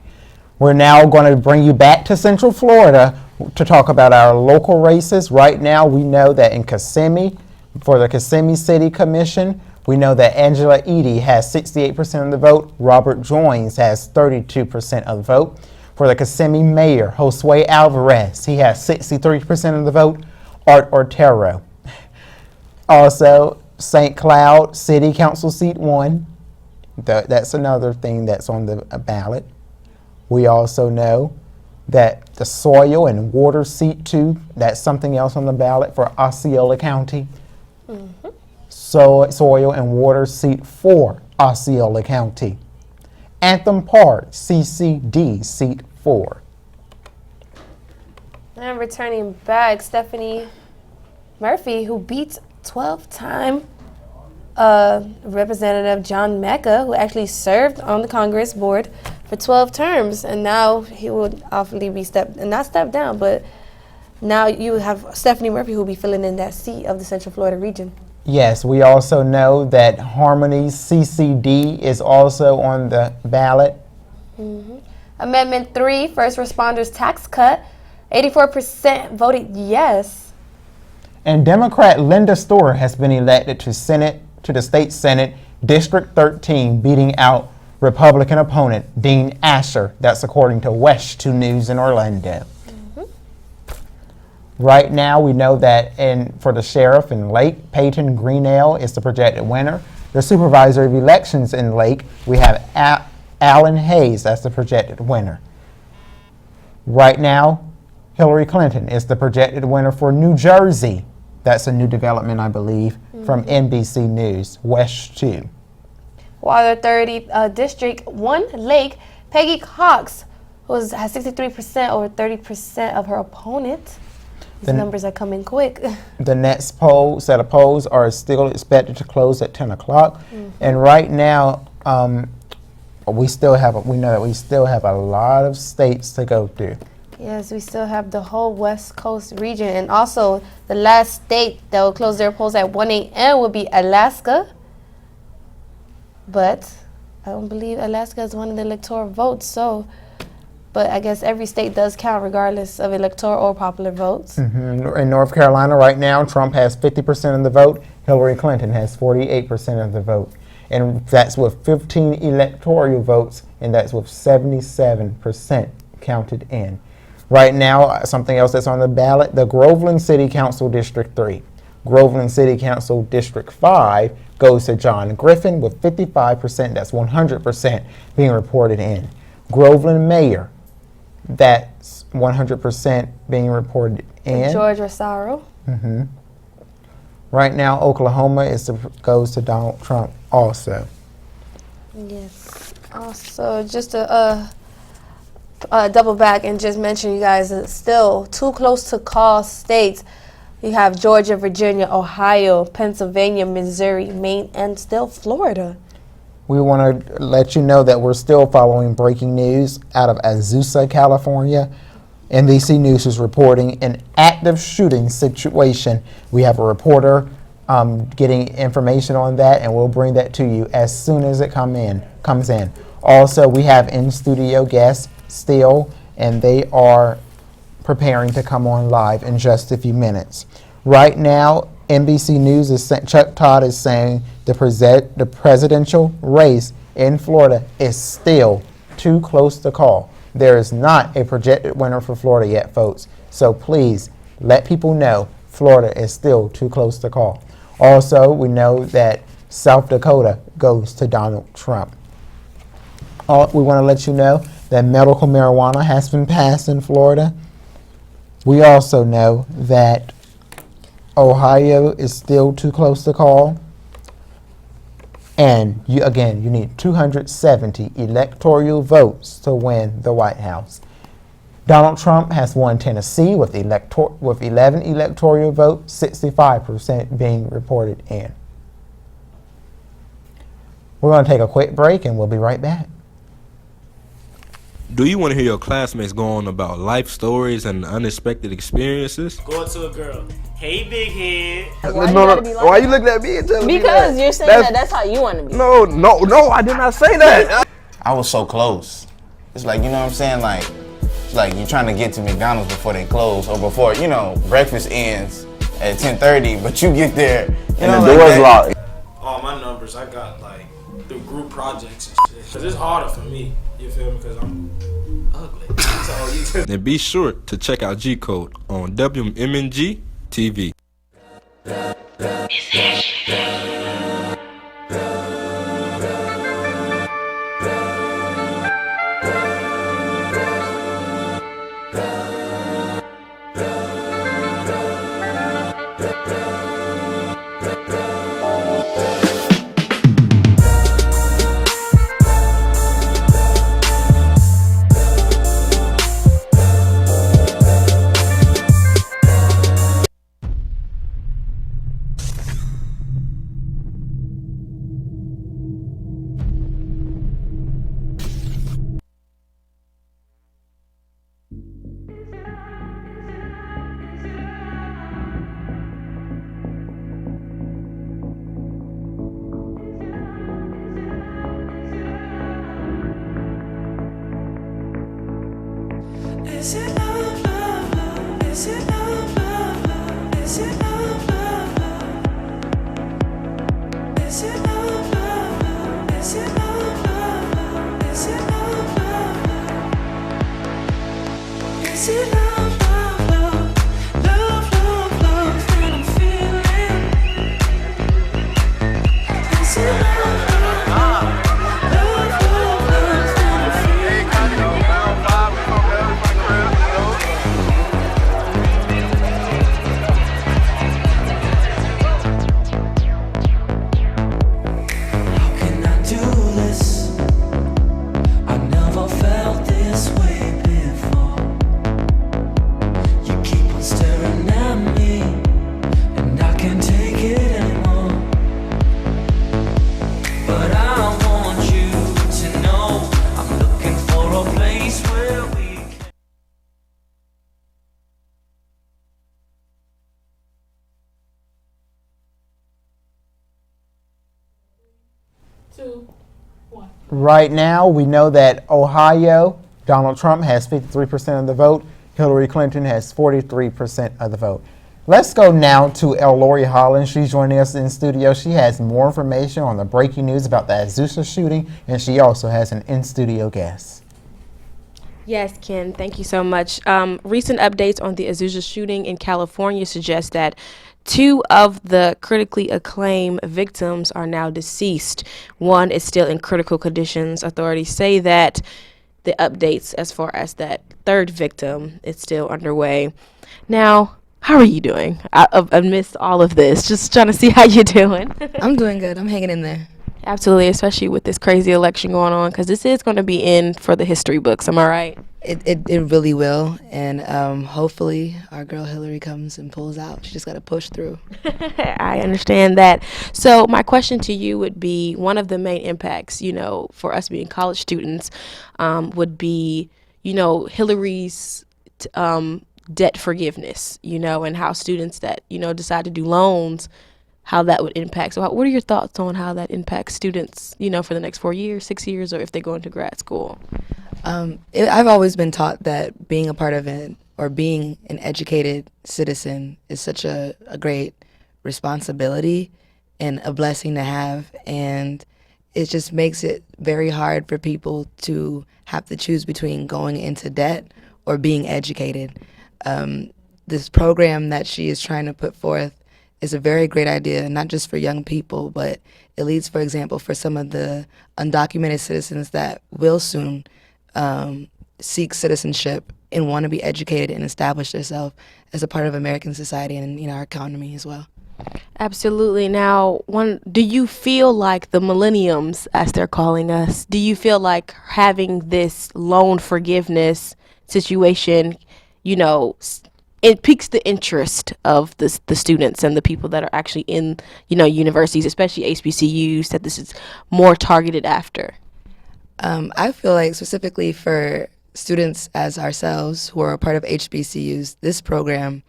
We're now going to bring you back to Central Florida to talk about our local races. Right now, we know that in Kissimmee, for the Kissimmee City Commission, we know that Angela Eady has 68% of the vote. Robert Joins has 32% of the vote. For the Kissimmee Mayor, Josue Alvarez, he has 63% of the vote. Art Ortero. Also, St. Cloud City Council Seat 1. That's another thing that's on the ballot. We also know that the Soil and Water Seat 2, that's something else on the ballot for Osceola County. Soil and Water Seat 4, Osceola County. Anthem Park, CCD Seat 4. And returning back, Stephanie Murphy, who beats 12-time Representative John Mecca, who actually served on the Congress board for 12 terms, and now he will awfully be not stepped down, but now you have Stephanie Murphy, who will be filling in that seat of the Central Florida region. Yes, we also know that Harmony's CCD is also on the ballot. Amendment 3, First Responders Tax Cut, 84% voted yes. And Democrat Linda Storer has been elected to the state Senate, District 13, beating out Republican opponent Dean Asher. That's according to West 2 News in Orlando. Right now, we know that for the sheriff in Lake, Peyton Greenell is the projected winner. The supervisor of elections in Lake, we have Alan Hayes, that's the projected winner. Right now, Hillary Clinton is the projected winner for New Jersey. That's a new development, I believe, from NBC News, West 2. Water 30 District 1 Lake, Peggy Cox, who has 63% over 30% of her opponent. These numbers are coming quick. The next set of polls are still expected to close at 10 o'clock. And right now, we know that we still have a lot of states to go through. Yes, we still have the whole West Coast region. And also, the last state that will close their polls at 1 a.m. will be Alaska. But I don't believe Alaska is one of the electoral votes, but I guess every state does count regardless of electoral or popular votes. In North Carolina right now, Trump has 50% of the vote. Hillary Clinton has 48% of the vote. And that's with 15 electoral votes, and that's with 77% counted in. Right now, something else that's on the ballot, the Groveland City Council District 3. Groveland City Council District 5 goes to John Griffin with 55%, that's 100% being reported in. Groveland Mayor, That's 100% being reported in. George Rosaro. Right now, Oklahoma goes to Donald Trump also. Yes. Also, just to double back and just mention, you guys, it's still too close to call states. You have Georgia, Virginia, Ohio, Pennsylvania, Missouri, Maine, and still Florida. We want to let you know that we're still following breaking news out of Azusa, California. NBC News is reporting an active shooting situation. We have a reporter getting information on that, and we'll bring that to you as soon as it comes in. Also, we have in-studio guests still, and they are preparing to come on live in just a few minutes. Right now, NBC News is Chuck Todd is saying the presidential race in Florida is still too close to call. There is not a projected winner for Florida yet, folks. So please let people know Florida is still too close to call. Also, we know that South Dakota goes to Donald Trump. We want to let you know that medical marijuana has been passed in Florida. We also know that Ohio is still too close to call. And you need 270 electoral votes to win the White House. Donald Trump has won Tennessee with 11 electoral votes, 65% being reported in. We're going to take a quick break and we'll be right back. Do you want to hear your classmates go on about life stories and unexpected experiences? Go up to a girl. Hey, big head. Why you looking at me and telling me that? Because you're saying that's how you want to be. No, I did not say that. I was so close. It's like, you know what I'm saying? Like, it's like you're trying to get to McDonald's before they close, or before, breakfast ends at 10:30, but you get there, and the door's locked. All my numbers I got like through group projects and shit. Cause it's harder for me, you feel me? Cause I'm ugly. So And be sure to check out G Code on WM&G TV. Is it love, love, love? Is it love, love, love? Is it love, love, love? Is it love, love, love? Is it love, love, love? Is it love, love, love? Is it love, love, love? Love, love, love that I'm feeling? Is it love, love, love? Love, love, love that I'm feeling? How can I do this? I never felt this way before. You keep on staring at me, and I can't take it anymore. But I want you to know I'm looking for a place where we can. 2, 1. Right now, we know that Ohio, Donald Trump has 53% of the vote. Hillary Clinton has 43% of the vote. Let's go now to Lori Holland. She's joining us in studio. She has more information on the breaking news about the Azusa shooting, and she also has an in-studio guest. Yes, Ken, thank you so much. Recent updates on the Azusa shooting in California suggest that 2 of the critically acclaimed victims are now deceased. One is still in critical conditions. Authorities say that the updates as far as that third victim is still underway. Now, how are you doing amidst all of this? Just trying to see how you're doing. I'm doing good. I'm hanging in there. Absolutely, especially with this crazy election going on, because this is going to be in for the history books. Am I right? It really will, and hopefully our girl Hillary comes and pulls out. She just got to push through. I understand that. So my question to you would be, one of the main impacts, for us being college students, would be, Hillary's debt forgiveness, and how students that, decide to do loans, how that would impact. So what are your thoughts on how that impacts students, for the next 4 years, 6 years, or if they go into grad school? I've always been taught that being a part of it or being an educated citizen is such a great responsibility and a blessing to have. And it just makes it very hard for people to have to choose between going into debt or being educated. This program that she is trying to put forth is a very great idea, not just for young people, but it leads, for example, for some of the undocumented citizens that will soon seek citizenship and want to be educated and establish themselves as a part of American society and our economy as well. Absolutely. Now, do you feel like the millenniums, as they're calling us, do you feel like having this loan forgiveness situation, it piques the interest of the students and the people that are actually in, universities, especially HBCUs, that this is more targeted after? I feel like specifically for students as ourselves who are a part of HBCUs, this program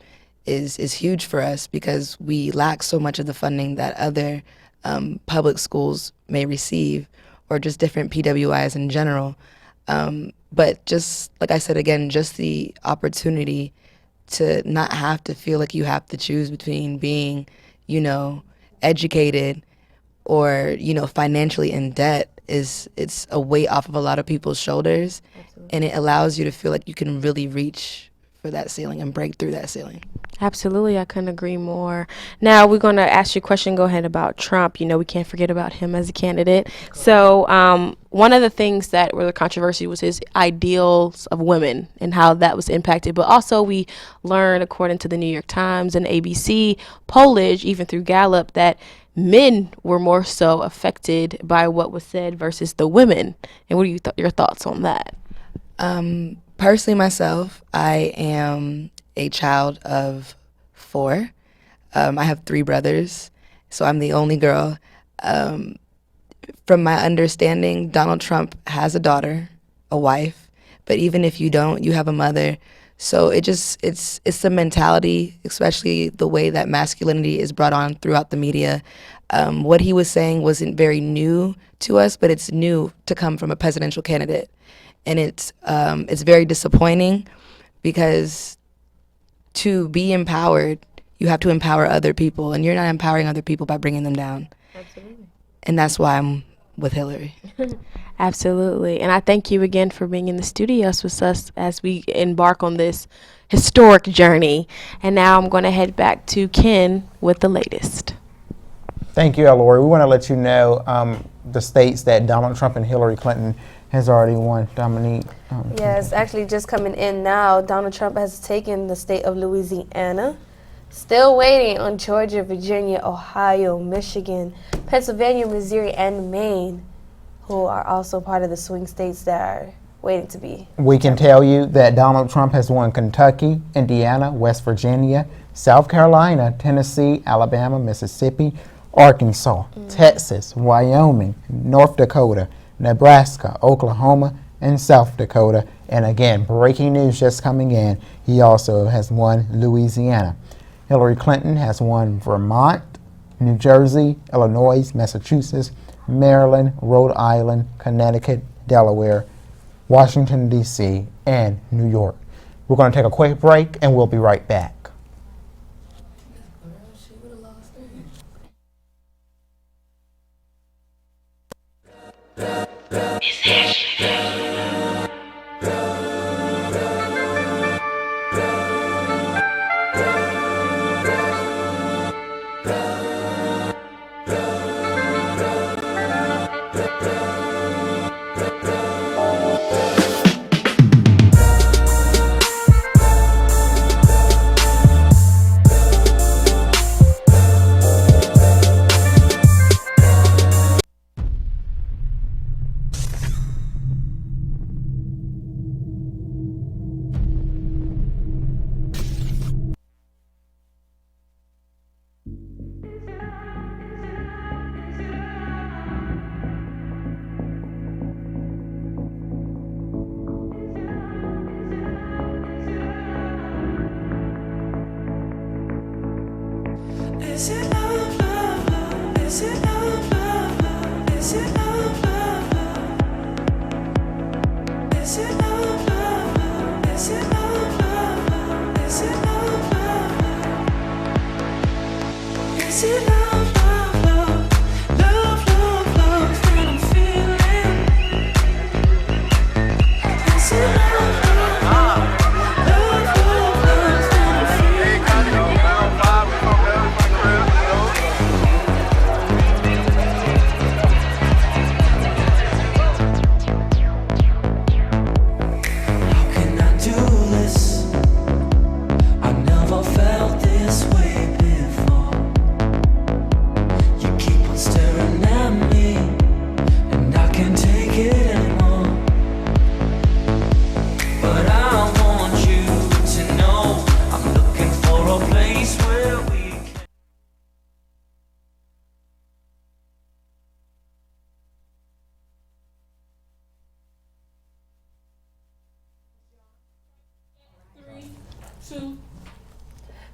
is huge for us because we lack so much of the funding that other public schools may receive, or just different PWIs in general. But just like I said again, just the opportunity to not have to feel like you have to choose between being, educated or, financially in debt it's a weight off of a lot of people's shoulders. Absolutely. And it allows you to feel like you can really reach for that ceiling and break through that ceiling. Absolutely, I couldn't agree more. Now we're going to ask you a question, go ahead, about Trump. We can't forget about him as a candidate. So one of the things that were the controversy was his ideals of women and how that was impacted. But also we learned, according to the New York Times and ABC pollage, even through Gallup, that men were more so affected by what was said versus the women. And what are your thoughts on that? Personally, myself, I am a child of 4. I have 3 brothers, so I'm the only girl. From my understanding, Donald Trump has a daughter, a wife, but even if you don't, you have a mother. So it's the mentality, especially the way that masculinity is brought on throughout the media. What he was saying wasn't very new to us, but it's new to come from a presidential candidate. And it's very disappointing because to be empowered, you have to empower other people, and you're not empowering other people by bringing them down. Absolutely. And that's why I'm with Hillary. Absolutely. And I thank you again for being in the studios with us as we embark on this historic journey. And now I'm going to head back to Ken with the latest. Thank you, Lori. We want to let you know the states that Donald Trump and Hillary Clinton has already won. Dominique? Yes, actually just coming in now, Donald Trump has taken the state of Louisiana. Still waiting on Georgia, Virginia, Ohio, Michigan, Pennsylvania, Missouri, and Maine, who are also part of the swing states that are waiting to be. We can tell you that Donald Trump has won Kentucky, Indiana, West Virginia, South Carolina, Tennessee, Alabama, Mississippi, Arkansas, Texas, Wyoming, North Dakota, Nebraska, Oklahoma, and South Dakota. And again, breaking news just coming in, he also has won Louisiana. Hillary Clinton has won Vermont, New Jersey, Illinois, Massachusetts, Maryland, Rhode Island, Connecticut, Delaware, Washington, D.C., and New York. We're going to take a quick break, and we'll be right back.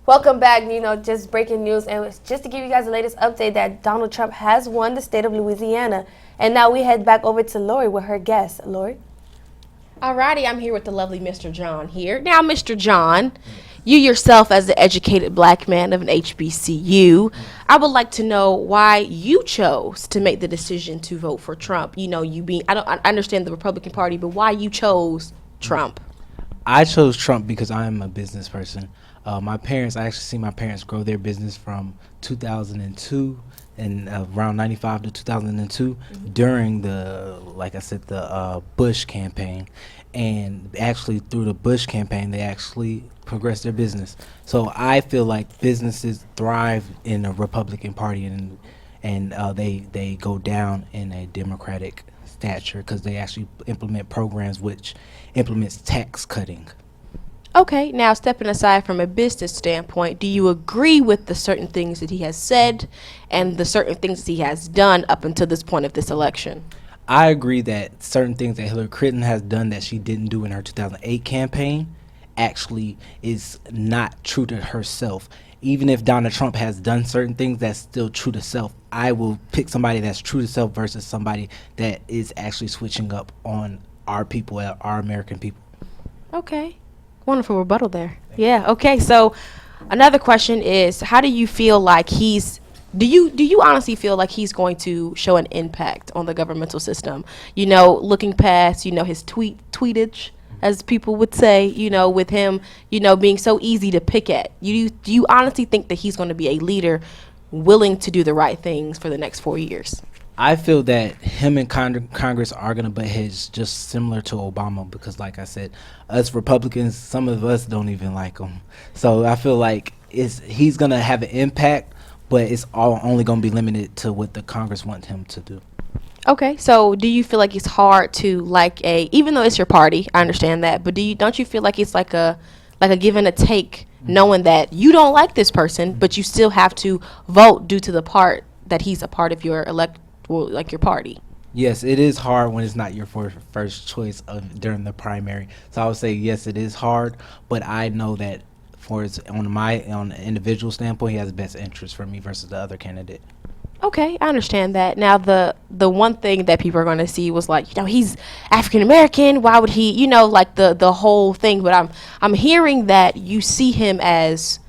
Welcome back. Just breaking news, and it's just to give you guys the latest update that Donald Trump has won the state of Louisiana. And now we head back over to Lori with her guest. Lori? Alrighty, I'm here with the lovely Mr. John here. Now, Mr. John, you yourself as the educated black man of an HBCU, I would like to know why you chose to make the decision to vote for Trump. I understand the Republican Party, but why you chose Trump? I chose Trump because I am a business person. I actually see my parents grow their business from 2002 and around 95 to 2002 during the Bush campaign. And actually through the Bush campaign, they actually progressed their business. So I feel like businesses thrive in a Republican Party and they go down in a Democratic stature because they actually implement programs which implements tax cutting. Okay, now stepping aside from a business standpoint, do you agree with the certain things that he has said and the certain things that he has done up until this point of this election? I agree that certain things that Hillary Clinton has done that she didn't do in her 2008 campaign actually is not true to herself. Even if Donald Trump has done certain things that's still true to self, I will pick somebody that's true to self versus somebody that is actually switching up on our people, our American people. Okay. Wonderful rebuttal there. Yeah. Okay. So another question is, how do you feel like do you honestly feel like he's going to show an impact on the governmental system? Looking past, his tweetage, as people would say, with him, being so easy to pick at. Do you honestly think that he's going to be a leader willing to do the right things for the next 4 years? I feel that him and Congress are going to butt heads just similar to Obama because, like I said, us Republicans, some of us don't even like him. So I feel like he's going to have an impact, but it's only going to be limited to what the Congress wants him to do. Okay, so do you feel like it's hard to even though it's your party, I understand that, but don't you feel like it's like a give and a take, knowing that you don't like this person, but you still have to vote due to the part that he's a part of your your party? Yes, it is hard when it's not your first choice during the primary. So I would say yes, it is hard, but I know that on an individual standpoint, he has the best interest for me versus the other candidate. Okay, I understand that. Now, the one thing that people are going to see was he's African American. Why would he? The whole thing. But I'm hearing that you see him as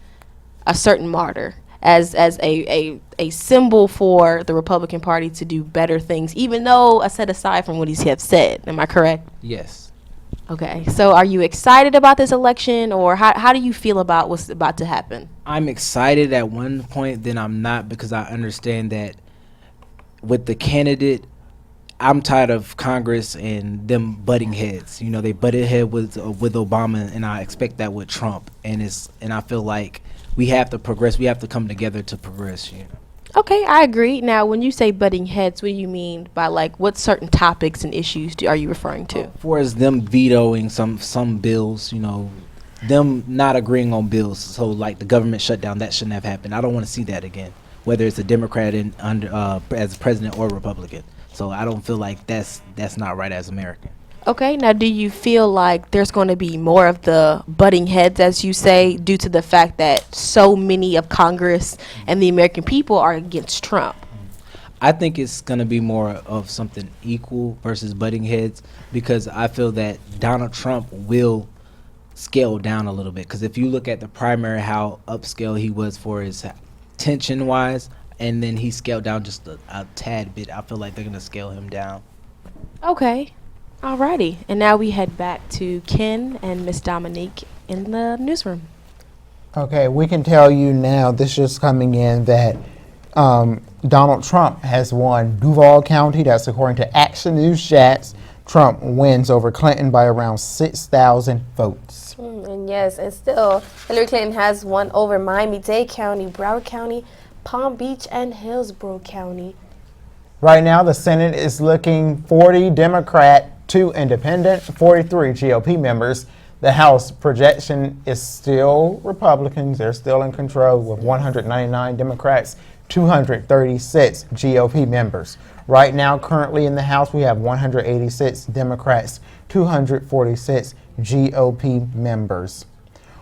a certain martyr, as a symbol for the Republican Party to do better things, even though set aside from what he has said. Am I correct? Yes. Okay, so are you excited about this election, or how do you feel about what's about to happen? I'm excited at one point, then I'm not, because I understand that with the candidate, I'm tired of Congress and them butting heads. They butted head with Obama, and I expect that with Trump. And I feel like we have to progress. We have to come together to progress. Okay, I agree. Now, when you say butting heads, what do you mean by what certain topics and issues are you referring to? For as them vetoing some bills, them not agreeing on bills. So the government shutdown, that shouldn't have happened. I don't want to see that again, whether it's a Democrat as president or Republican. So I don't feel like that's not right as American. Okay, now do you feel like there's going to be more of the butting heads, as you say, due to the fact that so many of Congress and the American people are against Trump? I think it's going to be more of something equal versus butting heads, because I feel that Donald Trump will scale down a little bit. Because if you look at the primary, how upscale he was for his tension-wise, and then he scaled down just a tad bit, I feel like they're going to scale him down. Okay. Alrighty, and now we head back to Ken and Miss Dominique in the newsroom. Okay, we can tell you now, this just coming in, that Donald Trump has won Duval County. That's according to Action News Chats. Trump wins over Clinton by around 6,000 votes. And yes, and still, Hillary Clinton has won over Miami-Dade County, Broward County, Palm Beach, and Hillsborough County. Right now, the Senate is looking 40 Democrat, 2 independent, 43 GOP members. The House projection is still Republicans. They're still in control with 199 Democrats, 236 GOP members. Right now, currently in the House, we have 186 Democrats, 246 GOP members.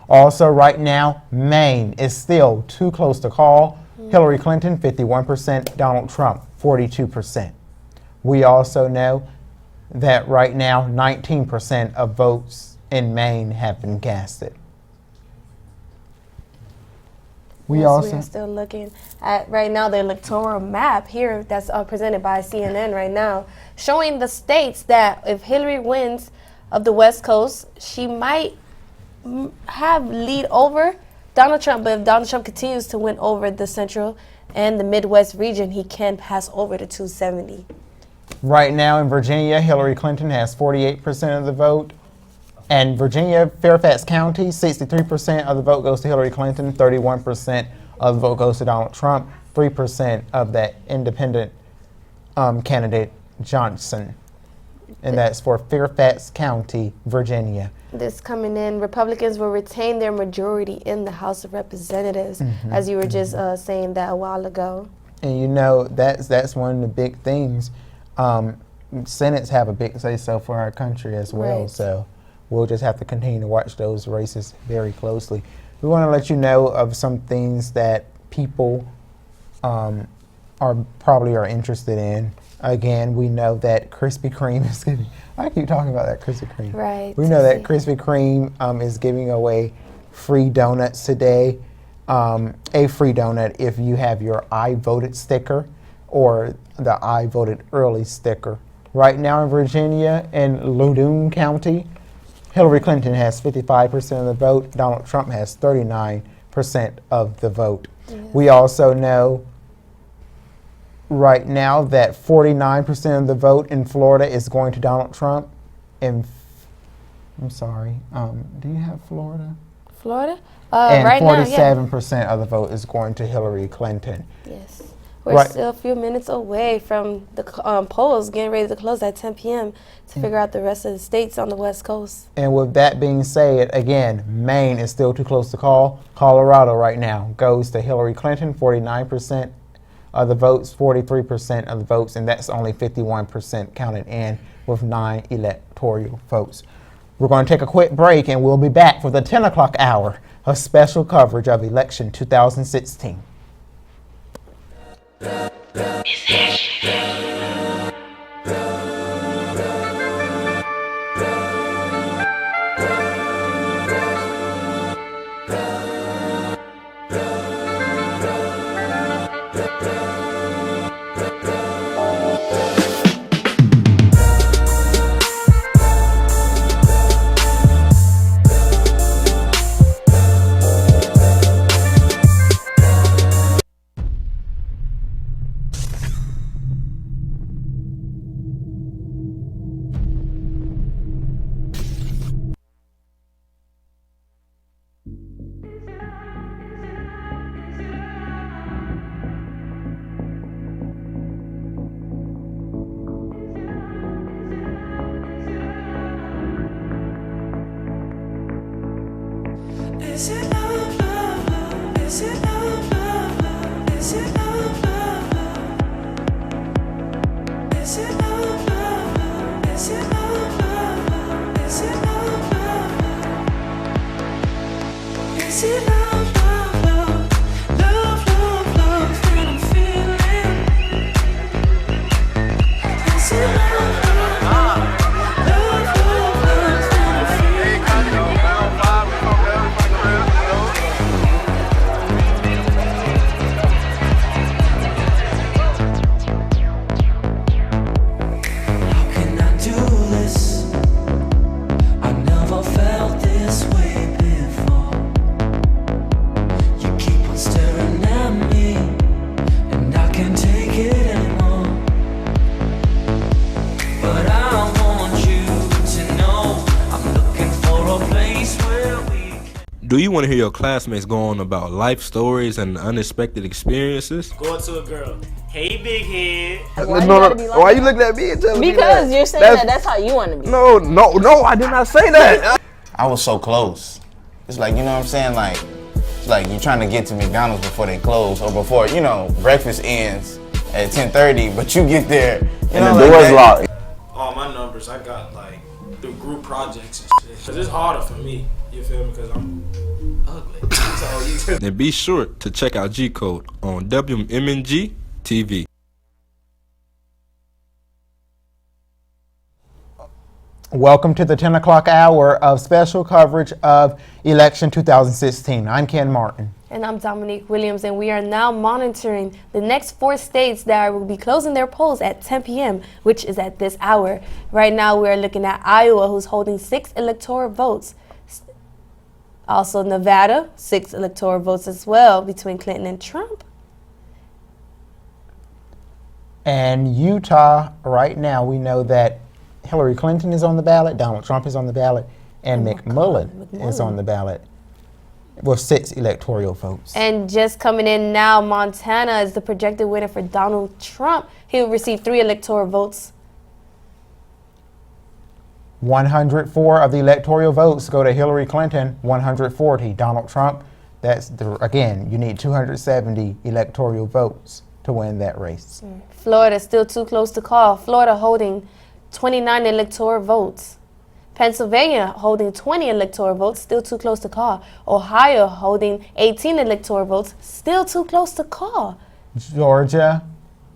Also, right now, Maine is still too close to call. Hillary Clinton, 51%, Donald Trump, 42%. We also know that right now, 19% of votes in Maine have been casted. We Yes, also we are still looking at right now the electoral map here that's presented by CNN right now, showing the states that if Hillary wins of the West Coast, she might have lead over Donald Trump, but if Donald Trump continues to win over the Central and the Midwest region, he can pass over to 270. Right now in Virginia, Hillary Clinton has 48% of the vote. And Virginia, Fairfax County, 63% of the vote goes to Hillary Clinton, 31% of the vote goes to Donald Trump, 3% of that independent candidate Johnson. And that's for Fairfax County, Virginia. This coming in, Republicans will retain their majority in the House of Representatives, as you were just saying that a while ago. And you know, that's one of the big things. Senates have a big say-so for our country as well, Right. so we'll just have to continue to watch those races very closely. We want to let you know of some things that people probably are interested in. Again, we know that Krispy Kreme is giving, I keep talking about that Krispy Kreme. Right. We know that Krispy Kreme is giving away free donuts today. A free donut if you have your I voted sticker or the I voted early sticker. Right now in Virginia, in Loudoun County, Hillary Clinton has 55% of the vote. Donald Trump has 39% of the vote. We also know right now that 49% of the vote in Florida is going to Donald Trump. I'm sorry, do you have Florida? Florida? And right 47% of the vote is going to Hillary Clinton. Yes. We're still a few minutes away from the polls getting ready to close at 10 p.m. to figure out the rest of the states on the West Coast. And with that being said, again, Maine is still too close to call. Colorado right now goes to Hillary Clinton, 49% of the votes, 43% of the votes, and that's only 51% counted in with 9 electoral votes. We're going to take a quick break and we'll be back for the 10 o'clock hour of special coverage of election 2016. Is it love, love, love? Is it love, love, love? Is it love, love, love? Is it love, love, love? Is it love, love, love? Is it love, love, love? Is it love, love, love? Love, love, love that I'm feeling? Is it love, love, love? Love, love, love that I'm feeling? Do you want to hear your classmates go on about life stories and unexpected experiences? Go up to a girl. Hey, big head. Why you looking at me and telling me that? Because you're saying that's how you want to be. No, I did not say that. I was so close. It's like, you know what I'm saying? Like, it's like you're trying to get to McDonald's before they close or before, you know, breakfast ends at 10:30, but you get there, you know, the door's locked. all my numbers I got like through group projects and shit. Cause it's harder for me, you feel me? Cause I'm ugly. So you And be sure to check out G Code on WM&G TV. Welcome to the 10 o'clock hour of special coverage of election 2016. I'm Ken Martin. And I'm Dominique Williams, and we are now monitoring the next 4 states that will be closing their polls at 10 p.m., which is at this hour. Right now, we are looking at Iowa, who's holding 6 electoral votes. Also, Nevada, 6 electoral votes as well between Clinton and Trump. And Utah, right now, we know that Hillary Clinton is on the ballot, Donald Trump is on the ballot, and McMullen is on the ballot with 6 electoral votes. And just coming in now, Montana is the projected winner for Donald Trump. He will receive 3 electoral votes. 104 of the electoral votes go to Hillary Clinton, 140 Donald Trump. That's, again, you need 270 electoral votes to win that race. Florida still too close to call. Florida holding 29 electoral votes. Pennsylvania holding 20 electoral votes, still too close to call. Ohio holding 18 electoral votes, still too close to call. Georgia,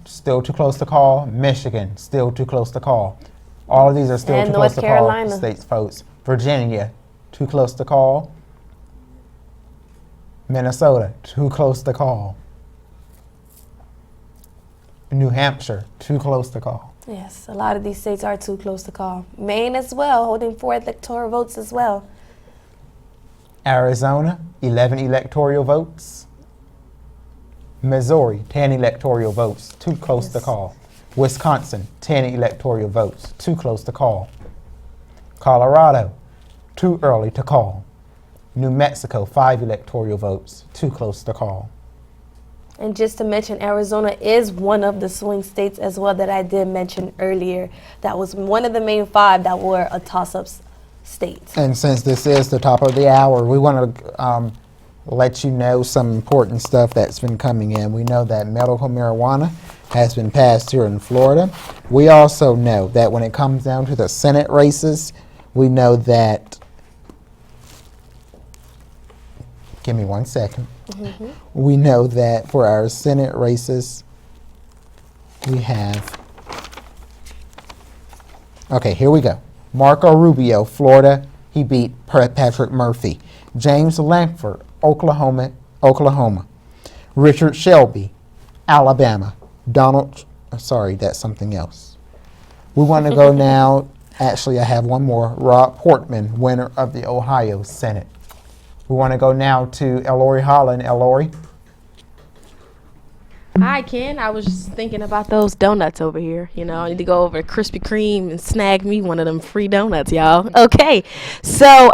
still too close to call. Michigan, still too close to call. All of these are still too close to call states votes. Virginia, too close to call. Minnesota, too close to call. New Hampshire, too close to call. Yes, a lot of these states are too close to call. Maine as well, holding 4 electoral votes as well. Arizona, 11 electoral votes. Missouri, 10 electoral votes, too close to call. Wisconsin, 10 electoral votes, too close to call. Colorado, too early to call. New Mexico, 5 electoral votes, too close to call. And just to mention, Arizona is one of the swing states as well that I did mention earlier. That was one of the main 5 that were a toss-up states. And since this is the top of the hour, we want to let you know some important stuff that's been coming in. We know that medical marijuana has been passed here in Florida. We also know that when it comes down to the Senate races, we know that, give me 1 second. We know that for our Senate races, we have, okay, here we go. Marco Rubio, Florida, he beat Patrick Murphy. James Lankford, Oklahoma. Richard Shelby, Alabama. Sorry, that's something else. We want to go now, actually I have one more. Rob Portman, winner of the Ohio Senate. We want to go now to Ellory Holland. Ellory. Hi, Ken. I was just thinking about those donuts over here. You know, I need to go over to Krispy Kreme and snag me one of them free donuts, y'all. Okay. So,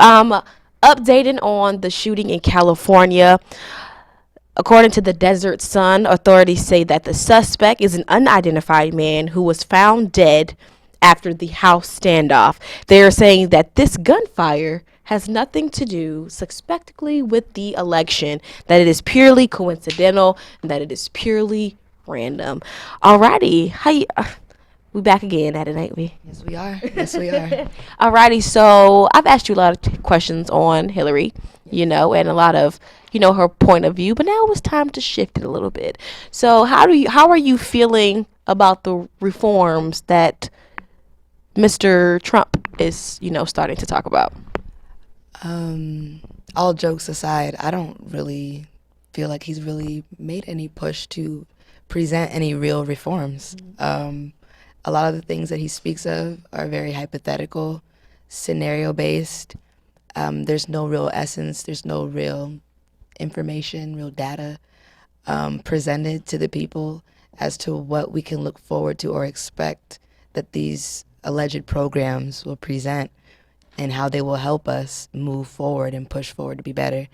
updating on the shooting in California. According to the Desert Sun, authorities say that the suspect is an unidentified man who was found dead after the house standoff. They are saying that this gunfire has nothing to do suspectedly with the election, that it is purely coincidental, and that it is purely random. Alrighty, we back again at it, ain't we? Yes, we are. Yes, we are. Alrighty, so I've asked you a lot of questions on Hillary, you know, and a lot of, you know, her point of view, but now it's time to shift it a little bit. So how are you feeling about the reforms that Mr. Trump is, you know, starting to talk about? All jokes aside, I don't really feel like he's really made any push to present any real reforms. A lot of the things that he speaks of are very hypothetical, scenario-based. There's no real essence, there's no real information, real data presented to the people as to what we can look forward to or expect that these alleged programs will present and how they will help us move forward and push forward to be better.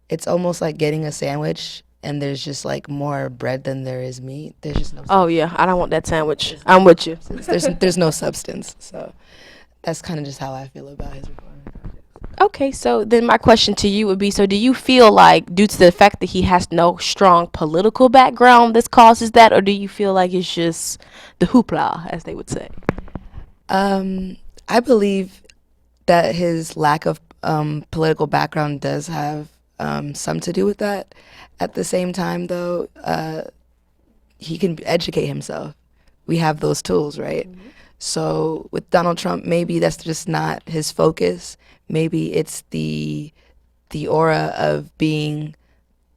It's almost like getting a sandwich and there's just like more bread than there is meat. There's just no. Oh yeah, I don't want that sandwich. I'm with you. There's no substance. So that's kind of just how I feel about his reform projects. Okay, so then my question to you would be, so do you feel like due to the fact that he has no strong political background this causes that, or do you feel like it's just the hoopla, as they would say? I believe that his lack of political background does have some to do with that. At the same time, though, he can educate himself. We have those tools, right? So with Donald Trump, maybe that's just not his focus. Maybe it's the aura of being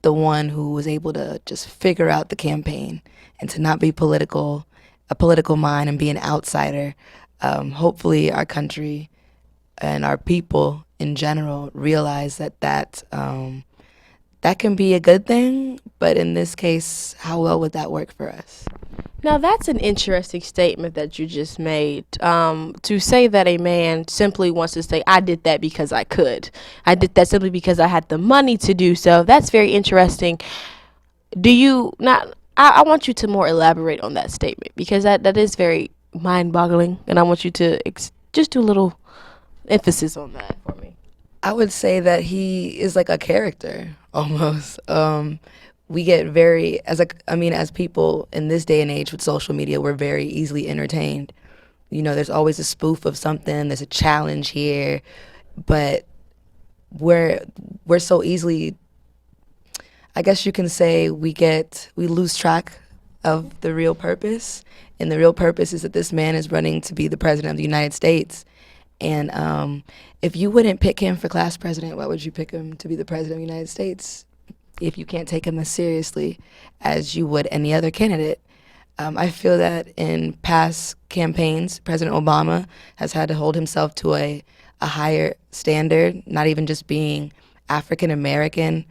the one who was able to just figure out the campaign and to not be political, a political mind, and be an outsider. Hopefully our country and our people in general realize that that can be a good thing, but in this case, how well would that work for us? Now that's an interesting statement that you just made. To say that a man simply wants to say, I did that because I could. I did that simply because I had the money to do so. That's very interesting. Do you not? I want you to more elaborate on that statement, because that is very mind-boggling, and I want you to just do a little emphasis on that for me. I would say that he is like a character almost. We get very, as people in this day and age with social media, we're very easily entertained. You know, there's always a spoof of something, there's a challenge here, but we're so easily, I guess you can say, we lose track of the real purpose. And the real purpose is that this man is running to be the president of the United States. And if you wouldn't pick him for class president, why would you pick him to be the president of the United States if you can't take him as seriously as you would any other candidate? I feel that in past campaigns, President Obama has had to hold himself to a higher standard, not even just being African American,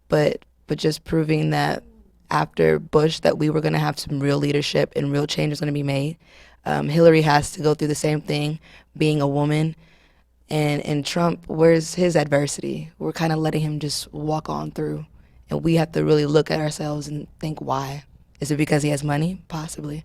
but just proving that after Bush that we were going to have some real leadership and real change was going to be made. Hillary has to go through the same thing, being a woman. And Trump, where's his adversity? We're kind of letting him just walk on through. And we have to really look at ourselves and think why. Is it because he has money? Possibly.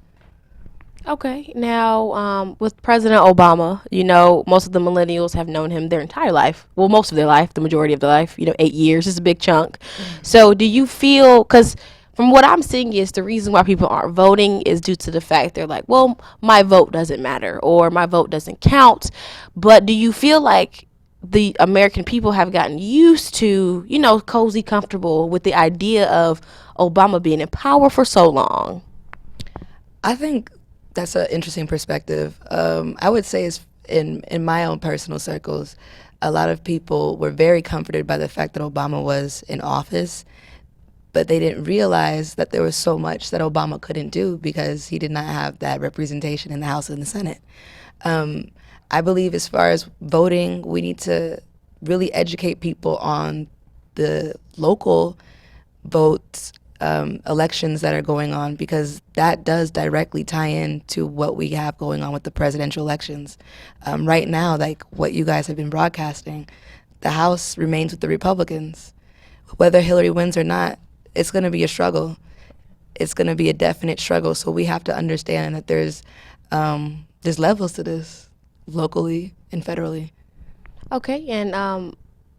Okay, now with President Obama, you know, most of the millennials have known him their entire life. Well, most of their life, the majority of their life, 8 years is a big chunk. So do you feel, because from what I'm seeing is the reason why people aren't voting is due to the fact they're like, well, my vote doesn't matter or my vote doesn't count. But do you feel like the American people have gotten used to, cozy, comfortable with the idea of Obama being in power for so long? I think that's an interesting perspective. I would say is in my own personal circles, a lot of people were very comforted by the fact that Obama was in office, but they didn't realize that there was so much that Obama couldn't do because he did not have that representation in the House and the Senate. I believe as far as voting, we need to really educate people on the local votes, elections that are going on, because that does directly tie in to what we have going on with the presidential elections. Right now, like what you guys have been broadcasting, the House remains with the Republicans. Whether Hillary wins or not, it's going to be a struggle. It's going to be a definite struggle. So we have to understand that there's levels to this, locally and federally. Okay, and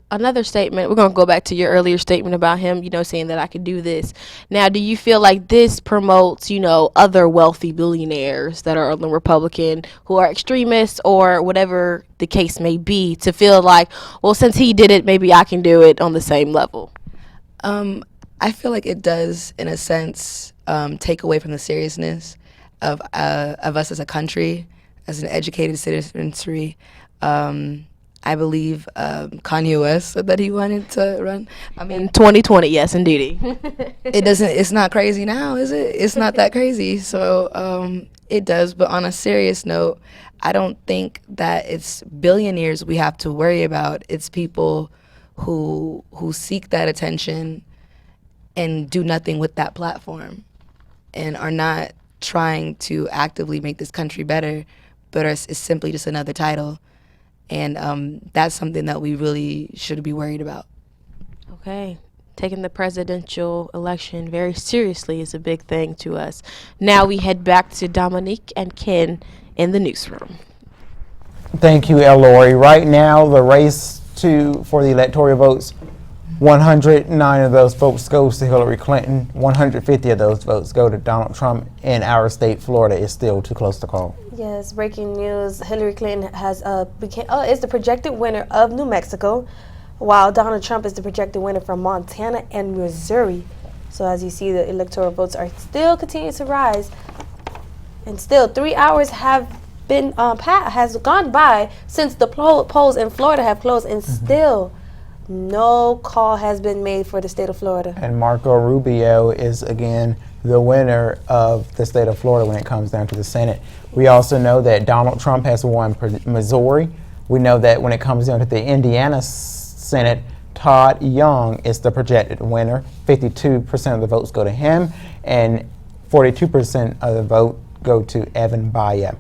another statement, we're going to go back to your earlier statement about him, saying that I could do this. Now, do you feel like this promotes, other wealthy billionaires that are on the Republican who are extremists or whatever the case may be, to feel like, well, since he did it, maybe I can do it on the same level? I feel like it does, in a sense, take away from the seriousness of us as a country, as an educated citizenry. I believe Kanye West said that he wanted to run. I mean, in 2020, yes, indeed. It's not crazy now, is it? It's not that crazy. So it does. But on a serious note, I don't think that it's billionaires we have to worry about. It's people who seek that attention and do nothing with that platform and are not trying to actively make this country better, but it's simply just another title. And that's something that we really should be worried about. Okay. Taking the presidential election very seriously is a big thing to us. Now we head back to Dominique and Ken in the newsroom. Thank you, Ellory. Right now, the race for the electoral votes, 109 of those votes goes to Hillary Clinton. 150 of those votes go to Donald Trump. In our state, Florida, is still too close to call. Yes, breaking news. Hillary Clinton is the projected winner of New Mexico, while Donald Trump is the projected winner from Montana and Missouri. So as you see, the electoral votes are still continuing to rise. And still, 3 hours have been has gone by since the polls in Florida have closed, and still no call has been made for the state of Florida. And Marco Rubio is again the winner of the state of Florida when it comes down to the Senate. We also know that Donald Trump has won Missouri. We know that when it comes down to the Indiana Senate, Todd Young is the projected winner. 52% of the votes go to him, and 42% of the vote go to Evan Bayer.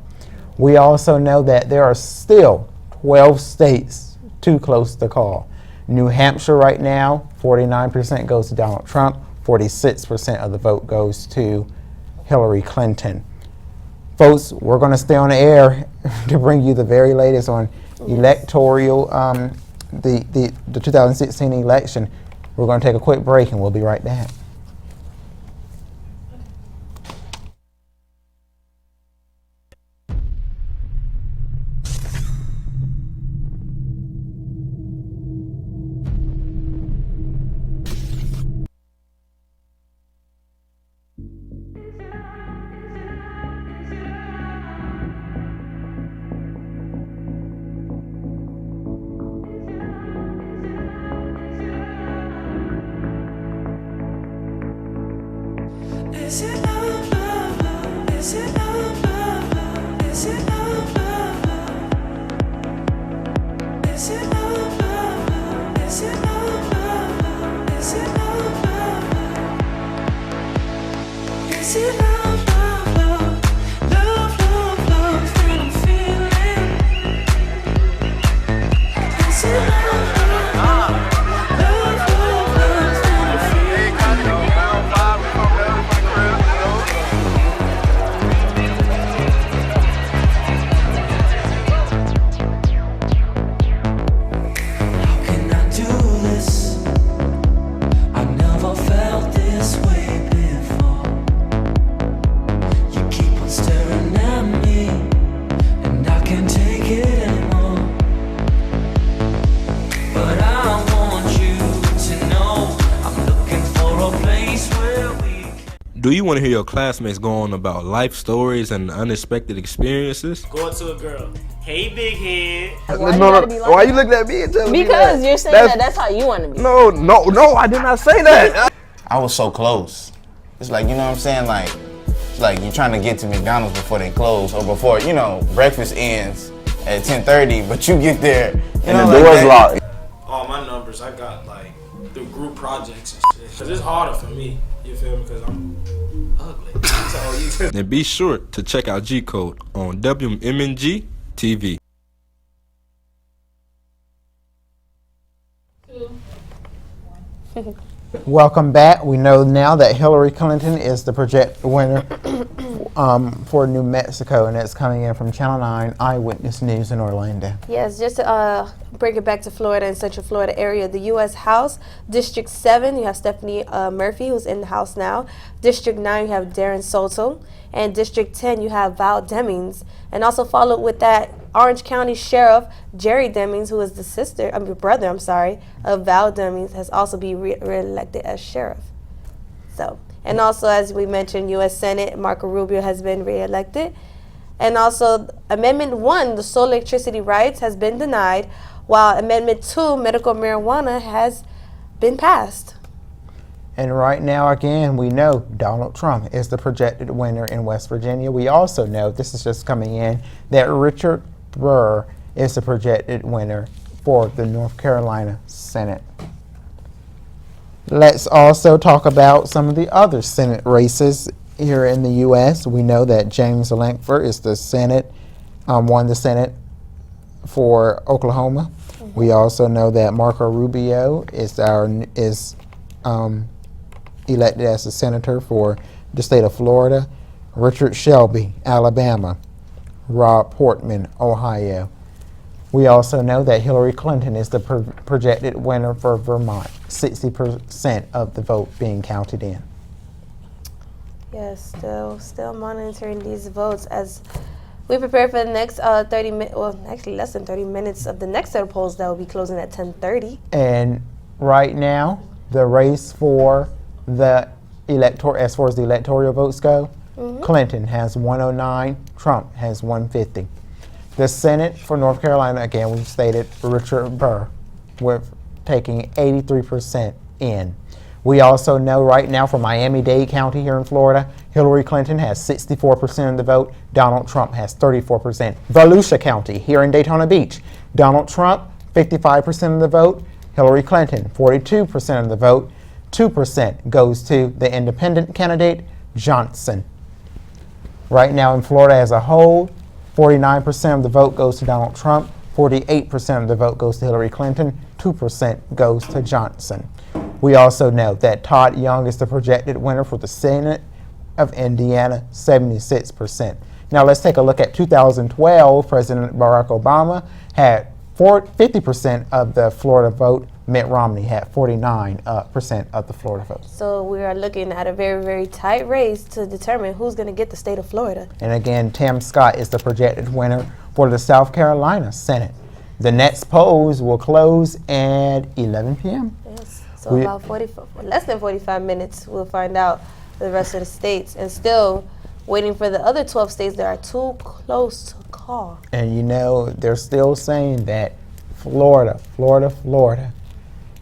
We also know that there are still 12 states too close to call. New Hampshire right now, 49% goes to Donald Trump, 46% of the vote goes to Hillary Clinton. Folks, we're going to stay on the air to bring you the very latest on electoral, the 2016 election. We're going to take a quick break and we'll be right back. Is it love, love, love? Is it love, love, love? Is it love, love, love? Is it love, love, love? Is it love, love, love? Is it love, love, love? Is it love, love, love? Love, love, love that I'm feeling? Is it love, love, love? Love, love, love that I'm feeling? Do you want to hear your classmates go on about life stories and unexpected experiences? Going to a girl. Hey, big head. Why you looking at me and telling me that? Because you're saying that's how you want to be. No, I did not say that. I was so close. It's like, you know what I'm saying? Like, it's like you're trying to get to McDonald's before they close, or before, you know, breakfast ends at 10:30, but you get there, and the door's locked. All my numbers, I got like through group projects and shit. Cause it's harder for me, you feel me? Cause I'm ugly. So And be sure to check out G Code on WM&G TV. Welcome back. We know now that Hillary Clinton is the projected winner for New Mexico, and it's coming in from Channel 9 Eyewitness News in Orlando. Yes, just to bring it back to Florida and Central Florida area, the U.S. House, District 7, you have Stephanie Murphy, who's in the House now. District 9, you have Darren Soto. And District 10, you have Val Demings. And also followed with that, Orange County Sheriff Jerry Demings, who is the brother of Val Demings, has also been re-elected as sheriff. So, and also, as we mentioned, U.S. Senate, Marco Rubio has been re-elected. And also, Amendment 1, the sole electricity rights, has been denied, while Amendment 2, medical marijuana, has been passed. And right now, again, we know Donald Trump is the projected winner in West Virginia. We also know, this is just coming in, that Richard Burr is the projected winner for the North Carolina Senate. Let's also talk about some of the other Senate races here in the U.S. We know that James Lankford is the Senate, won the Senate for Oklahoma. Mm-hmm. We also know that Marco Rubio is elected as the senator for the state of Florida. Richard Shelby, Alabama. Rob Portman, Ohio. We also know that Hillary Clinton is the projected winner for Vermont, 60% of the vote being counted in. Yes, still monitoring these votes as we prepare for the next 30 minutes, well, actually less than 30 minutes of the next set of polls that will be closing at 10:30. And right now, the race for the as far as the electoral votes go, Clinton has 109, Trump has 150. The Senate for North Carolina, again, we stated Richard Burr, with taking 83% in. We also know right now for Miami-Dade County here in Florida, Hillary Clinton has 64% of the vote, Donald Trump has 34%. Volusia County here in Daytona Beach, Donald Trump, 55% of the vote, Hillary Clinton, 42% of the vote, 2% goes to the independent candidate, Johnson. Right now in Florida as a whole, 49% of the vote goes to Donald Trump, 48% of the vote goes to Hillary Clinton, 2% goes to Johnson. We also know that Todd Young is the projected winner for the Senate of Indiana, 76%. Now let's take a look at 2012. President Barack Obama had 50% of the Florida vote. Mitt Romney had 49% of the Florida vote. So we are looking at a very, very tight race to determine who's going to get the state of Florida. And again, Tim Scott is the projected winner for the South Carolina Senate. The next polls will close at 11 p.m. Yes, so about less than 45 minutes, we'll find out the rest of the states. And still waiting for the other 12 states that are too close to call. And you know, they're still saying that Florida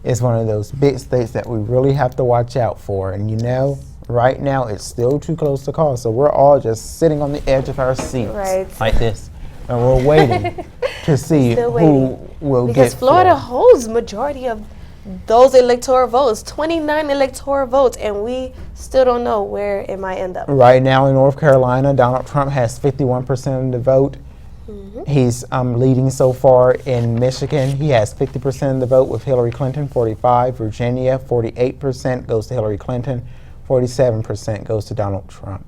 is one of those big states that we really have to watch out for. And you know, right now it's still too close to call. So we're all just sitting on the edge of our seats like this. And we're waiting to see who will get Because Florida holds majority of those electoral votes, 29 electoral votes, and we still don't know where it might end up. Right now in North Carolina, Donald Trump has 51% of the vote. He's leading so far in Michigan. He has 50% of the vote with Hillary Clinton, 45%. Virginia, 48% goes to Hillary Clinton, 47% goes to Donald Trump.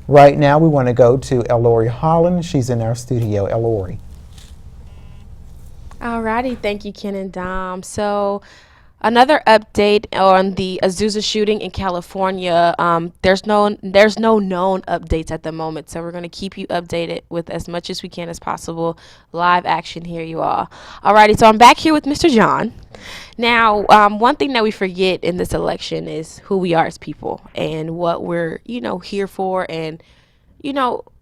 Right now, we want to go to Ellory Holland. She's in our studio. Ellory. Alrighty, thank you, Ken and Dom. So, another update on the Azusa shooting in California. There's no known updates at the moment, so we're going to keep you updated with as much as we can as possible. Live action here, you all. Alrighty, so I'm back here with Mr. John. Now, one thing that we forget in this election is who we are as people and what we're, here for, and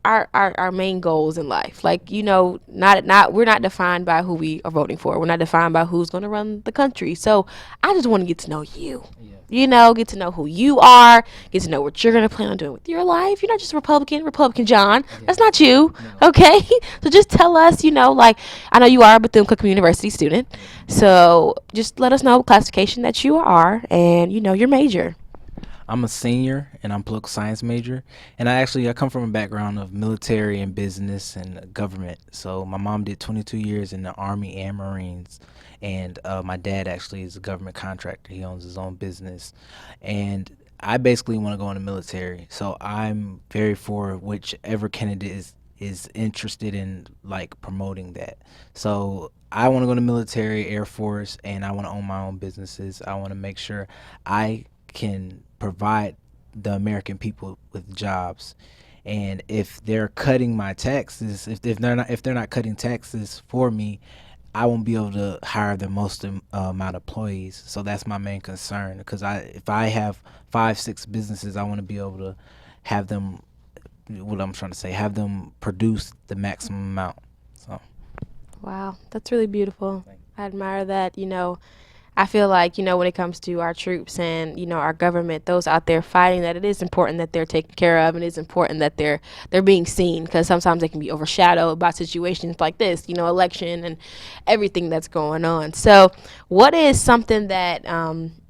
our main goals in life. Like, we're not defined by who we are voting for. We're not defined by who's going to run the country. So I just want to get to know you. Get to know who you are, get to know what you're going to plan on doing with your life. You're not just Republican John. That's not you. No. Okay? So just tell us, I know you are a Bethune-Cookman University student. So just let us know what classification that you are and, your major. I'm a senior and I'm political science major, and I come from a background of military and business and government. So my mom did 22 years in the Army and Marines, and my dad actually is a government contractor. He owns his own business, and I basically want to go in the military. So I'm very for whichever candidate is interested in promoting that. So I want to go to military, Air Force, and I want to own my own businesses. I want to make sure I can provide the American people with jobs, and if they're cutting my taxes, if they're not cutting taxes for me, I won't be able to hire the most amount of employees. So that's my main concern, because if I have 5-6 businesses, I want to be able to have them, have them produce the maximum amount. So wow, that's really beautiful. I admire that. I feel like, when it comes to our troops and, our government, those out there fighting, that it is important that they're taken care of, and it's important that they're being seen, because sometimes they can be overshadowed by situations like this, election and everything that's going on. So what is something that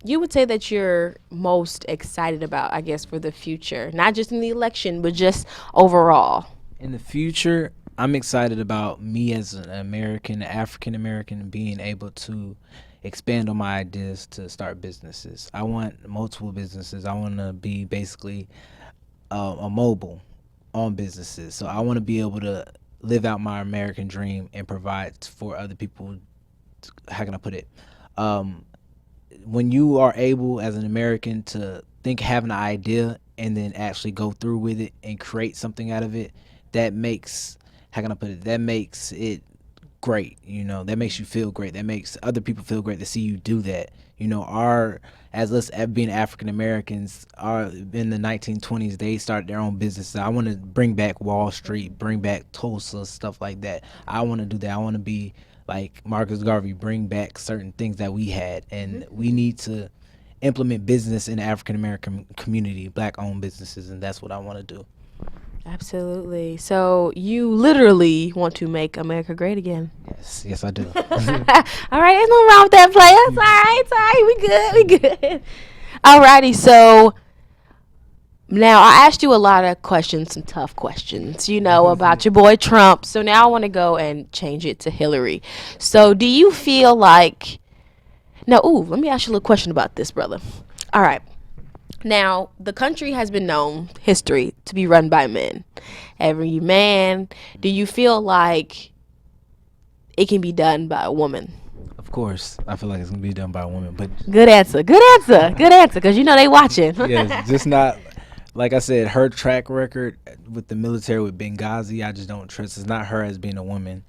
you would say that you're most excited about, I guess, for the future, not just in the election, but just overall? In the future, I'm excited about me as an American, African American, being able to expand on my ideas to start businesses. I want multiple businesses. I want to be basically a mobile on businesses. So I want to be able to live out my American dream and provide for other people. How can I put it? When you are able as an American to have an idea and then actually go through with it and create something out of it, that makes, how can I put it? That makes it great. That makes you feel great. That makes other people feel great to see you do that. As us being African Americans, in the 1920s, they started their own businesses. I want to bring back Wall Street, bring back Tulsa, stuff like that. I want to do that. I want to be like Marcus Garvey, bring back certain things that we had, and we need to implement business in the African American community, Black-owned businesses, and that's what I want to do. Absolutely. So you literally want to make America great again? Yes, I do. All right, ain't nothing wrong with that, players. All right, we good. All righty, so now I asked you a lot of questions, some tough questions, about your boy Trump. So now I want to go and change it to Hillary. So do you feel like, let me ask you a little question about this, brother. All right. Now, the country has been known, history, to be run by men. Every man, do you feel like it can be done by a woman? Of course, I feel like it's going to be done by a woman. But Good answer, because they watching. Yeah, just not, like I said, her track record with the military, with Benghazi, I just don't trust. It's not her as being a woman.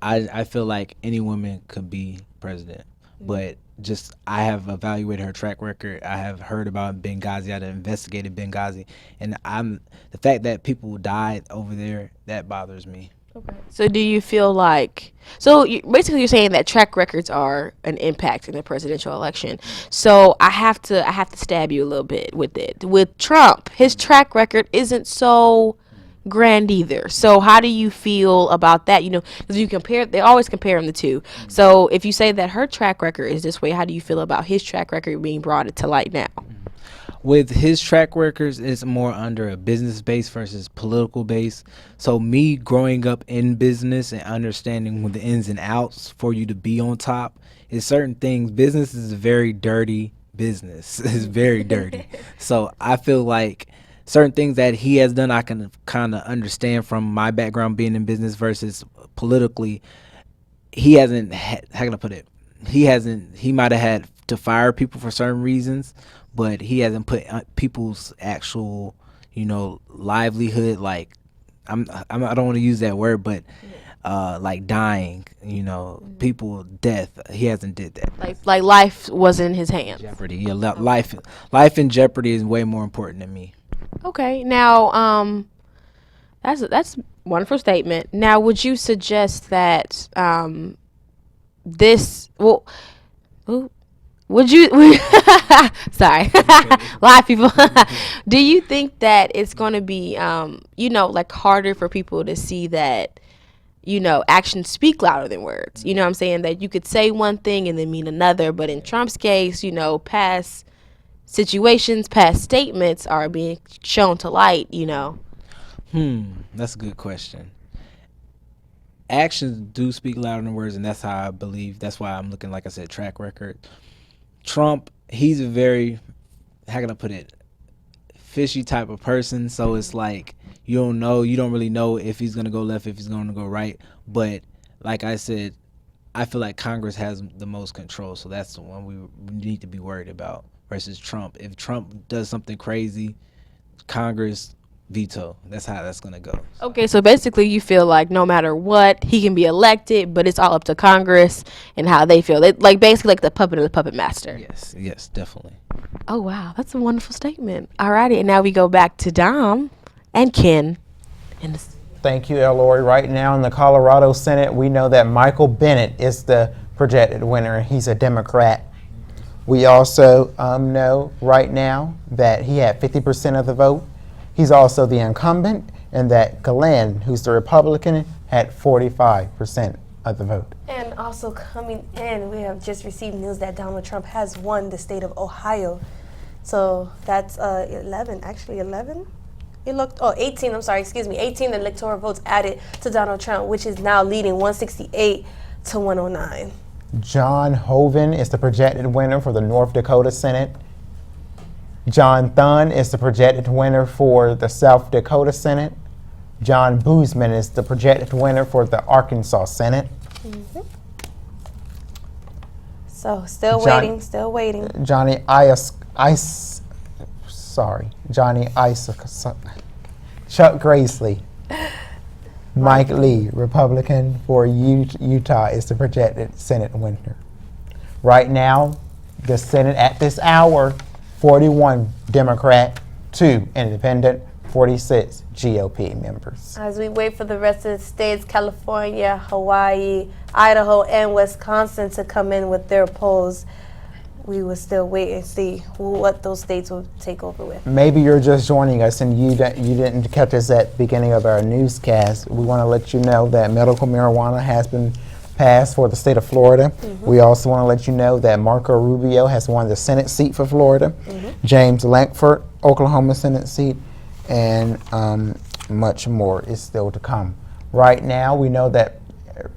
I feel like any woman could be president, but I have evaluated her track record. I have heard about Benghazi. I've investigated Benghazi, and the fact that people died over there, that bothers me. Okay. So do you feel like, basically you're saying that track records are an impact in the presidential election. So I have to stab you a little bit with it. With Trump, his track record isn't so grand either. So how do you feel about that? Because they always compare the two. So if you say that her track record is this way, how do you feel about his track record being brought to light now? With his track records, it's more under a business base versus political base. So me growing up in business and understanding the ins and outs for you to be on top is certain things. Business is a very dirty business. It's very dirty. So I feel like certain things that he has done, I can kind of understand from my background being in business versus politically. He hasn't, how can I put it? He might have had to fire people for certain reasons, but he hasn't put people's actual, livelihood, like, I don't want to use that word, but like dying, people, death. He hasn't did that. Like life was in his hands. Jeopardy. Yeah, life in jeopardy is way more important than me. Okay, now that's a wonderful statement. Now, would you suggest that would you sorry, live people. Do you think that it's going to be harder for people to see that actions speak louder than words? You know what I'm saying? That you could say one thing and then mean another, but in Trump's case, past situations, past statements are being shown to light, That's a good question. Actions do speak louder than words, and that's how I believe. That's why I'm looking, like I said, track record. Trump, he's a very, how can I put it, fishy type of person. So it's like you don't really know if he's gonna go left, if he's gonna go right. But like I said, I feel like Congress has the most control, so that's the one we need to be worried about. Versus Trump. If Trump does something crazy, Congress veto. That's how that's gonna go. Okay, so basically you feel like no matter what, he can be elected, but it's all up to Congress and how they feel. Basically like the puppet of the puppet master. Yes, definitely. Oh wow, that's a wonderful statement. Alrighty, and now we go back to Dom and Ken. Thank you, Elroy. Right now in the Colorado Senate, we know that Michael Bennet is the projected winner. He's a Democrat. We also know right now that he had 50% of the vote. He's also the incumbent, and that Glenn, who's the Republican, had 45% of the vote. And also coming in, we have just received news that Donald Trump has won the state of Ohio. So that's 11. 18, 18 electoral votes added to Donald Trump, which is now leading 168 to 109. John Hoeven is the projected winner for the North Dakota Senate. John Thune is the projected winner for the South Dakota Senate. John Boozman is the projected winner for the Arkansas Senate. So still waiting. Johnny Chuck Grassley. Mike Lee, Republican for Utah, is the projected Senate winner. Right now, the Senate at this hour, 41 Democrat, 2 Independent, 46 GOP members. As we wait for the rest of the states, California, Hawaii, Idaho, and Wisconsin to come in with their polls, we will still wait and see what those states will take over with. Maybe you're just joining us and you didn't catch us at the beginning of our newscast. We want to let you know that medical marijuana has been passed for the state of Florida. We also want to let you know that Marco Rubio has won the Senate seat for Florida. James Lankford, Oklahoma Senate seat, and much more is still to come. Right now, we know that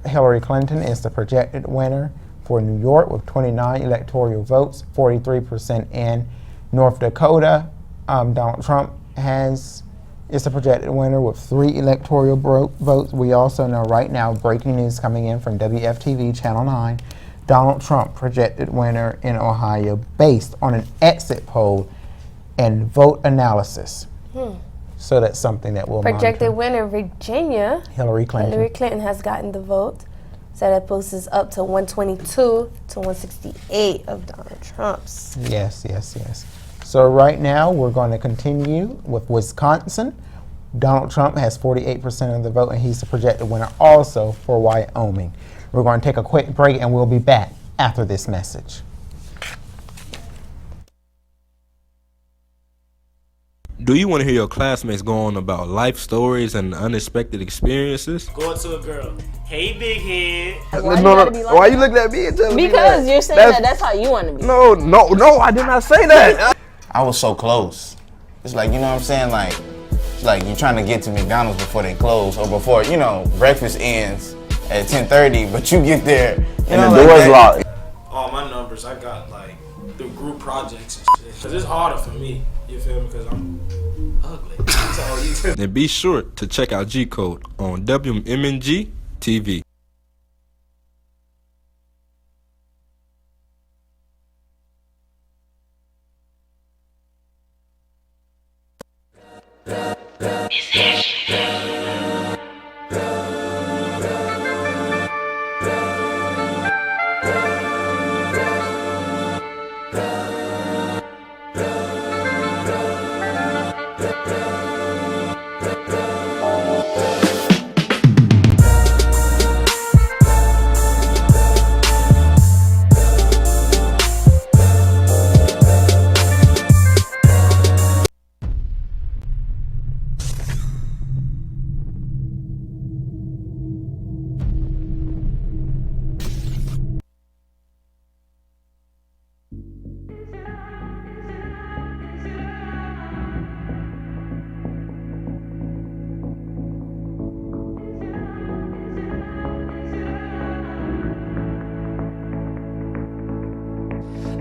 Hillary Clinton is the projected winner for New York with 29 electoral votes, 43% in. North Dakota, Donald Trump is the projected winner with 3 electoral votes. We also know right now, breaking news coming in from WFTV Channel 9, Donald Trump projected winner in Ohio based on an exit poll and vote analysis. So that's something that we'll Projected monitor. winner, Virginia. Hillary Clinton. Hillary Clinton has gotten the vote. So that boosts up to 122 to 168 of Donald Trump's. Yes. So right now, we're going to continue with Wisconsin. Donald Trump has 48% of the vote, and he's the projected winner also for Wyoming. We're going to take a quick break, and we'll be back after this message. Do you want to hear your classmates go on about life stories and unexpected experiences? Go up to a girl. Hey, big head. Why you looking at me and telling me that? Because you're saying that's how you want to be. No, I did not say that. I was so close. It's like, you know what I'm saying? Like, it's like you're trying to get to McDonald's before they close or before, breakfast ends at 10:30, but you get there and the door's locked. All my numbers, I got like through group projects and shit. Cause it's harder for me, you feel me? Cause I'm ugly. So you And be sure to check out G Code on WM&G TV.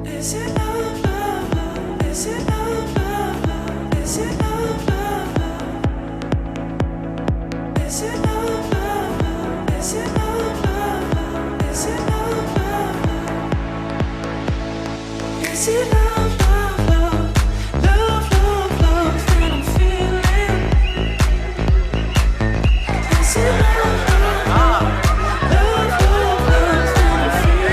Is it love, love, love? Is it love, love, love? Is it love, love, love? Is it love, love, love? Is it love, love, love? Is it love, love, love? Is it love, love, love? Love, love, love that I'm feeling? Is it love, love, love? Love, love, love that I'm feeling?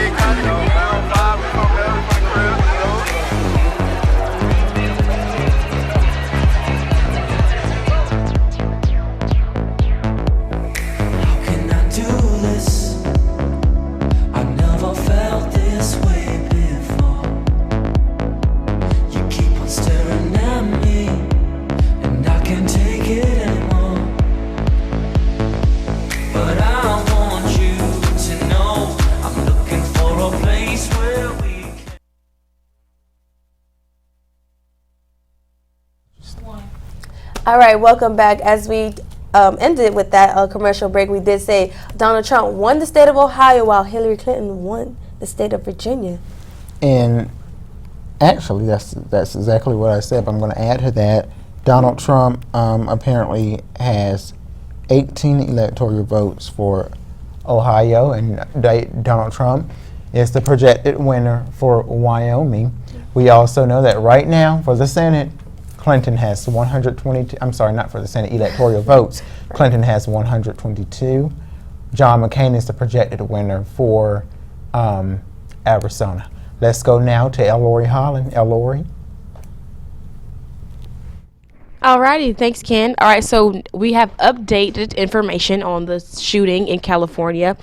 All right, welcome back. As we ended with that commercial break, we did say Donald Trump won the state of Ohio while Hillary Clinton won the state of Virginia. And actually, that's exactly what I said, but I'm going to add to that. Donald Trump apparently has 18 electoral votes for Ohio, and Donald Trump is the projected winner for Wyoming. We also know that right now for the Senate, Clinton has 122, I'm sorry, not for the Senate electoral votes. Clinton has 122. John McCain is the projected winner for Arizona. Let's go now to Ellory Holland. Ellory. Alrighty, thanks, Ken. All right, so we have updated information on the shooting in California.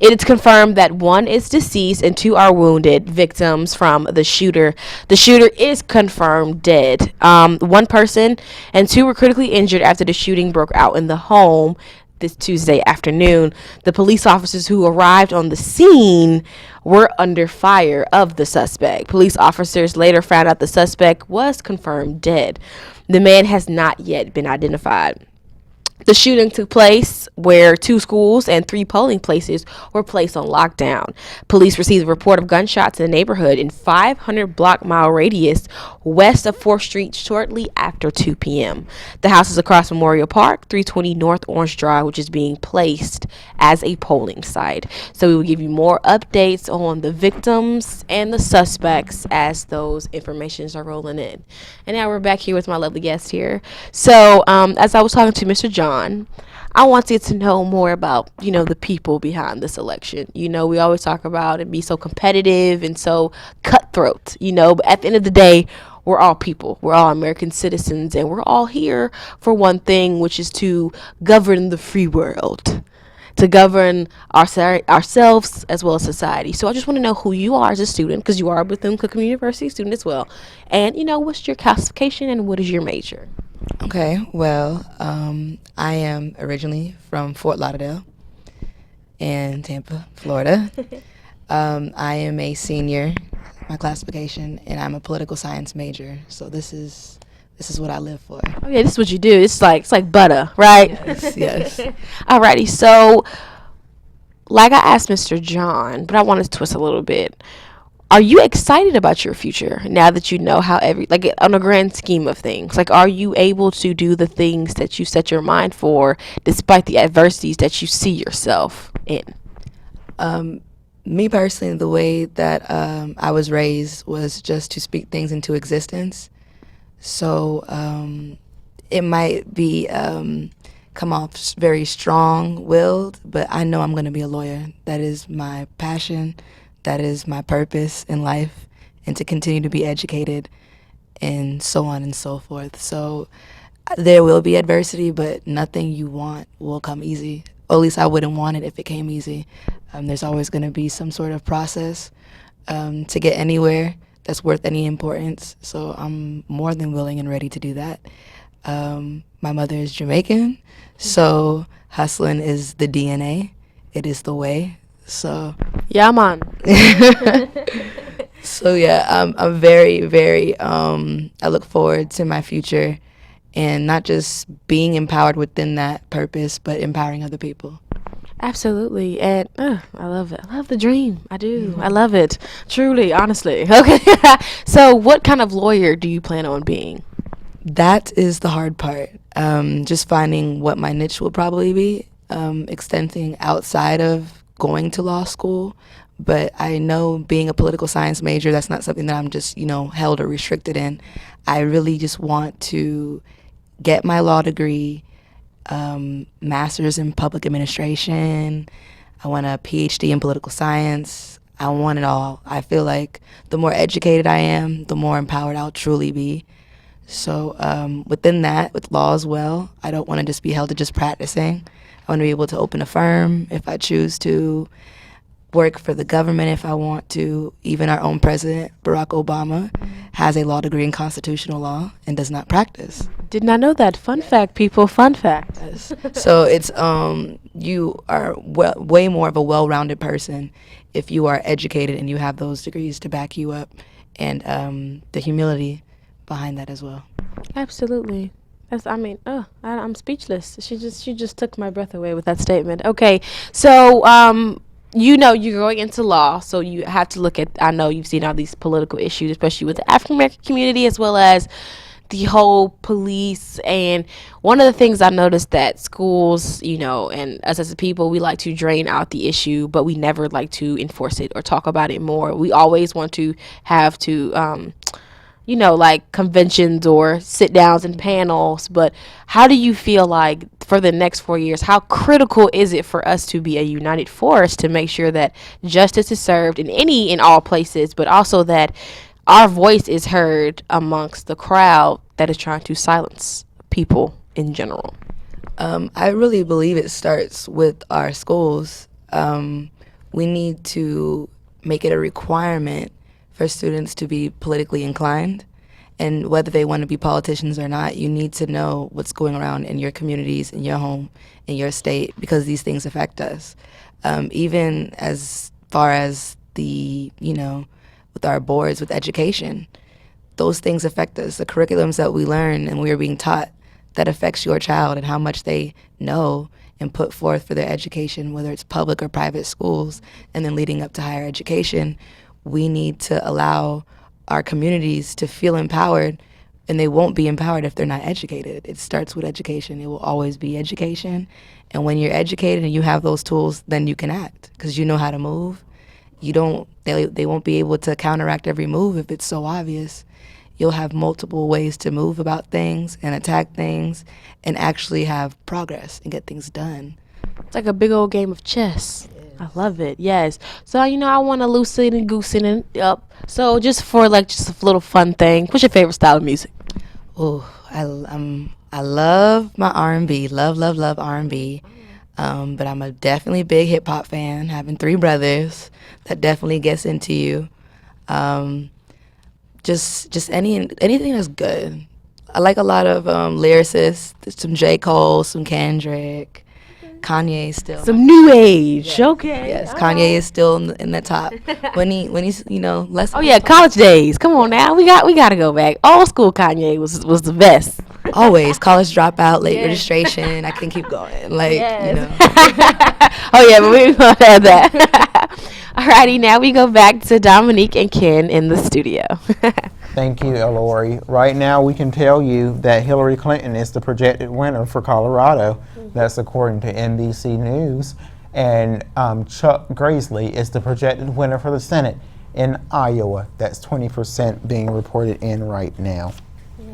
It is confirmed that 1 is deceased and 2 are wounded victims from the shooter. The shooter is confirmed dead. 1 person and 2 were critically injured after the shooting broke out in the home this Tuesday afternoon. The police officers who arrived on the scene were under fire of the suspect. Police officers later found out the suspect was confirmed dead. The man has not yet been identified. The shooting took place where 2 schools and 3 polling places were placed on lockdown. Police received a report of gunshots in the neighborhood in 500 block mile radius west of 4th Street shortly after 2 p.m. The house is across Memorial Park, 320 North Orange Drive, which is being placed as a polling site. So we will give you more updates on the victims and the suspects as those informations are rolling in. And now we're back here with my lovely guest here. So as I was talking to Mr. John, I want to get to know more about, the people behind this election. We always talk about it be so competitive and so cutthroat, but at the end of the day, we're all people. We're all American citizens, and we're all here for one thing, which is to govern the free world, to govern ourselves as well as society. So I just want to know who you are as a student, because you are a Bethune-Cookman University student as well. And, what's your classification and what is your major? Okay, well, I am originally from Fort Lauderdale in Tampa, Florida. I am a senior, my classification, and I'm a political science major. So this is what I live for. Oh yeah, this is what you do. It's like butter, right? Yes. Alrighty, so like I asked Mr. John, but I want to twist a little bit. Are you excited about your future now that you know how on a grand scheme of things? Are you able to do the things that you set your mind for despite the adversities that you see yourself in? Me personally, the way that I was raised was just to speak things into existence. So it might be come off very strong-willed, but I know I'm going to be a lawyer. That is my passion. That is my purpose in life, and to continue to be educated and so on and so forth. So there will be adversity, but nothing you want will come easy. Or at least I wouldn't want it if it came easy. There's always going to be some sort of process to get anywhere that's worth any importance. So I'm more than willing and ready to do that. My mother is Jamaican, so hustling is the DNA. It is the way. So yeah, man. So yeah, I'm very, very. I look forward to my future, and not just being empowered within that purpose, but empowering other people. Absolutely, and I love it. I love the dream. I do. I love it. Truly, honestly. Okay. So, what kind of lawyer do you plan on being? That is the hard part. Just finding what my niche will probably be. Extending outside of going to law school, but I know being a political science major, that's not something that I'm just, held or restricted in. I really just want to get my law degree, master's in public administration. I want a PhD in political science. I want it all. I feel like the more educated I am, the more empowered I'll truly be. So within that, with law as well, I don't want to just be held to just practicing. I want to be able to open a firm if I choose to, work for the government if I want to. Even our own president, Barack Obama, has a law degree in constitutional law and does not practice. Did not know that. Fun fact, people. Fun fact. Yes. So it's you are way more of a well-rounded person if you are educated and you have those degrees to back you up, and the humility behind that as well. Absolutely. I'm speechless. She just took my breath away with that statement. Okay, so you're going into law, so you have to look at. I know you've seen all these political issues, especially with the African American community as well as the whole police. And one of the things I noticed that schools, you know, and us as a people, we like to drain out the issue, but we never like to enforce it or talk about it more. We always want to have to, you know, like conventions or sit downs and panels. But how do you feel like for the next 4 years, how critical is it for us to be a united force to make sure that justice is served in all places, but also that our voice is heard amongst the crowd that is trying to silence people in general? I really believe it starts with our schools. We need to make it a requirement for students to be politically inclined. And whether they want to be politicians or not, you need to know what's going around in your communities, in your home, in your state, because these things affect us. Even as far as the, you know, with our boards, with education, those things affect us. The curriculums that we learn and we are being taught, that affects your child and how much they know and put forth for their education, whether it's public or private schools, and then leading up to higher education. We need to allow our communities to feel empowered, and they won't be empowered if they're not educated. It starts with education. It will always be education. And when you're educated and you have those tools, then you can act because you know how to move. They won't be able to counteract every move if it's so obvious. You'll have multiple ways to move about things and attack things and actually have progress and get things done. It's like a big old game of chess. I love it. Yes. So, you know, I want to loosen and goosen it up. So just for like just a little fun thing, what's your favorite style of music? Oh, I love my R&B. Love R&B. But I'm a definitely big hip hop fan. Having 3 brothers, that definitely gets into you. Just anything that's good. I like a lot of lyricists. There's some J. Cole, some Kendrick, Kanye still. Some new age. Yes. Okay. Yes, Kanye is still in the top. when he's you know less. Oh yeah, college days. Come on now, we got to go back. Old school Kanye was the best. Always college dropout, late registration. I can keep going. Like you know. Oh yeah, but we're gonna have that. Alrighty, now we go back to Dominique and Ken in the studio. Thank you, Elori. Right now, we can tell you that Hillary Clinton is the projected winner for Colorado. That's according to NBC News. And Chuck Grassley is the projected winner for the Senate in Iowa. That's 20% being reported in right now.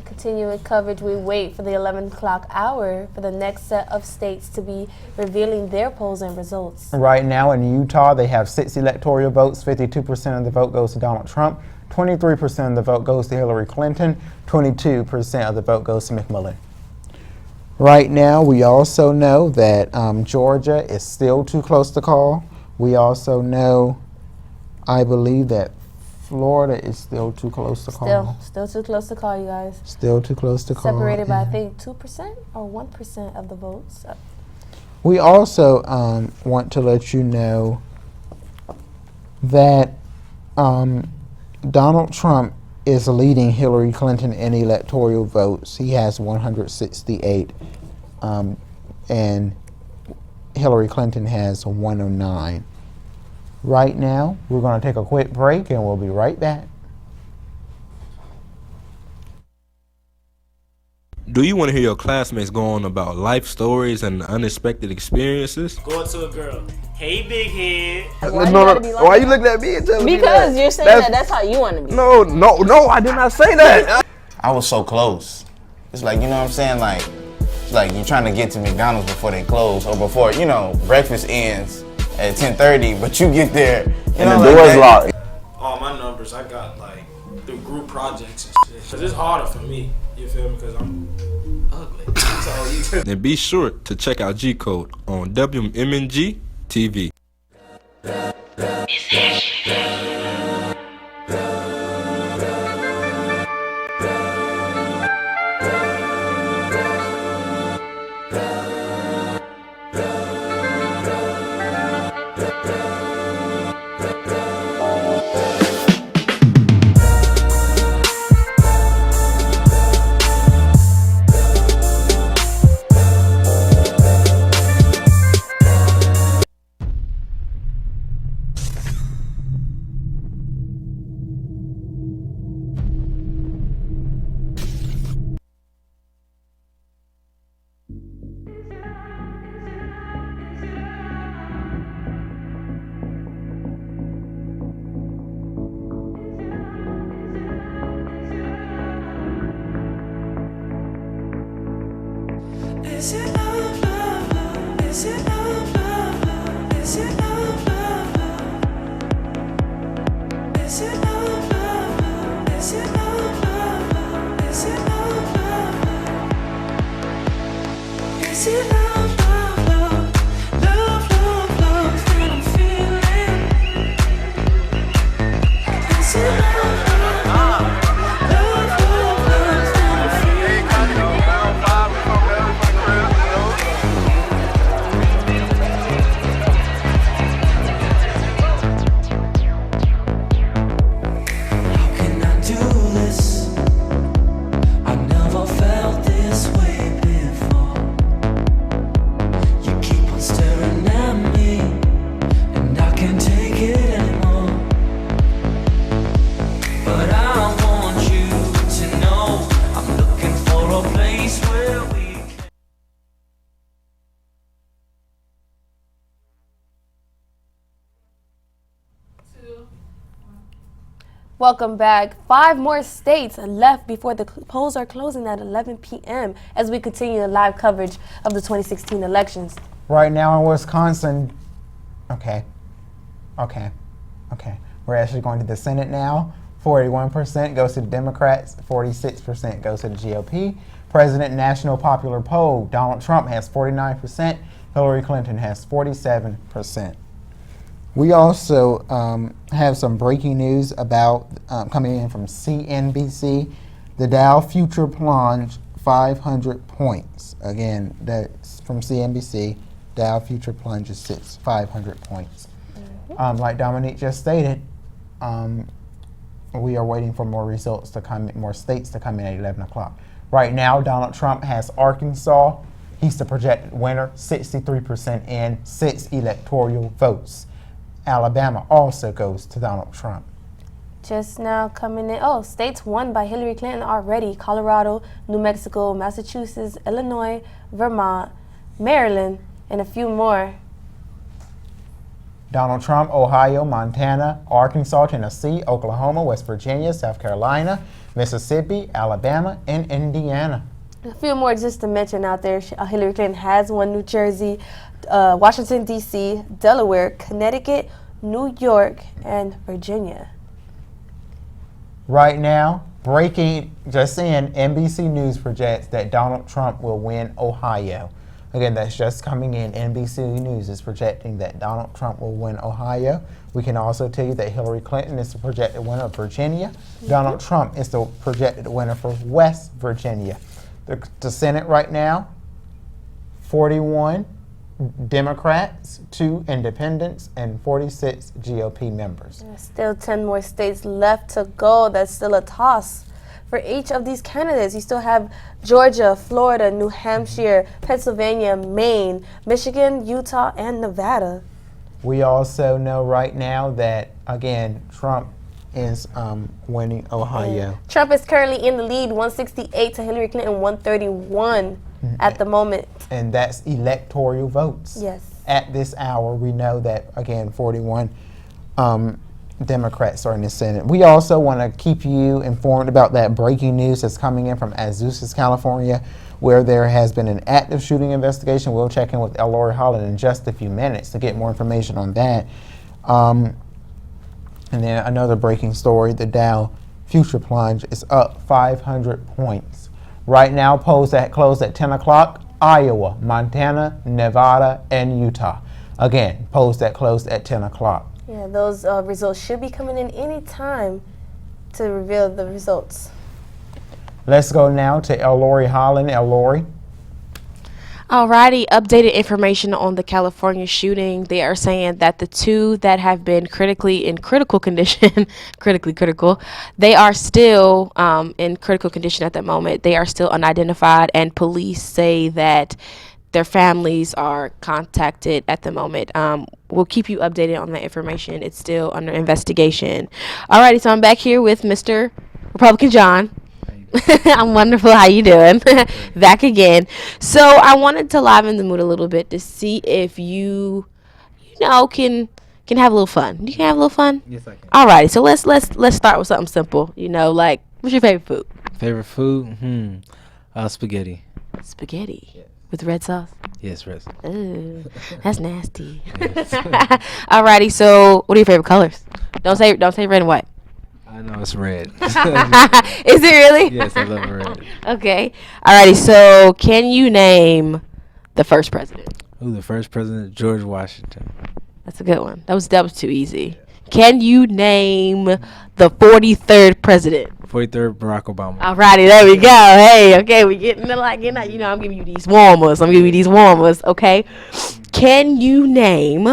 Continuing coverage, we wait for the 11 o'clock hour for the next set of states to be revealing their polls and results. Right now in Utah, they have 6 electoral votes. 52% of the vote goes to Donald Trump. 23% of the vote goes to Hillary Clinton. 22% of the vote goes to McMillan. Right now, we also know that Georgia is still too close to call. We also know, I believe that Florida is still too close to call. Still too close to call, you guys. Still too close to call. Separated by, I think, 2% or 1% of the votes. We also want to let you know that Donald Trump is leading Hillary Clinton in electoral votes. He has 168, and Hillary Clinton has 109. Right now, we're going to take a quick break, and we'll be right back. Do you want to hear your classmates go on about life stories and unexpected experiences? Go up to a girl. Hey, big head. Why you looking at me and telling me that? Because you're saying that's how you want to be. No, I did not say that. I was so close. It's like, you know what I'm saying? Like you're trying to get to McDonald's before they close or before, you know, breakfast ends at 10:30, but you get there and the door's locked. All my numbers, I got like through group projects and shit. Cause it's harder for me, you feel me? Cause I'm ugly. So And be sure to check out G Code on WM&G TV. Is it love, love, love? Is it love, love, love? Is it love, love, love? Is it love, love, love? Is it love, love, love? Love, love, love that I'm feeling? Is it love, love, love? Love, love, love that I'm feeling? How can I do this? I never felt this way before. You keep on staring at me, and I can't take it anymore. But I want you to know I'm looking for a place where we Welcome back. 5 more states left before the polls are closing at 11 p.m. as we continue the live coverage of the 2016 elections. Right now in Wisconsin, okay. We're actually going to the Senate now. 41% goes to the Democrats, 46% goes to the GOP. President National Popular Poll, Donald Trump has 49%, Hillary Clinton has 47%. We also have some breaking news about coming in from CNBC. The Dow future plunged 500 points. Again, that's from CNBC. Dow future plunges 500 points. Like Dominique just stated, we are waiting for more results to come, more states to come in at 11 o'clock. Right now, Donald Trump has Arkansas. He's the projected winner, 63% in 6 electoral votes. Alabama also goes to Donald Trump. Just now coming in. Oh, states won by Hillary Clinton already. Colorado, New Mexico, Massachusetts, Illinois, Vermont, Maryland, and a few more. Donald Trump, Ohio, Montana, Arkansas, Tennessee, Oklahoma, West Virginia, South Carolina, Mississippi, Alabama, and Indiana. A few more just to mention out there. Hillary Clinton has won New Jersey, Washington, D.C., Delaware, Connecticut, New York, and Virginia. Right now, breaking, just in, NBC News projects that Donald Trump will win Ohio. Again, that's just coming in. NBC News is projecting that Donald Trump will win Ohio. We can also tell you that Hillary Clinton is the projected winner of Virginia. Donald Trump is the projected winner for West Virginia. The Senate right now, 41 Democrats, 2 independents, and 46 GOP members. Still 10 more states left to go. That's still a toss for each of these candidates. You still have Georgia, Florida, New Hampshire, Pennsylvania, Maine, Michigan, Utah, and Nevada. We also know right now that, again, Trump is winning Ohio. Yeah. Trump is currently in the lead, 168 to Hillary Clinton, 131 at the moment. And that's electoral votes. Yes. At this hour, we know that, again, 41 Democrats are in the Senate. We also want to keep you informed about that breaking news that's coming in from Azusa, California, where there has been an active shooting investigation. We'll check in with Lori Holland in just a few minutes to get more information on that. And then another breaking story, the Dow future plunge is up 500 points. Right now, polls that close at 10 o'clock, Iowa, Montana, Nevada, and Utah. Again, polls that closed at 10 o'clock. Yeah, those results should be coming in any time to reveal the results. Let's go now to Lori Holland. Lori. Alrighty, updated information on the California shooting. They are saying that the 2 that have been critical condition, critical, they are still in critical condition at the moment. They are still unidentified, and police say that their families are contacted at the moment. We'll keep you updated on that information. It's still under investigation. Alrighty, so I'm back here with Mr. Republican John. I'm wonderful. How you doing? Back again. So I wanted to liven the mood a little bit to see if you can have a little fun. You can have a little fun. Yes, I can. Alrighty. So let's start with something simple. Like, what's your favorite food? Favorite food? Spaghetti. Spaghetti. Yes. With red sauce? Yes, red sauce. Ooh, that's nasty. Alrighty, so what are your favorite colors? Don't say red and white. I know it's red. Is it really? Yes, I love red. Okay. Alrighty, so can you name the first president? Who the first president? George Washington. That's a good one. That was too easy. Can you name the 43rd president? 43rd Barack Obama. Alrighty, there we go. Hey, okay, we getting it like, you know, I'm giving you these warmers. Okay. Can you name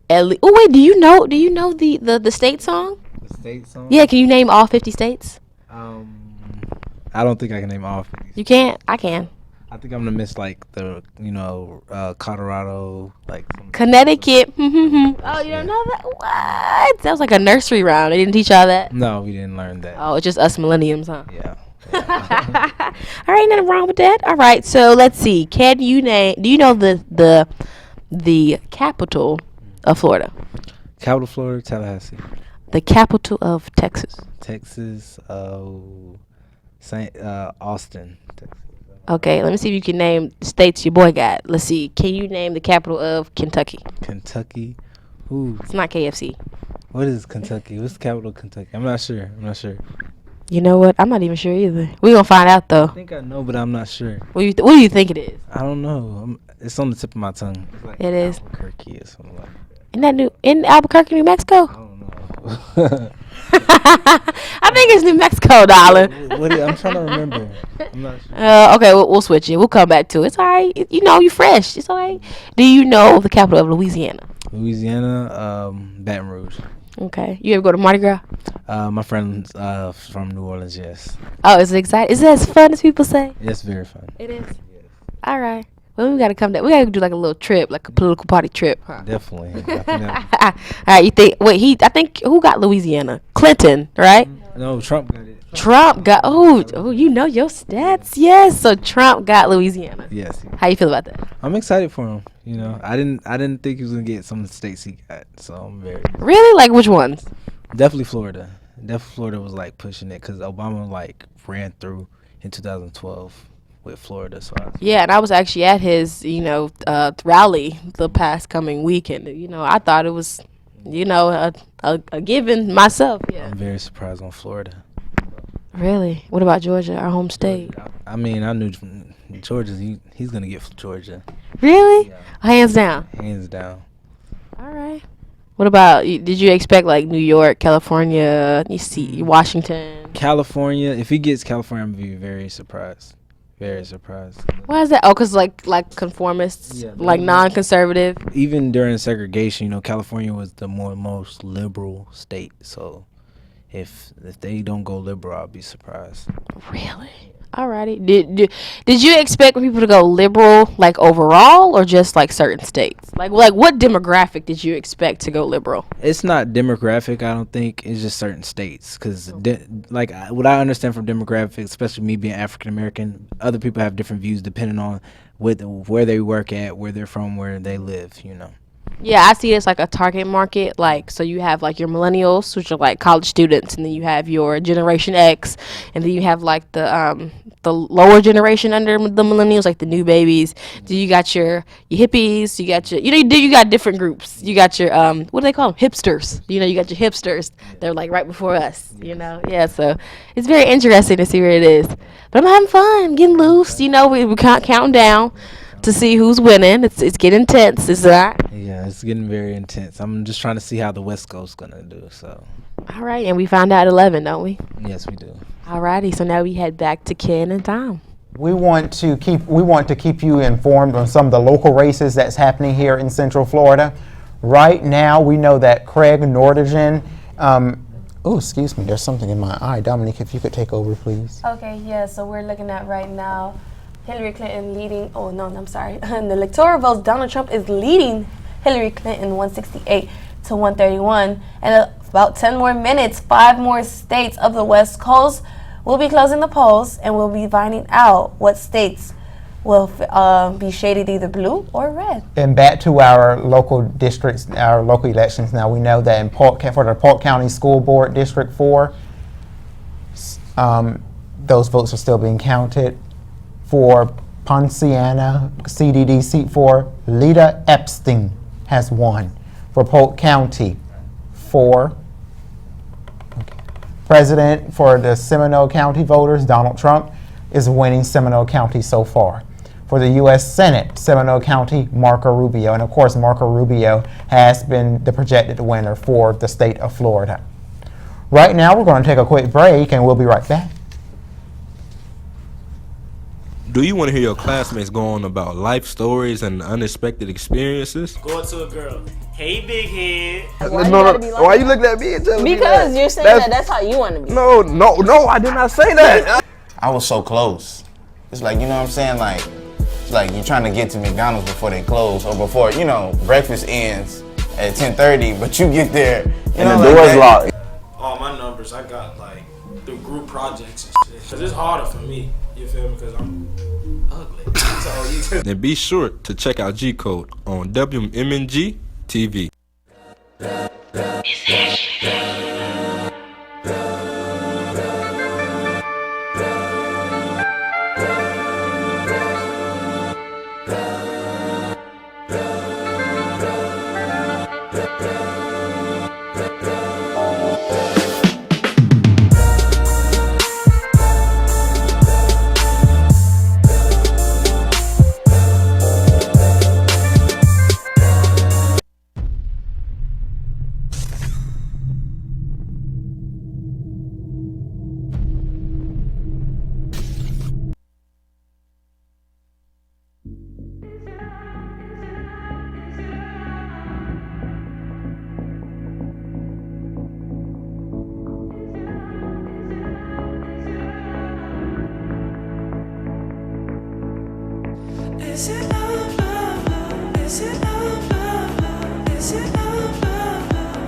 Ellie? Oh wait, do you know the state song? The state song? Yeah, can you name all 50 states? I don't think I can name all 50. You can't? I can. I think I'm gonna miss like the Colorado, like Connecticut. Oh, you don't know that? What? That was like a nursery rhyme. They didn't teach y'all that? No, we didn't learn that. Oh, it's just us millenniums, huh? Yeah. All right, nothing wrong with that. All right, so let's see. Can you name? Do you know the capital of Florida? Capital Florida, Tallahassee. The capital of Texas. Texas, Austin, Texas. Okay, let me see if you can name the states your boy got. Let's see. Can you name the capital of Kentucky? Kentucky. Ooh. It's not KFC. What is Kentucky? What's the capital of Kentucky? I'm not sure. You know what? I'm not even sure either. We're gonna find out though. I think I know, but I'm not sure. What do you think it is? I don't know. It's on the tip of my tongue. It's like It is. Albuquerque or something like that. Isn't that in Albuquerque, New Mexico? I don't know. I think it's New Mexico, darling. I'm trying to remember. I'm not sure. Okay, we'll switch it. We'll come back to it. It's all right. You know, you fresh. It's all right. Do you know the capital of Louisiana? Louisiana, Baton Rouge. Okay. You ever go to Mardi Gras? My friend's from New Orleans, yes. Oh, is it exciting? Is it as fun as people say? It's very fun. It is. All right. Well, we gotta come down. We gotta do like a little trip, like a political party trip. Huh? Definitely. All right. You think? Wait. I think who got Louisiana? Clinton, right? No, Trump got it. Trump got. Oh, you know your stats. Yes. So Trump got Louisiana. Yes. How you feel about that? I'm excited for him. You know, I didn't think he was gonna get some of the states he got, so I'm very. Really? Like which ones? Definitely Florida. Definitely Florida was like pushing it because Obama like ran through in 2012 with Florida. So yeah, and I was actually at his rally the past coming weekend. You know, I thought it was a given myself. Yeah. I'm very surprised on Florida. Really? What about Georgia, our home state? I mean, I knew Georgia. He's gonna get Georgia. Really? Yeah. Hands down. Hands down. All right. What about? Did you expect like New York, California? You see Washington. California. If he gets California, I'm gonna be very surprised. Very surprised. Why is that? Oh, cause like conformists, like non-conservative. Even during segregation, California was the most liberal state. So if they don't go liberal, I'll be surprised. Really? Alrighty. Did you expect people to go liberal, like overall, or just like certain states? Like what demographic did you expect to go liberal? It's not demographic, I don't think. It's just certain states. Because what I understand from demographics, especially me being African American, other people have different views depending on where they work at, where they're from, where they live. Yeah, I see it as like a target market. Like, so you have like your millennials, which are like college students, and then you have your Generation X, and then you have like the lower generation under the millennials, like the new babies. Do you got your hippies? You got you got different groups. You got your what do they call them? Hipsters. You got your hipsters. They're like right before us. Yeah. So it's very interesting to see where it is. But I'm having fun, getting loose. We counting down to see who's winning. It's getting intense, is that? Yeah, it's getting very intense. I'm just trying to see how the West Coast's gonna do. So. All right, and we found out at 11, don't we? Yes, we do. All righty, so now we head back to Ken and Tom. We want to keep you informed on some of the local races that's happening here in Central Florida. Right now, we know that Craig Nordegen. Excuse me. There's something in my eye. Dominique, if you could take over, please. Okay. Yeah. So we're looking at right now. Hillary Clinton leading, I'm sorry. In the electoral votes, Donald Trump is leading Hillary Clinton 168 to 131. And about 10 more minutes, 5 more states of the West Coast will be closing the polls, and we'll be finding out what states will be shaded either blue or red. And back to our local districts, our local elections. Now we know that for the Polk County School Board District 4, those votes are still being counted. For Ponciana CDD seat 4, Lita Epstein has won. For Polk County, 4. President for the Seminole County voters, Donald Trump, is winning Seminole County so far. For the U.S. Senate, Seminole County, Marco Rubio. And of course, Marco Rubio has been the projected winner for the state of Florida. Right now, we're going to take a quick break and we'll be right back. Do you want to hear your classmates go on about life stories and unexpected experiences? Go up to a girl. Hey, big head. Why you looking at me and telling me that? Because you're saying that's how you want to be. No, I did not say that. I was so close. It's like, you know what I'm saying? Like, it's like you're trying to get to McDonald's before they close or before, you know, breakfast ends at 10:30, but you get there, and the door's locked. All my numbers, I got like through group projects and shit. Cause it's harder for me, you feel me? Cause I'm ugly. So And be sure to check out G Code on WM&G TV. Is it love, love, love? Is it love, love, love? Is it love, love, love?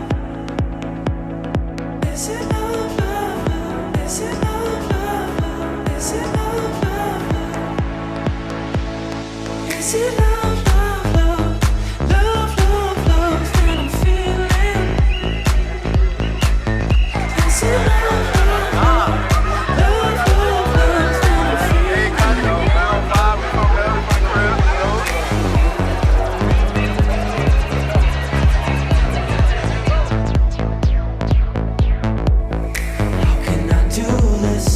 Is it love, love, love? Is it love, love, love? Is it love, love, love? Is it love, love, love? Love, love, love that I'm feeling. Is it love, love, love? Love, love, love that I'm feeling. How can I do this?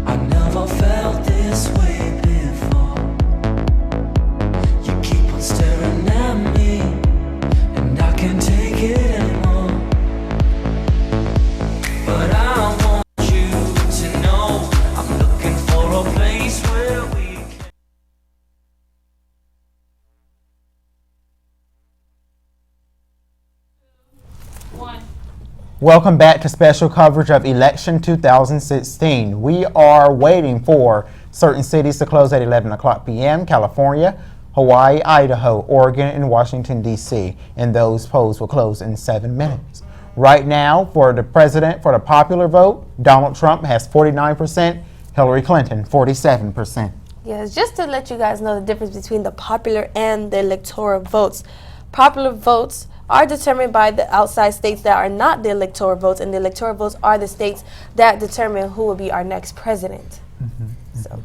I never felt this way before. You keep on staring at me, and I can't take it anymore. But I want you to know I'm looking for a place where we Welcome back to special coverage of election 2016. We are waiting for certain cities to close at 11 o'clock p.m. California, Hawaii, Idaho, Oregon, and Washington, D.C. And those polls will close in 7 minutes. Right now, for the president, for the popular vote, Donald Trump has 49%, Hillary Clinton 47%. Yes, just to let you guys know the difference between the popular and the electoral votes. Popular votes are determined by the outside states that are not the electoral votes, and the electoral votes are the states that determine who will be our next president. So.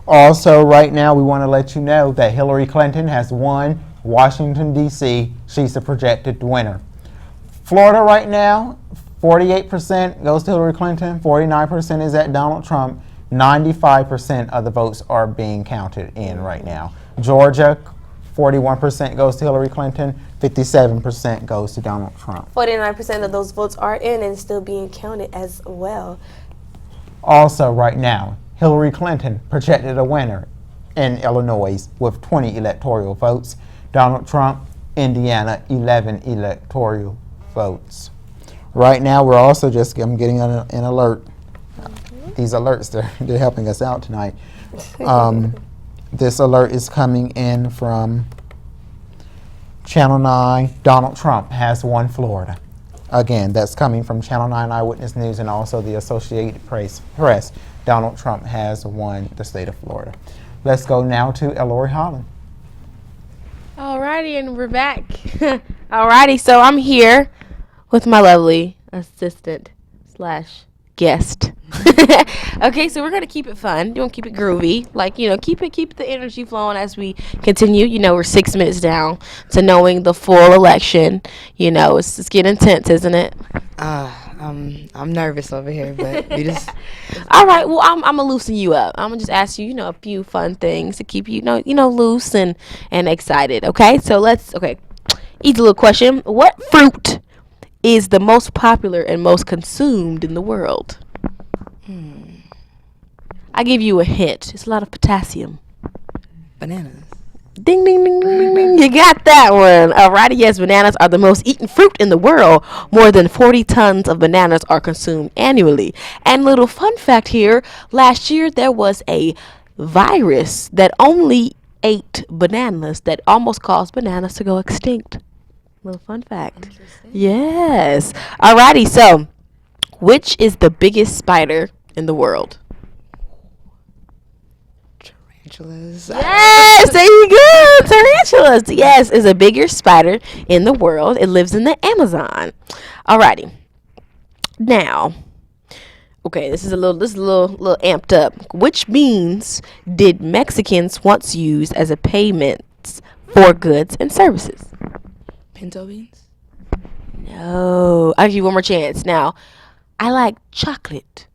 Also, right now, we want to let you know that Hillary Clinton has won Washington, D.C. She's the projected winner. Florida right now, 48% goes to Hillary Clinton, 49% is at Donald Trump, 95% of the votes are being counted in right now. Georgia, 41% goes to Hillary Clinton, 57% goes to Donald Trump. 49% of those votes are in and still being counted as well. Also, right now, Hillary Clinton projected a winner in Illinois with 20 electoral votes. Donald Trump, Indiana, 11 electoral votes. Right now, we're also I'm getting an alert. These alerts, they're helping us out tonight. This alert is coming in from Channel 9. Donald Trump has won Florida. Again, that's coming from Channel 9 Eyewitness News and also the Associated Press. Donald Trump has won the state of Florida. Let's go now to Ellory Holland. Alrighty, and we're back. Alrighty, so I'm here with my lovely assistant / guest, Okay, so we're gonna keep it fun. We're gonna keep it groovy. Like, keep the energy flowing as we continue. We're 6 minutes down to knowing the full election. It's getting intense, isn't it? I'm nervous over here, but we just. All right. Well, I'm gonna loosen you up. I'm gonna just ask you, a few fun things to keep you, loose and excited. Okay. So easy little question. What fruit is the most popular and most consumed in the world? I give you a hint. It's a lot of potassium. Bananas. Ding, ding, ding, ding, ding, ding. You got that one. Alrighty, yes, bananas are the most eaten fruit in the world. More than 40 tons of bananas are consumed annually. And little fun fact here, last year there was a virus that only ate bananas that almost caused bananas to go extinct. Little fun fact. Yes. Alrighty, so which is the biggest spider in the world? Tarantulas. Yes, there you go. Tarantulas. Yes, is a bigger spider in the world. It lives in the Amazon. Alrighty. Now, okay, this is a little amped up. Which beans did Mexicans once use as a payment for goods and services? Pinto beans. No. I'll give you one more chance. Now, I like chocolate.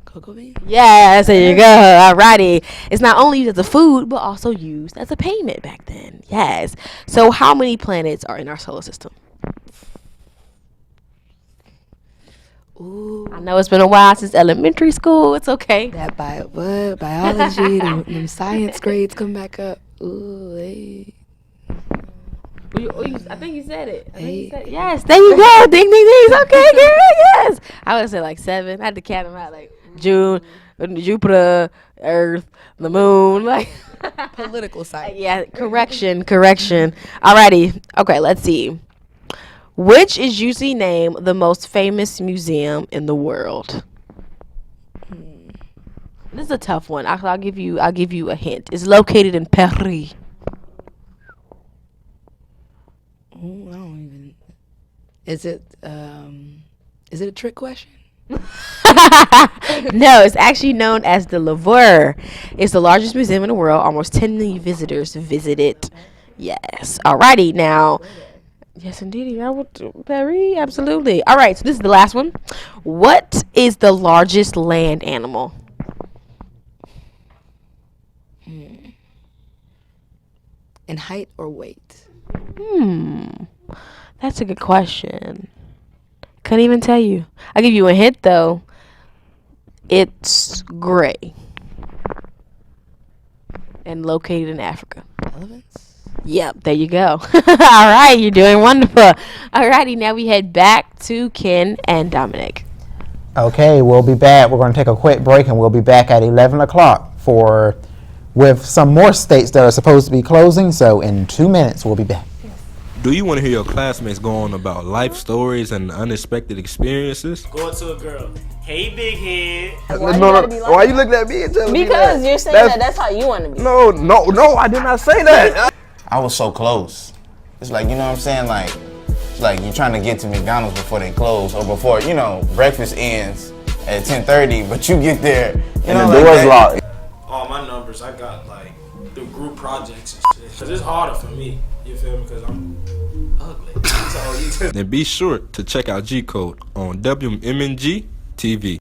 Cocoa beans. Yes, there you go. Alrighty. It's not only used as a food, but also used as a payment back then. Yes. So how many planets are in our solar system? Ooh. I know it's been a while since elementary school. It's okay. That biology, them science grades come back up. Ooh, hey. I think you said it. Yes, there you go. Ding, ding, ding. Okay, girl. Yes. I would say like 7. I had to count them out like June, Jupiter, Earth, the moon. Like political science. Yeah, correction. Alrighty. Okay, let's see. Which is usually named the most famous museum in the world? This is a tough one. I'll give you a hint. It's located in Paris. Ooh, I don't even. Is it a trick question? No, it's actually known as the Louvre. It's the largest museum in the world. Almost 10 million visitors visit it. Yes. Alrighty, now. Yes, indeed. I would Paris. Absolutely. All right. So this is the last one. What is the largest land animal? In height or weight? That's a good question. Couldn't even tell you. I'll give you a hint though. It's gray. And located in Africa. Elephants? Yep, there you go. All right, you're doing wonderful. Alrighty, now we head back to Ken and Dominic. Okay, we'll be back. We're going to take a quick break, and we'll be back at 11 o'clock with some more states that are supposed to be closing. So in 2 minutes, we'll be back. Do you want to hear your classmates go on about life stories and unexpected experiences? Go up to a girl. Hey, big head. Why you looking at me and telling me that? Because you're saying that's how you want to be. No, I did not say that. I was so close. It's like, you know what I'm saying? Like you're trying to get to McDonald's before they close or before, breakfast ends at 10:30, but you get there and the door's locked. All my numbers, I got like the group projects and shit. Cause it's harder for me, you feel me? Because I'm ugly. So Then be sure to check out G Code on WM&G TV.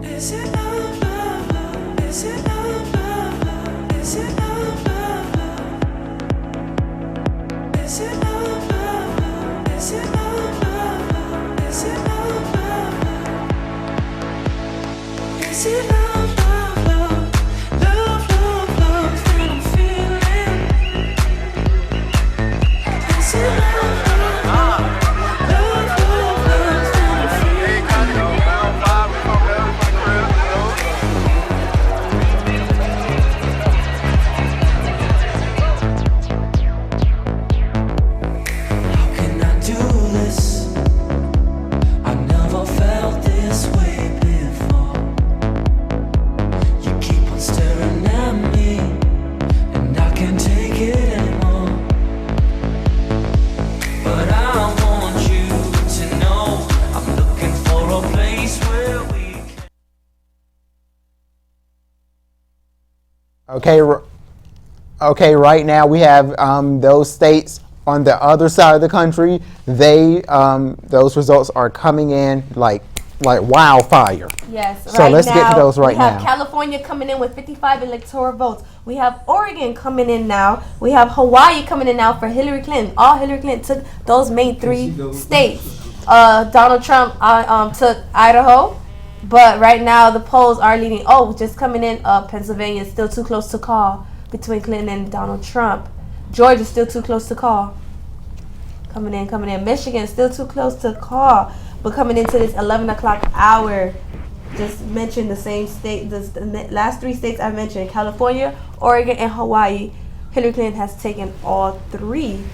Is it love, love, love? Is it love, love, love? Okay, right now we have those states on the other side of the country. Those results are coming in like wildfire. Yes. So right let's now, get to those right we have now. California coming in with 55 electoral votes. We have Oregon coming in now. We have Hawaii coming in now for Hillary Clinton. All Hillary Clinton took those main three states. Donald Trump took Idaho. But right now the polls are leading. Oh, just coming in. Pennsylvania is still too close to call between Clinton and Donald Trump. Georgia's still too close to call. Coming in. Michigan still too close to call. But coming into this 11 o'clock hour, just mention the same state. The last three states I mentioned: California, Oregon, and Hawaii. Hillary Clinton has taken all three.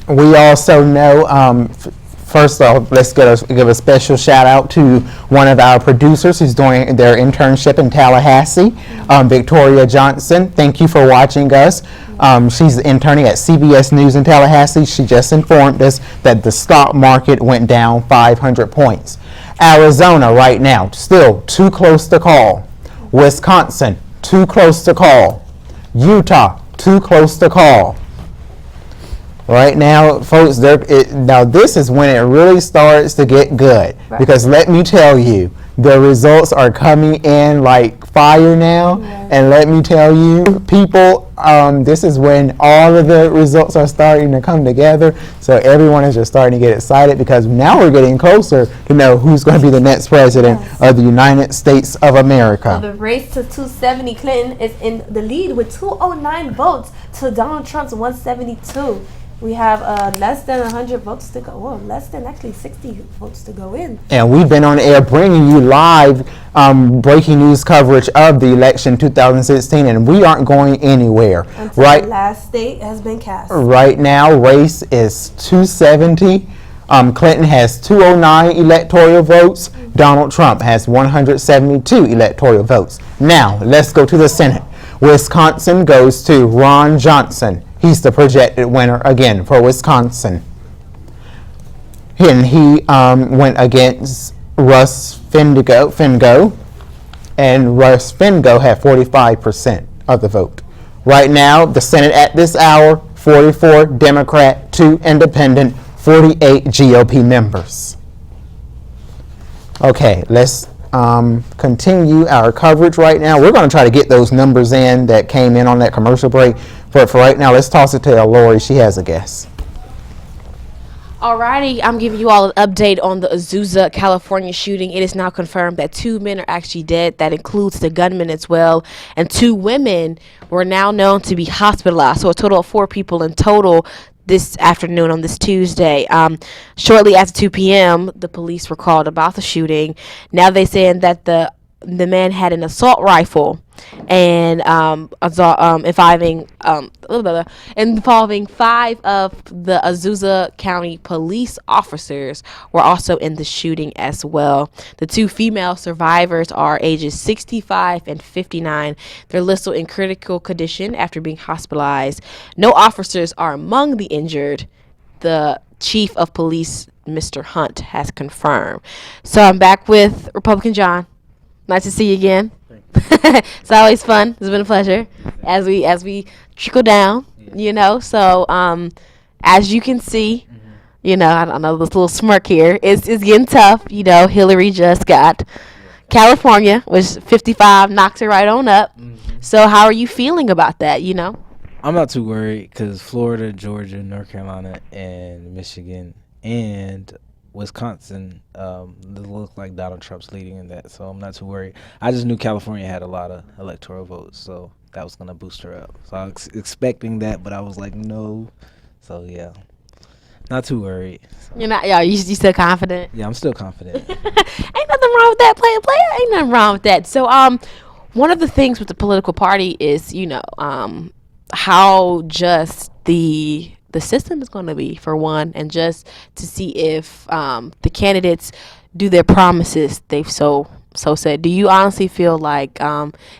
We also know. First off, let's give a special shout out to one of our producers who's doing their internship in Tallahassee, Victoria Johnson. Thank you for watching us. She's interning at CBS News in Tallahassee. She just informed us that the stock market went down 500 points. Arizona right now, still too close to call. Wisconsin, too close to call. Utah, too close to call. Right now, folks, now this is when it really starts to get good. Right. Because let me tell you, the results are coming in like fire now. Yeah. And let me tell you, people, this is when all of the results are starting to come together. So everyone is just starting to get excited because now we're getting closer to know who's going to be the next president of the United States of America. So the race to 270, Clinton is in the lead with 209 votes to Donald Trump's 172. We have less than 100 votes to go. Well, less than actually 60 votes to go in. And we've been on air bringing you live breaking news coverage of the election 2016, and we aren't going anywhere. Until the last state has been cast. Right now, race is 270. Clinton has 209 electoral votes. Donald Trump has 172 electoral votes. Now, let's go to the Senate. Wisconsin goes to Ron Johnson. He's the projected winner again for Wisconsin. And he went against Russ Fingo, and Russ Fingo had 45% of the vote. Right now, the Senate at this hour, 44 Democrat, 2 Independent, 48 GOP members. Okay, let's continue our coverage right now. We're going to try to get those numbers in that came in on that commercial break. But for right now, let's toss it to Lori. She has a guess. Alrighty, I'm giving you all an update on the Azusa, California shooting. It is now confirmed that 2 men are actually dead. That includes the gunman as well. And 2 women were now known to be hospitalized. So a total of 4 people in total this afternoon on this Tuesday. Shortly after 2 p.m., the police were called about the shooting. Now they're saying that the man had an assault rifle and involving 5 of the Azusa County police officers were also in the shooting as well. The 2 female survivors are ages 65 and 59. They're listed in critical condition after being hospitalized. No officers are among the injured. The chief of police, Mr. Hunt, has confirmed. So I'm back with Republican John. Nice to see you again. It's always fun. It's been a pleasure as we trickle down, So as you can see, I don't know, this little smirk here. It's getting tough. Hillary just got California, which 55 knocks her right on up. So how are you feeling about that? I'm not too worried because Florida, Georgia, North Carolina, and Michigan, and Wisconsin, it looks like Donald Trump's leading in that, so I'm not too worried. I just knew California had a lot of electoral votes, so that was gonna boost her up. So I was expecting that, but I was like, no. So yeah, not too worried. You're not, y'all. You still confident? Yeah, I'm still confident. Ain't nothing wrong with that, player. Ain't nothing wrong with that. So one of the things with the political party is, how just the system is going to be, for one, and just to see if the candidates do their promises they've so said. Do you honestly feel like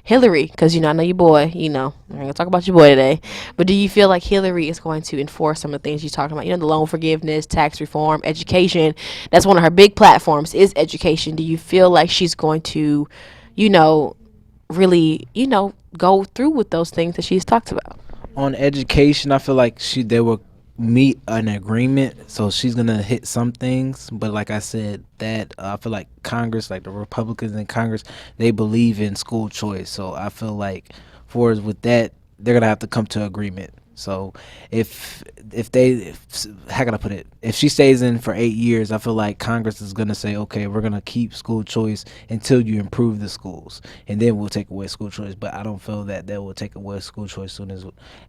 Hillary, because I know your boy, we're going to talk about your boy today, but do you feel like Hillary is going to enforce some of the things you talked about, the loan forgiveness, tax reform, education? That's one of her big platforms, is education. Do you feel like she's going to, really, go through with those things that she's talked about? On education, I feel like they will meet an agreement, so she's gonna hit some things. But like I said, that I feel like Congress, like the Republicans in Congress, they believe in school choice. So I feel like with that, they're gonna have to come to agreement. So if how can I put it? If she stays in for 8 years, I feel like Congress is gonna say, okay, we're gonna keep school choice until you improve the schools, and then we'll take away school choice. But I don't feel that they will take away school choice soon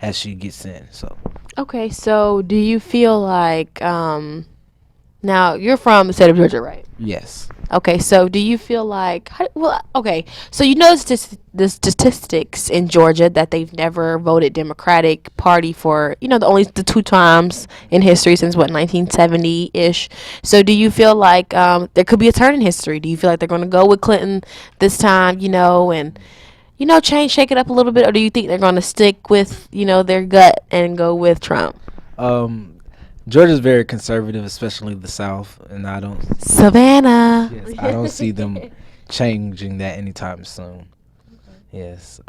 as she gets in. So okay, so do you feel like now you're from the state of Georgia, right? yes. Okay, so do you feel like so the statistics in Georgia that they've never voted Democratic Party for the 2 times in history since 1970-ish. So do you feel like there could be a turn in history? Do you feel like they're going to go with Clinton this time, and shake it up a little bit, or do you think they're going to stick with their gut and go with Trump? Georgia's very conservative, especially the South, and I don't Savannah. Yes, I don't see them changing that anytime soon. Yes.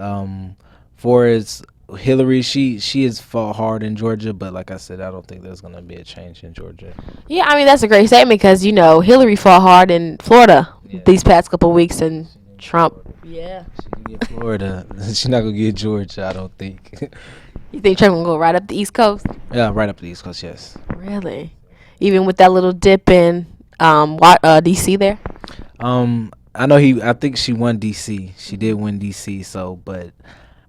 For as Hillary, she has fought hard in Georgia, but like I said, I don't think there's gonna be a change in Georgia. Yeah, I mean that's a great statement because Hillary fought hard in Florida these past couple of weeks, and Trump. Yeah. She can get Florida. She's not gonna get Georgia, I don't think. You think Trump gonna go right up the East Coast? Yeah, right up the East Coast. Yes. Really? Even with that little dip in DC there? I know I think she won DC. She did win DC. So, but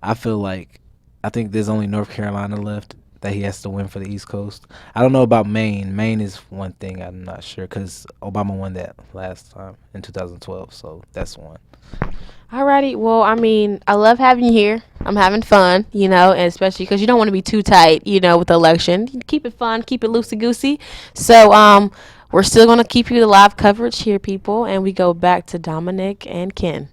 I think there's only North Carolina left that he has to win for the East Coast. I don't know about Maine. Maine is one thing I'm not sure because Obama won that last time in 2012. So that's one. Alrighty. Well, I mean, I love having you here. I'm having fun, and especially because you don't want to be too tight, with the election. Keep it fun, keep it loosey-goosey. So, we're still going to keep you the live coverage here, people, and we go back to Dominic and Ken.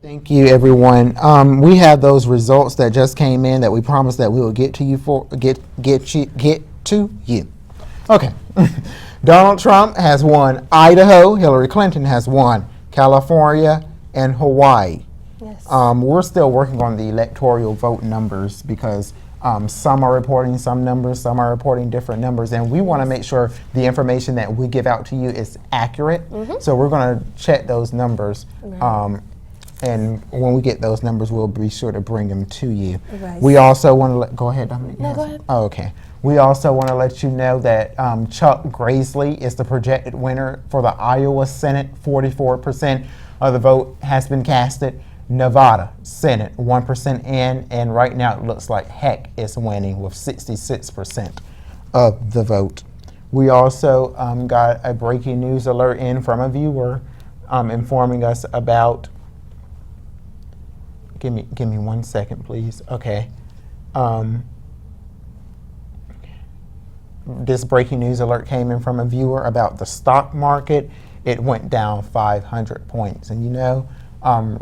Thank you, everyone. We have those results that just came in that we promised that we will get to you. Okay. Donald Trump has won Idaho. Hillary Clinton has won California and Hawaii. Yes. We're still working on the electoral vote numbers because some are reporting some numbers, some are reporting different numbers, and we want to make sure the information that we give out to you is accurate. Mhm. So we're going to check those numbers. Right. And when we get those numbers, we'll be sure to bring them to you. Right. We also want to go ahead, Dominic. No, Yes. go ahead. Oh, okay. We also want to let you know that Chuck Grassley is the projected winner for the Iowa Senate. 44% of the vote has been casted. Nevada Senate, 1% in, and right now it looks like Heck is winning with 66% of the vote. We also got a breaking news alert in from a viewer informing us about. Give me 1 second, please. Okay. This breaking news alert came in from a viewer about the stock market. It went down 500 points. And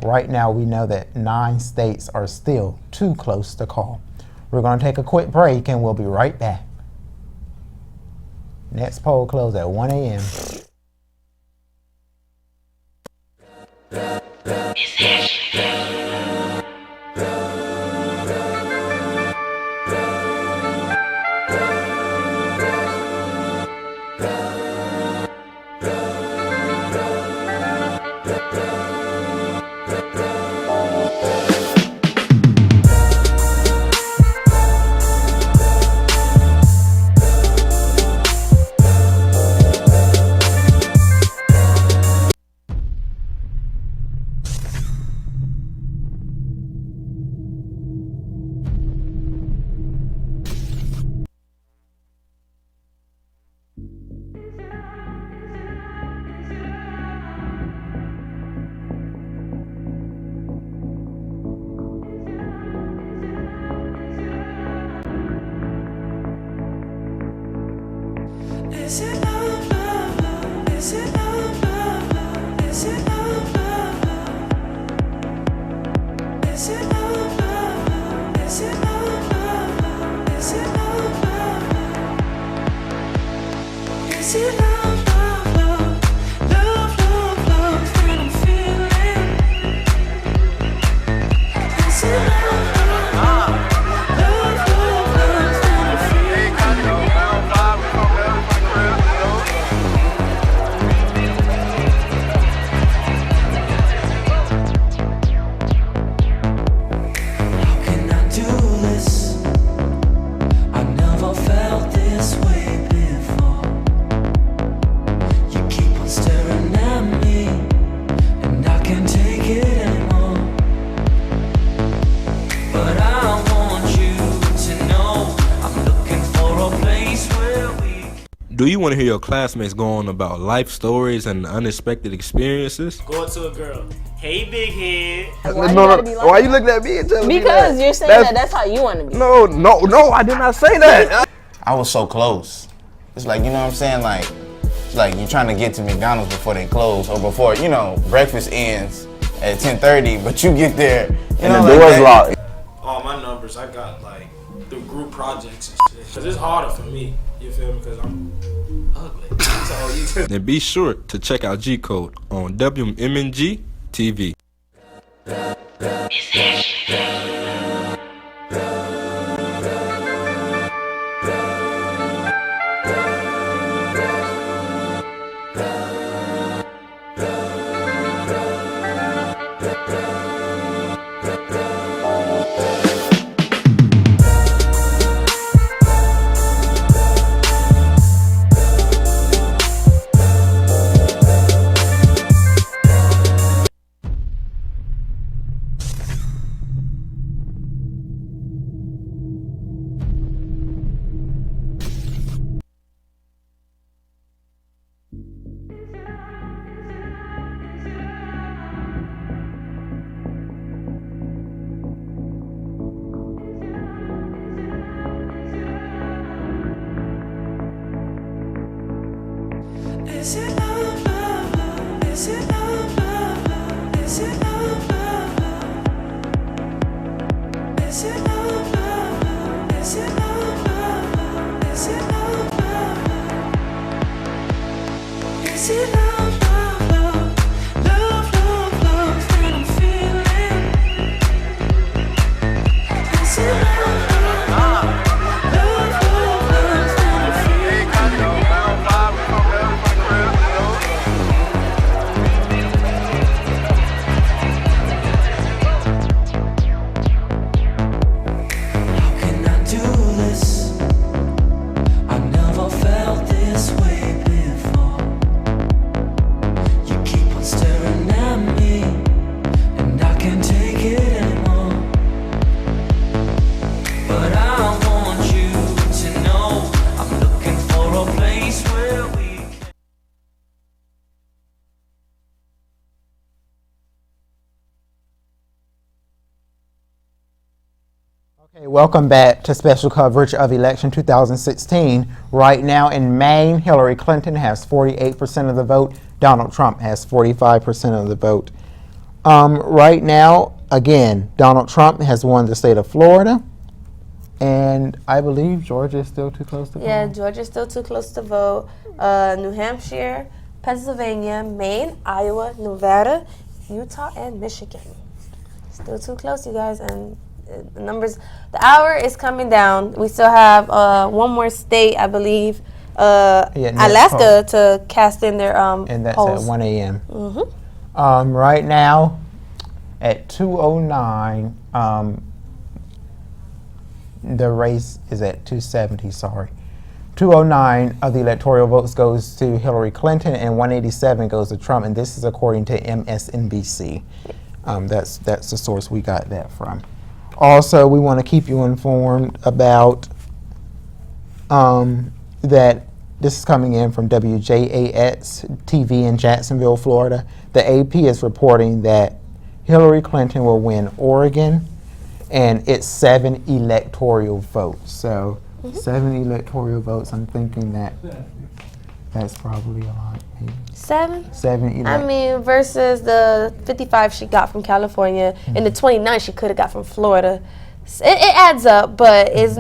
right now we know that 9 states are still too close to call. We're going to take a quick break and we'll be right back. Next poll closed at 1 a.m. Do you want to hear your classmates go on about life stories and unexpected experiences? Go up to a girl. Hey, big head. Why you looking at me and telling me that? Because you're saying that's how you want to be. No, I did not say that. I was so close. It's like, you know what I'm saying? Like, it's like you're trying to get to McDonald's before they close or before, you know, breakfast ends at 10:30, but you get there, you know, the door's like locked. All my numbers I got like through group projects and shit. Cause it's harder for me, you feel me? Cause I'm ugly. So And be sure to check out G Code on WM&G TV. Is it love, love, love? Is it love, love, love? Is it love, love, love? Is it love, love, love? Is it love, love, love? Is it love, love, love? Is it love, love, love? Love, love, love that I'm feeling? Is it love, love, love? Love, love, love that I'm feeling? Okay, welcome back to special coverage of election 2016. Right now in Maine, Hillary Clinton has 48% of the vote. Donald Trump has 45% of the vote. Right now, again, Donald Trump has won the state of Florida. And I believe Georgia is still too close to vote. Yeah, Georgia's still too close to vote. New Hampshire, Pennsylvania, Maine, Iowa, Nevada, Utah, and Michigan. Still too close, you guys. And the numbers, the hour is coming down. We still have one more state, I believe, Alaska, to cast in their and that's polls. at 1 a.m. Right now, at 2:09, the race is at 270. Sorry, 209 of the electoral votes goes to Hillary Clinton, and 187 goes to Trump. And this is according to MSNBC. That's the source we got that from. Also, we want to keep you informed about that this is coming in from WJAX TV in Jacksonville, Florida. The AP is reporting that Hillary Clinton will win Oregon, and it's 7 electoral votes. So 7 electoral votes, I'm thinking that that's probably a lot. 7? 7 I mean, versus the 55 she got from California and the 29 she could have got from Florida. It adds up, but it's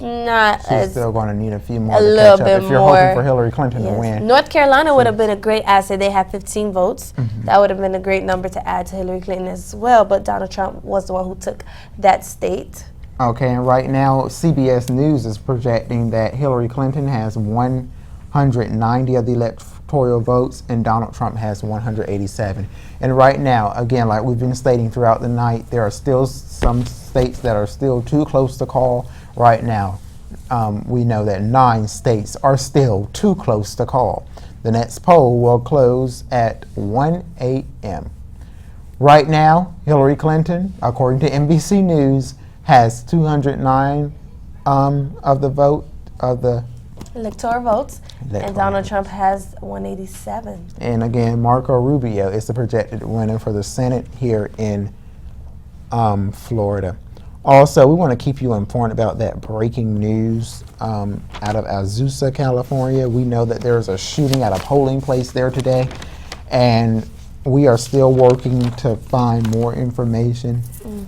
not She's as still going to need a few more a to little catch up bit if you're more. hoping for Hillary Clinton to win. North Carolina would have been a great asset. They had 15 votes. That would have been a great number to add to Hillary Clinton as well, but Donald Trump was the one who took that state. Okay, and right now CBS News is projecting that Hillary Clinton has 190 of the electoral votes and Donald Trump has 187. And right now, again, like we've been stating throughout the night, there are still some states that are still too close to call right now. We know that 9 states are still too close to call. The next poll will close at 1 a.m. Right now, Hillary Clinton, according to NBC News, has 209 of the vote of the electoral votes, and Donald Trump has 187. And again, Marco Rubio is the projected winner for the Senate here in Florida. Also, we want to keep you informed about that breaking news out of Azusa, California. We know that there's a shooting at a polling place there today, and we are still working to find more information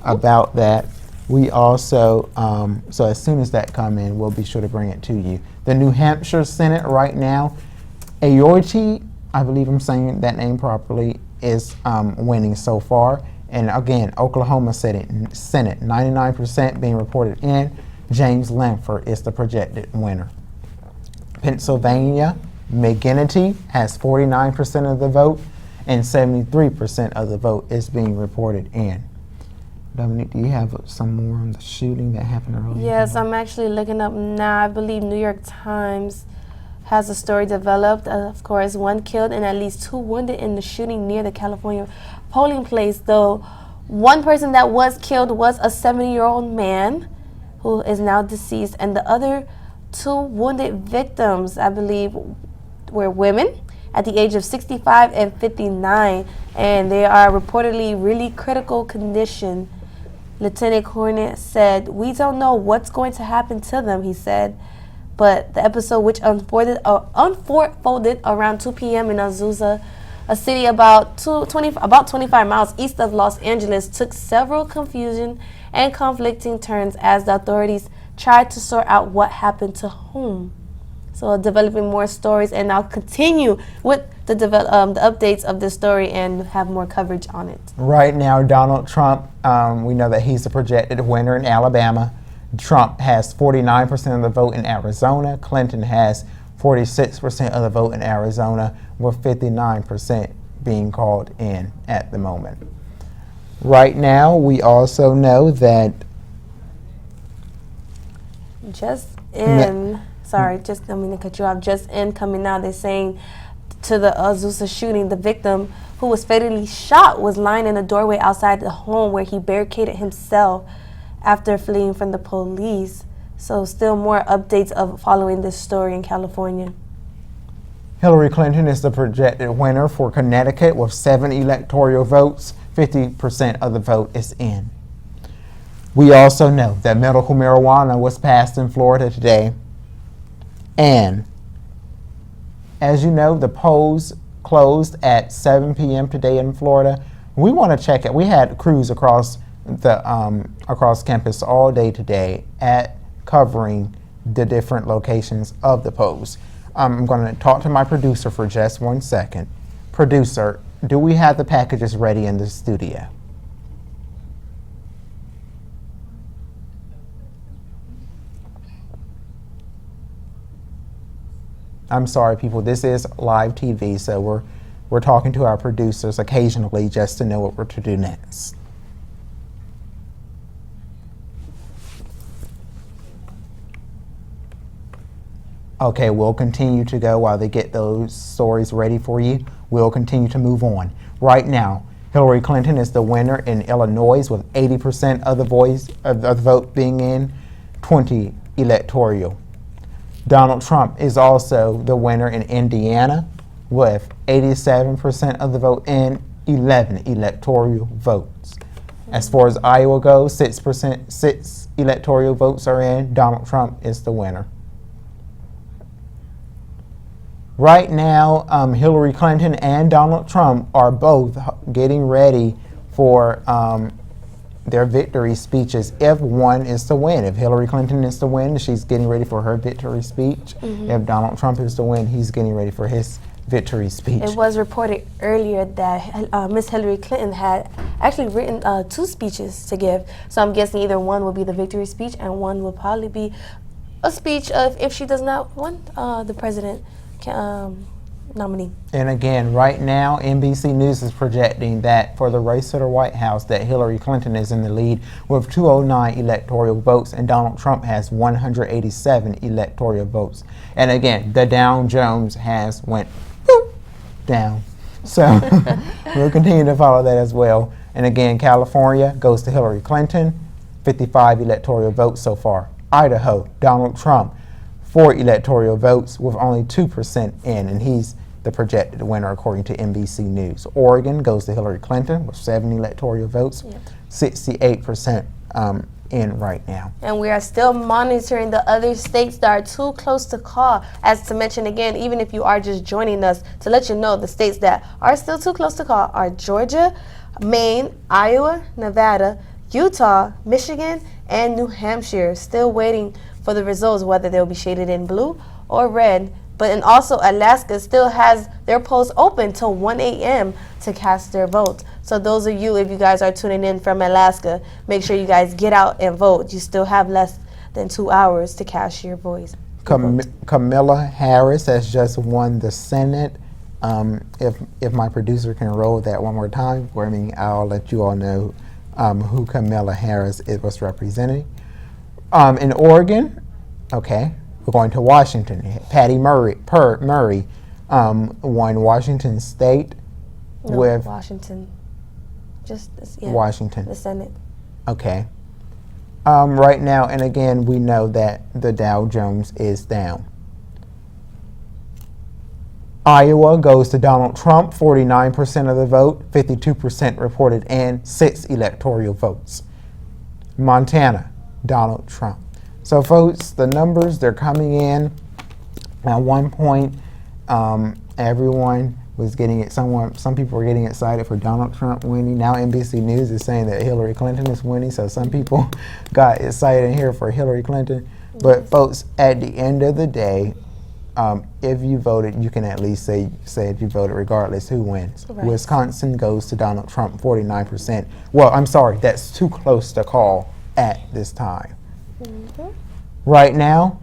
about that. We also, so as soon as that come in, we'll be sure to bring it to you. The New Hampshire Senate right now, Ayorti, I believe I'm saying that name properly, is winning so far. And again, Oklahoma Senate, 99% being reported in. James Lanford is the projected winner. Pennsylvania, McGinnity has 49% of the vote, and 73% of the vote is being reported in. Dominique, do you have some more on the shooting that happened earlier? Yes, I'm actually looking up now. I believe New York Times has a story developed. Of course, 1 killed and at least 2 wounded in the shooting near the California polling place. Though one person that was killed was a 70-year-old man who is now deceased, and the other 2 wounded victims, I believe, were women at the age of 65 and 59, and they are reportedly really critical condition. Lieutenant Cornet said, "We don't know what's going to happen to them," he said. But the episode, which unfolded around 2 p.m. in Azusa, a city about 25 miles east of Los Angeles, took several confusion and conflicting turns as the authorities tried to sort out what happened to whom. So developing more stories, and I'll continue with the updates of this story and have more coverage on it. Right now, Donald Trump, we know that he's the projected winner in Alabama. Trump has 49% of the vote in Arizona. Clinton has 46% of the vote in Arizona, with 59% being called in at the moment. Right now, we also know that sorry, just I mean to cut you off. Just in coming now, they're saying to the Azusa shooting, the victim who was fatally shot was lying in a doorway outside the home where he barricaded himself after fleeing from the police. So still more updates of following this story in California. Hillary Clinton is the projected winner for Connecticut with 7 electoral votes. 50% of the vote is in. We also know that medical marijuana was passed in Florida today. And as you know, the polls closed at 7 p.m. today in Florida. We want to check it. We had crews across campus all day today at covering the different locations of the polls. I'm going to talk to my producer for just 1 second. Producer, do we have the packages ready in the studio? I'm sorry, people. This is live TV, so we're talking to our producers occasionally just to know what we're to do next. Okay, we'll continue to go while they get those stories ready for you. We'll continue to move on. Right now, Hillary Clinton is the winner in Illinois with 80% of the vote being in, 20 electoral. Donald Trump is also the winner in Indiana with 87% of the vote in, 11 electoral votes. As far as Iowa goes, 6 electoral votes are in. Donald Trump is the winner. Right now, Hillary Clinton and Donald Trump are both getting ready for their victory speeches if one is to win. If Hillary Clinton is to win, she's getting ready for her victory speech. If Donald Trump is to win, he's getting ready for his victory speech. It was reported earlier that Miss Hillary Clinton had actually written 2 speeches to give. So I'm guessing either one will be the victory speech and one will probably be a speech of if she does not win the president nominee. And again, right now, NBC News is projecting that for the race to the White House, that Hillary Clinton is in the lead with 209 electoral votes, and Donald Trump has 187 electoral votes. And again, the Dow Jones has went down. So we'll continue to follow that as well. And again, California goes to Hillary Clinton, 55 electoral votes so far. Idaho, Donald Trump, 4 electoral votes with only 2% in, and he's the projected winner according to NBC News. Oregon goes to Hillary Clinton with 7 electoral votes, 68% in right now. And we are still monitoring the other states that are too close to call. As to mention again, even if you are just joining us, to let you know the states that are still too close to call are Georgia, Maine, Iowa, Nevada, Utah, Michigan, and New Hampshire. Still waiting for the results, whether they'll be shaded in blue or red. But and also Alaska still has their polls open till 1 a.m. to cast their vote. So those of you, if you guys are tuning in from Alaska, make sure you guys get out and vote. You still have less than 2 hours to cast your voice. Kamala Harris has just won the Senate. If my producer can roll that one more time for me, I'll let you all know who Kamala Harris was representing. In Oregon, okay, we're going to Washington. Patty Murray won Washington State with Washington. Just Washington. The Senate. Okay. Right now, and again, we know that the Dow Jones is down. Iowa goes to Donald Trump, 49% of the vote, 52% reported, and 6 electoral votes. Montana, Donald Trump. So, folks, the numbers, they're coming in. At one point, everyone was getting it. Some people were getting excited for Donald Trump winning. Now NBC News is saying that Hillary Clinton is winning. So some people got excited here for Hillary Clinton. But folks, at the end of the day, if you voted, you can at least say if you voted regardless who wins. Right. Wisconsin goes to Donald Trump, 49%. Well, I'm sorry, that's too close to call at this time. Right now,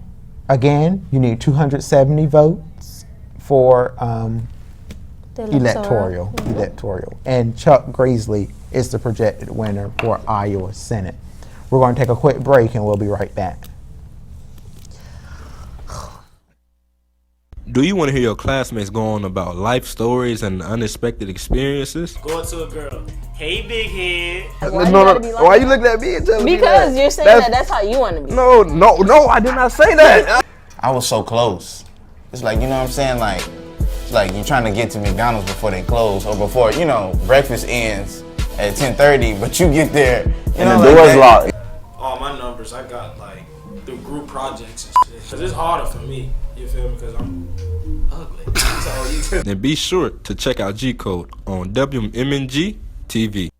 again, you need 270 votes for electoral. And Chuck Grassley is the projected winner for Iowa Senate. We're going to take a quick break and we'll be right back. Do you want to hear your classmates go on about life stories and unexpected experiences? Go up to a girl. Hey, big head. Why you looking at me and telling me that? Because you're saying that's how you want to be. No, I did not say that. I was so close. It's like, you know what I'm saying? Like, it's like you're trying to get to McDonald's before they close or before, breakfast ends at 10:30, but you get there. And the door's locked. All my numbers, I got through group projects and shit. Cause it's harder for me, you feel me? Cause I'm ugly. So And be sure to check out G Code on WM&GTV.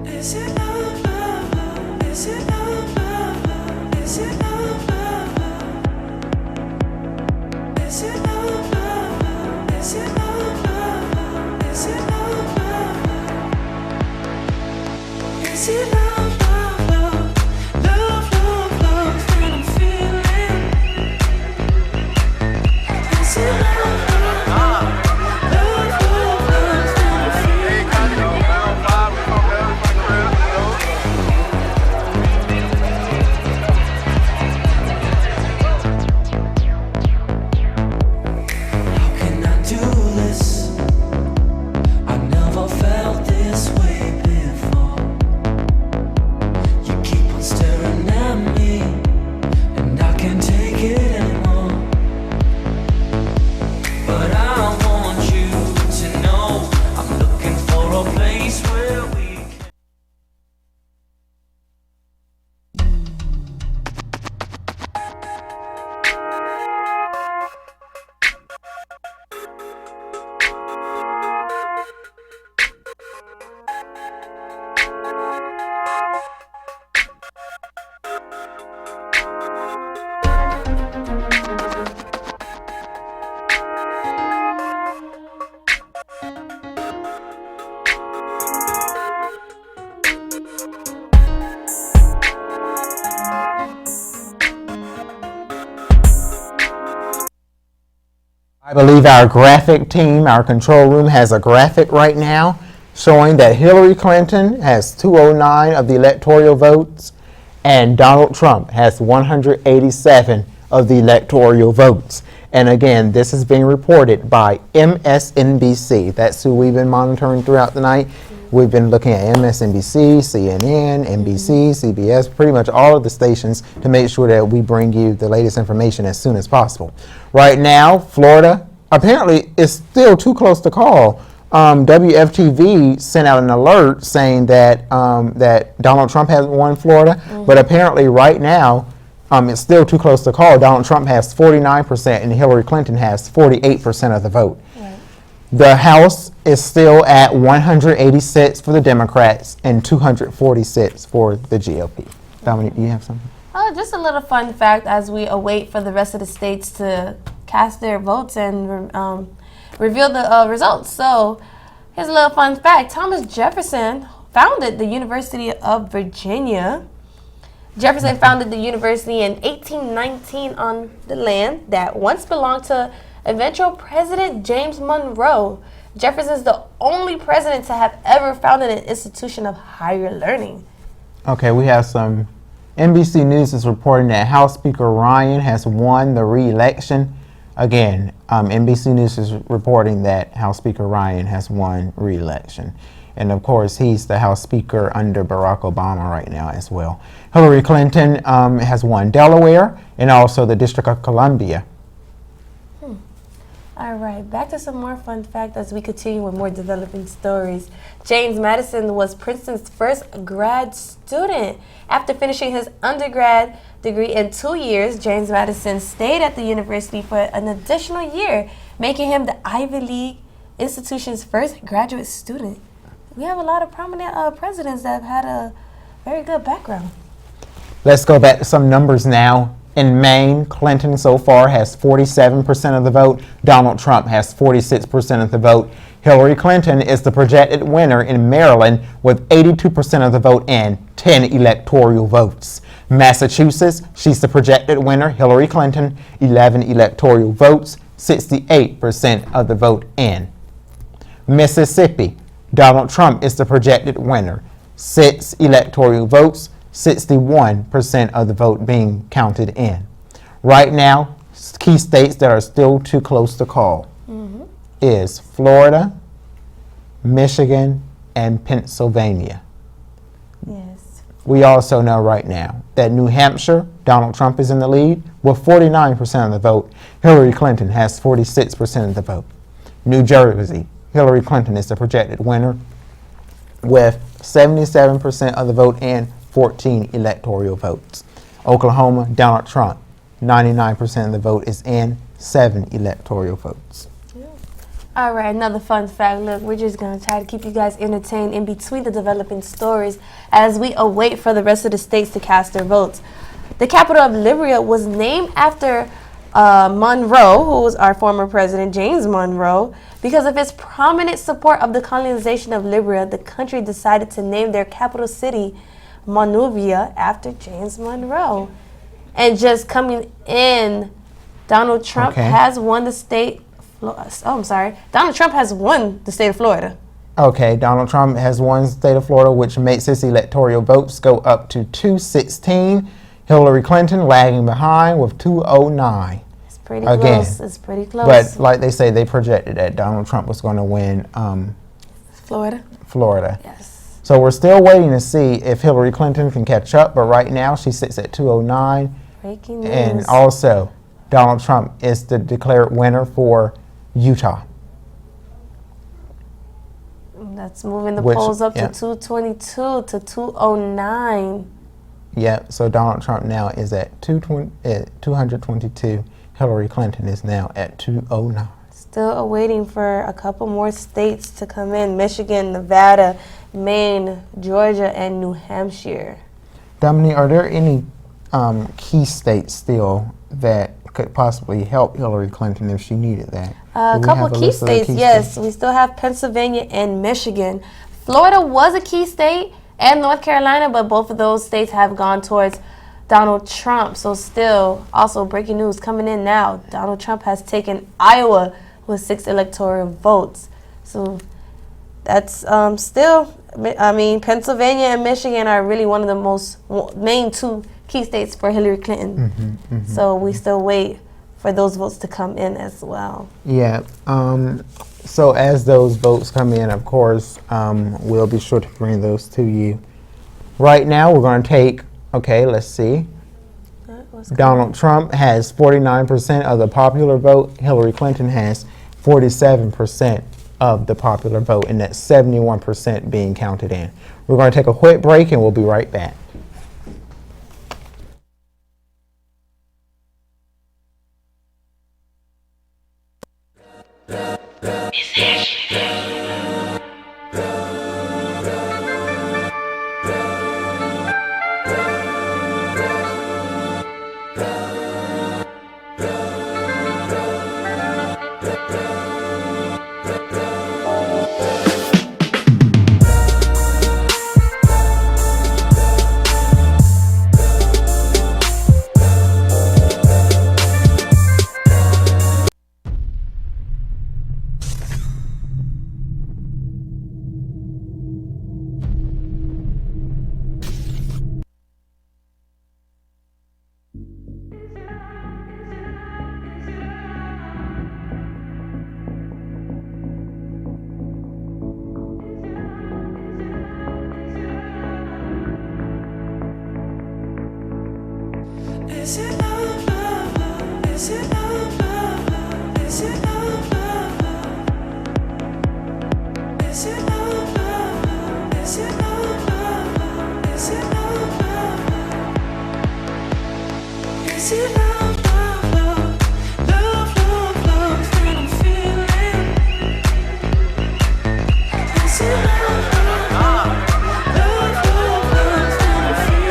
Is it love, love, love? Is it love, love, love? Is it love, love, love? Is it love, love, love? Is it love, love, love? Is it love, love, love? I believe our graphic team, our control room, has a graphic right now showing that Hillary Clinton has 209 of the electoral votes and Donald Trump has 187 of the electoral votes. And again, this is being reported by MSNBC. That's who we've been monitoring throughout the night. We've been looking at MSNBC, CNN, NBC, CBS, pretty much all of the stations to make sure that we bring you the latest information as soon as possible. Right now, Florida apparently is still too close to call. WFTV sent out an alert saying that that Donald Trump hasn't won Florida, but apparently right now it's still too close to call. Donald Trump has 49% and Hillary Clinton has 48% of the vote. The House is still at 186 for the Democrats and 246 for the GOP. Dominique, do you have something? Just a little fun fact as we await for the rest of the states to cast their votes and reveal the results. So here's a little fun fact. Thomas Jefferson founded the University of Virginia. Jefferson founded the university in 1819 on the land that once belonged to eventual President James Monroe. Jefferson is the only president to have ever founded an institution of higher learning. Okay, we have some. NBC News is reporting that House Speaker Ryan has won the re-election. Again, NBC News is reporting that House Speaker Ryan has won re-election. And of course, he's the House Speaker under Barack Obama right now as well. Hillary Clinton has won Delaware and also the District of Columbia. All right, back to some more fun facts as we continue with more developing stories. James Madison was Princeton's first grad student. After finishing his undergrad degree in 2 years, James Madison stayed at the university for an additional year, making him the Ivy League institution's first graduate student. We have a lot of prominent presidents that have had a very good background. Let's go back to some numbers now. In Maine, Clinton so far has 47% of the vote. Donald Trump has 46% of the vote. Hillary Clinton is the projected winner in Maryland with 82% of the vote and 10 electoral votes. Massachusetts, she's the projected winner, Hillary Clinton, 11 electoral votes, 68% of the vote in. Mississippi, Donald Trump is the projected winner, 6 electoral votes, 61% of the vote being counted in. Right now, key states that are still too close to call is Florida, Michigan, and Pennsylvania. Yes. We also know right now that New Hampshire, Donald Trump is in the lead with 49% of the vote. Hillary Clinton has 46% of the vote. New Jersey, Hillary Clinton is the projected winner with 77% of the vote and 14 electoral votes. Oklahoma, Donald Trump, 99% of the vote is in, 7 electoral votes. All right, another fun fact. Look, we're just going to try to keep you guys entertained in between the developing stories as we await for the rest of the states to cast their votes. The capital of Liberia was named after Monroe, who was our former president, James Monroe. Because of his prominent support of the colonization of Liberia, the country decided to name their capital city Monrovia after James Monroe. And just coming in, Donald Trump has won the state. Donald Trump has won the state of Florida. Okay, Donald Trump has won the state of Florida, which makes his electoral votes go up to 216. Hillary Clinton lagging behind with 209. It's pretty close. It's pretty close. But like they say, they projected that Donald Trump was going to win Florida. Yes. So we're still waiting to see if Hillary Clinton can catch up, but right now she sits at 209. Breaking news. And also, Donald Trump is the declared winner for Utah. That's moving the polls up to 222 to 209. Yep, so Donald Trump now is at 222. Hillary Clinton is now at 209. Still awaiting for a couple more states to come in. Michigan, Nevada, Maine, Georgia, and New Hampshire. Dominique, are there any key states still that could possibly help Hillary Clinton if she needed that? A couple key states, yes. We still have Pennsylvania and Michigan. Florida was a key state, and North Carolina, but both of those states have gone towards Donald Trump. So still, also breaking news coming in now. Donald Trump has taken Iowa with 6 electoral votes. So that's still, I mean, Pennsylvania and Michigan are really one of the most main 2 key states for Hillary Clinton. So we still wait for those votes to come in as well. Yeah. So as those votes come in, of course, we'll be sure to bring those to you. Right now, we're going to take, okay, let's see. Donald Trump has 49% of the popular vote. Hillary Clinton has 47% of the popular vote, and that's 71% being counted in. We're going to take a quick break, and we'll be right back. Is it love, love, love? Is it love, love, love? Is it love, love, love? Is it love, love, love? Is it love, love, love? Is it love, love, love? Is it love, love, love? Love, love, love that I'm feeling? Is it love, love, love? Love, love, love that I'm feeling?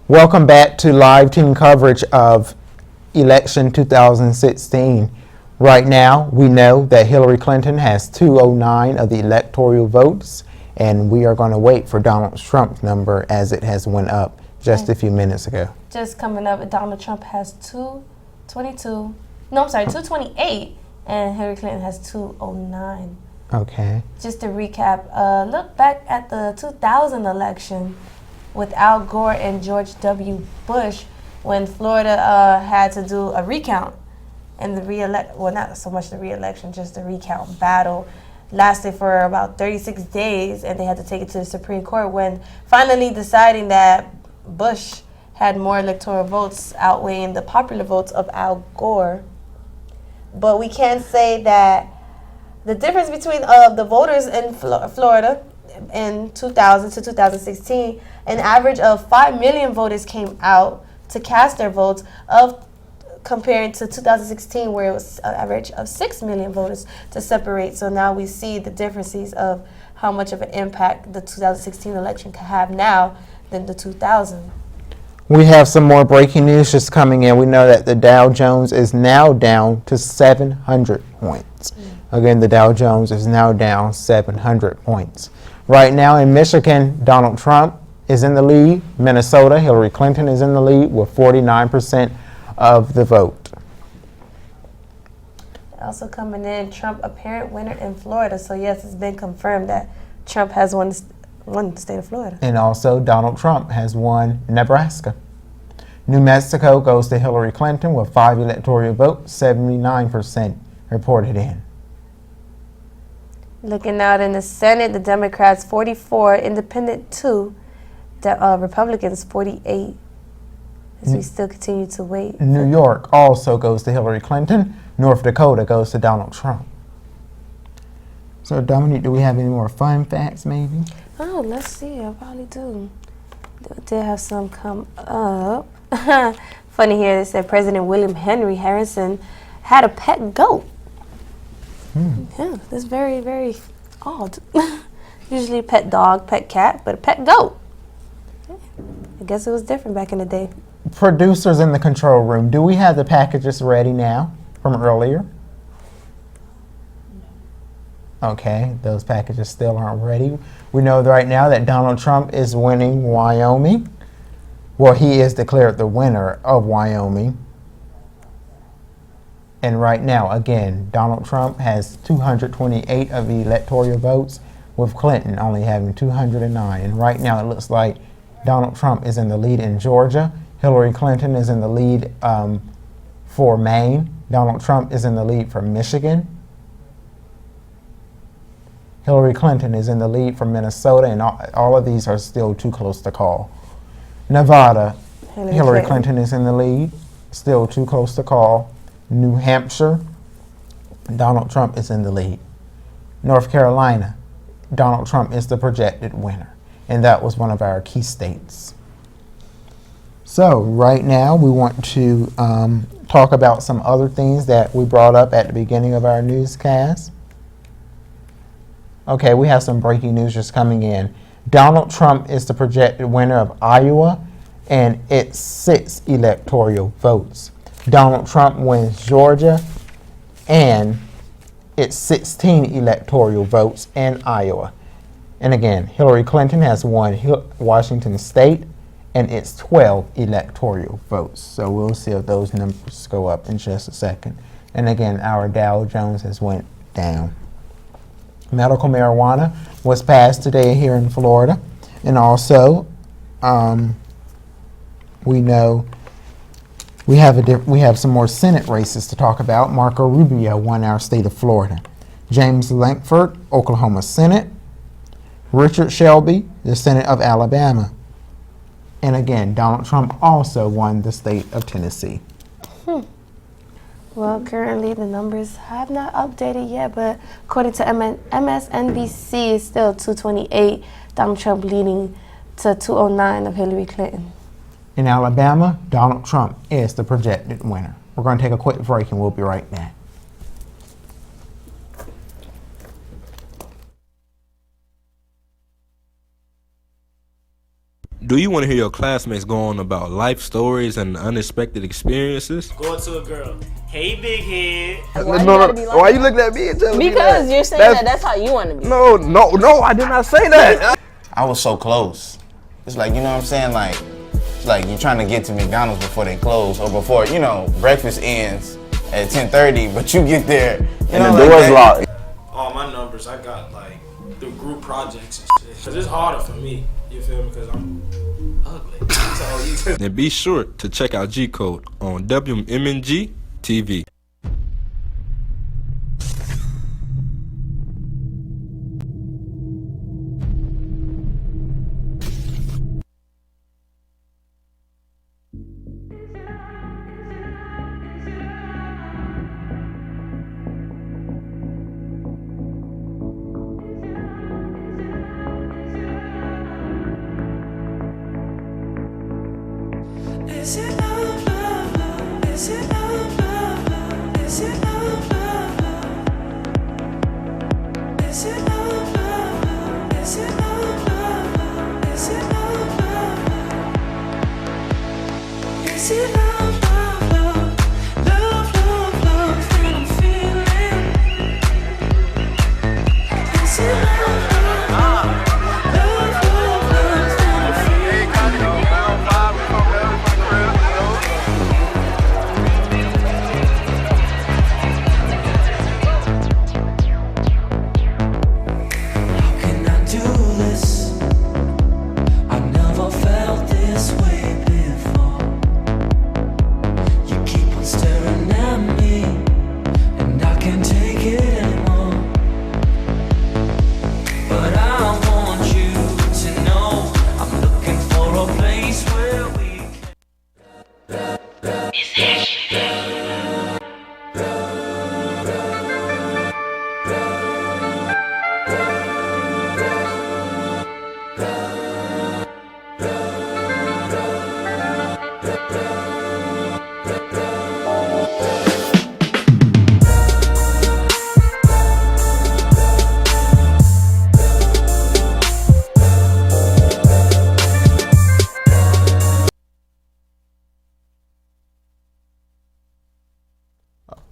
Welcome back to live team coverage of election 2016. Right now, we know that Hillary Clinton has 209 of the electoral votes, and we are going to wait for Donald Trump's number as it has went up just a few minutes ago. Just coming up, Donald Trump has 228, and Hillary Clinton has 209. Okay. Just to recap, look back at the 2000 election with Al Gore and George W. Bush when Florida had to do a recount. And the well, not so much the re-election, just the recount battle lasted for about 36 days, and they had to take it to the Supreme Court when finally deciding that Bush had more electoral votes outweighing the popular votes of Al Gore. But we can say that the difference between the voters in Florida in 2000 to 2016, an average of 5 million voters came out to cast their votes, comparing to 2016 where it was an average of 6 million voters to separate. So now we see the differences of how much of an impact the 2016 election can have now than the 2000. We have some more breaking news just coming in. We know that the Dow Jones is now down to 700 points. Again, the Dow Jones is now down 700 points. Right now in Michigan, Donald Trump is in the lead. Minnesota, Hillary Clinton is in the lead with 49% of the vote. Also coming in, Trump apparent winner in Florida. So yes, it's been confirmed that Trump has won the state of Florida. And also Donald Trump has won Nebraska. New Mexico goes to Hillary Clinton with 5 electoral votes, 79% reported in. Looking out in the Senate, the Democrats 44, Independent 2, the Republicans 48. As we still continue to wait. New York also goes to Hillary Clinton. North Dakota goes to Donald Trump. So Dominique, do we have any more fun facts maybe? Oh, let's see. I probably do. Did have some come up. Funny here, they said President William Henry Harrison had a pet goat. Yeah, that's very, very odd. Usually pet dog, pet cat, but a pet goat. I guess it was different back in the day. Producers in the control room, do we have the packages ready now from earlier? Okay, those packages still aren't ready. We know right now that Donald Trump is winning Wyoming. Well, he is declared the winner of Wyoming. And right now, again, Donald Trump has 228 of the electoral votes, with Clinton only having 209. And right now, it looks like Donald Trump is in the lead in Georgia. Hillary Clinton is in the lead for Maine. Donald Trump is in the lead for Michigan. Hillary Clinton is in the lead for Minnesota, and all of these are still too close to call. Nevada, Hillary Clinton is in the lead, still too close to call. New Hampshire, Donald Trump is in the lead. North Carolina, Donald Trump is the projected winner, and that was one of our key states. So right now we want to talk about some other things that we brought up at the beginning of our newscast. Okay, we have some breaking news just coming in. Donald Trump is the projected winner of Iowa, and it's 6 electoral votes. Donald Trump wins Georgia, and it's 16 electoral votes in Iowa. And again, Hillary Clinton has won Washington State, and it's 12 electoral votes. So we'll see if those numbers go up in just a second. And again, our Dow Jones has went down. Medical marijuana was passed today here in Florida. And also, we know we have some more Senate races to talk about. Marco Rubio won our state of Florida. James Lankford, Oklahoma Senate. Richard Shelby, the Senate of Alabama. And again, Donald Trump also won the state of Tennessee. Well, currently the numbers have not updated yet, but according to MSNBC, it's still 228, Donald Trump leading to 209 of Hillary Clinton. In Alabama, Donald Trump is the projected winner. We're going to take a quick break and we'll be right back. Do you want to hear your classmates go on about life stories and unexpected experiences? Go up to a girl. Hey, big head. Why you looking at me and telling me that? Because you're saying that's how you want to be. No, I did not say that. I was so close. It's like, you know what I'm saying? Like you're trying to get to McDonald's before they close, or before, you know, breakfast ends at 10:30, but you get there, and the door's locked. All my numbers, I got like through group projects and shit. Cause it's harder for me, you feel me? Cause I'm ugly. So you And be sure to check out G Code on WM&G TV. Is it love, love, love? Is it love, love, love?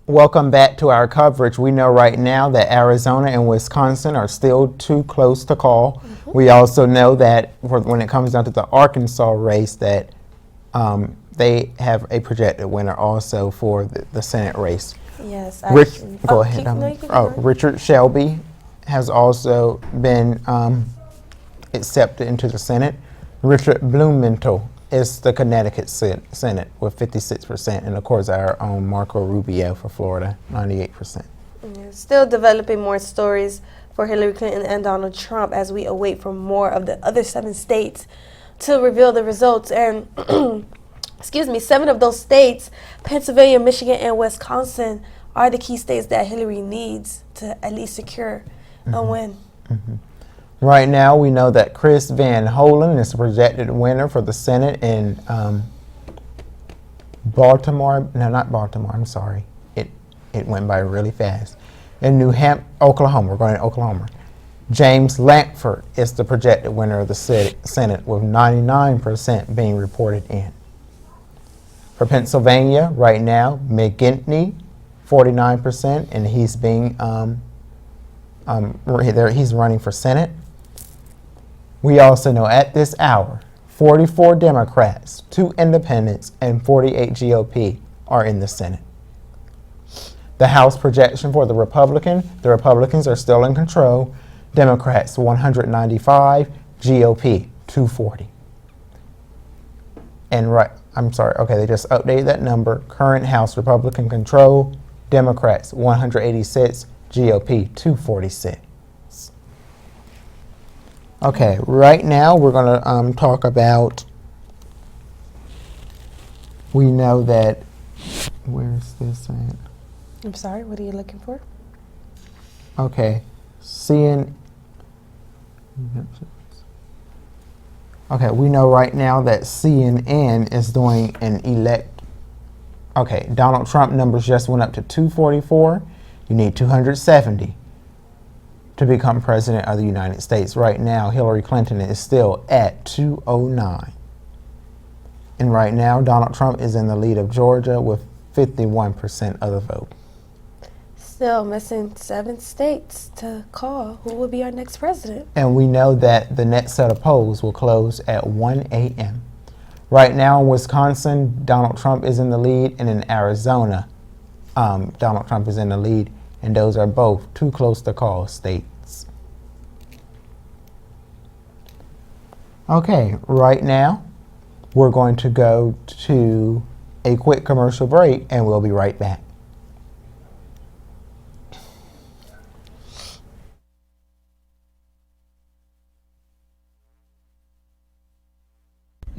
welcome back to our coverage. We know right now that Arizona and Wisconsin are still too close to call. We also know that when it comes down to the Arkansas race, that they have a projected winner also for the Senate race. Yes. Go ahead. Richard Shelby has also been accepted into the Senate. Richard Blumenthal is the Connecticut Senate with 56%, and of course our own Marco Rubio for Florida, 98%. Still developing more stories for Hillary Clinton and Donald Trump as we await for more of the other 7 states to reveal the results. And excuse me, 7 of those states, Pennsylvania, Michigan, and Wisconsin, are the key states that Hillary needs to at least secure a win. Right now, we know that Chris Van Hollen is the projected winner for the Senate in Baltimore. No, not Baltimore. I'm sorry. It went by really fast. In Oklahoma. We're going to Oklahoma. James Lankford is the projected winner of the Senate with 99% being reported in. For Pennsylvania, right now, McGinty, 49%, and he's being he's running for Senate. We also know at this hour, 44 Democrats, 2 independents, and 48 GOP are in the Senate. The House projection for the Republicans are still in control. Democrats 195, GOP 240. And they just updated that number. Current House Republican control, Democrats 186, GOP 246. Okay, right now we're going to talk about, we know that, where's this at? I'm sorry, what are you looking for? Okay, we know right now that CNN is doing an Donald Trump numbers just went up to 244. You need 270 to become president of the United States. Right now, Hillary Clinton is still at 209. And right now, Donald Trump is in the lead of Georgia with 51% of the vote. Still missing 7 states to call who will be our next president. And we know that the next set of polls will close at 1 a.m. Right now in Wisconsin, Donald Trump is in the lead, and in Arizona, Donald Trump is in the lead, and those are both too close to call states. Okay, right now, we're going to go to a quick commercial break, and we'll be right back.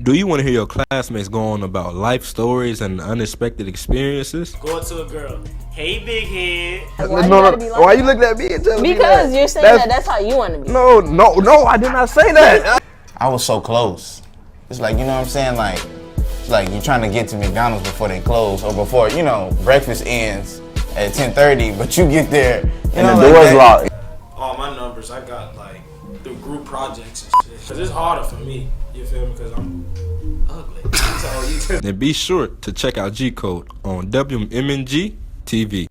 Do you want to hear your classmates go on about life stories and unexpected experiences? Go up to a girl. Hey, big head. Why you looking at me and telling me that? Because you're saying that's how you want to be. No, I did not say that. I was so close. It's like, you know what I'm saying? Like you're trying to get to McDonald's before they close, or before, breakfast ends at 10:30, but you get there, and the door's locked. All my numbers, I got through group projects and shit. Cause it's harder for me, you feel me? Because I'm ugly. So And be sure to check out G Code on WM&GTV.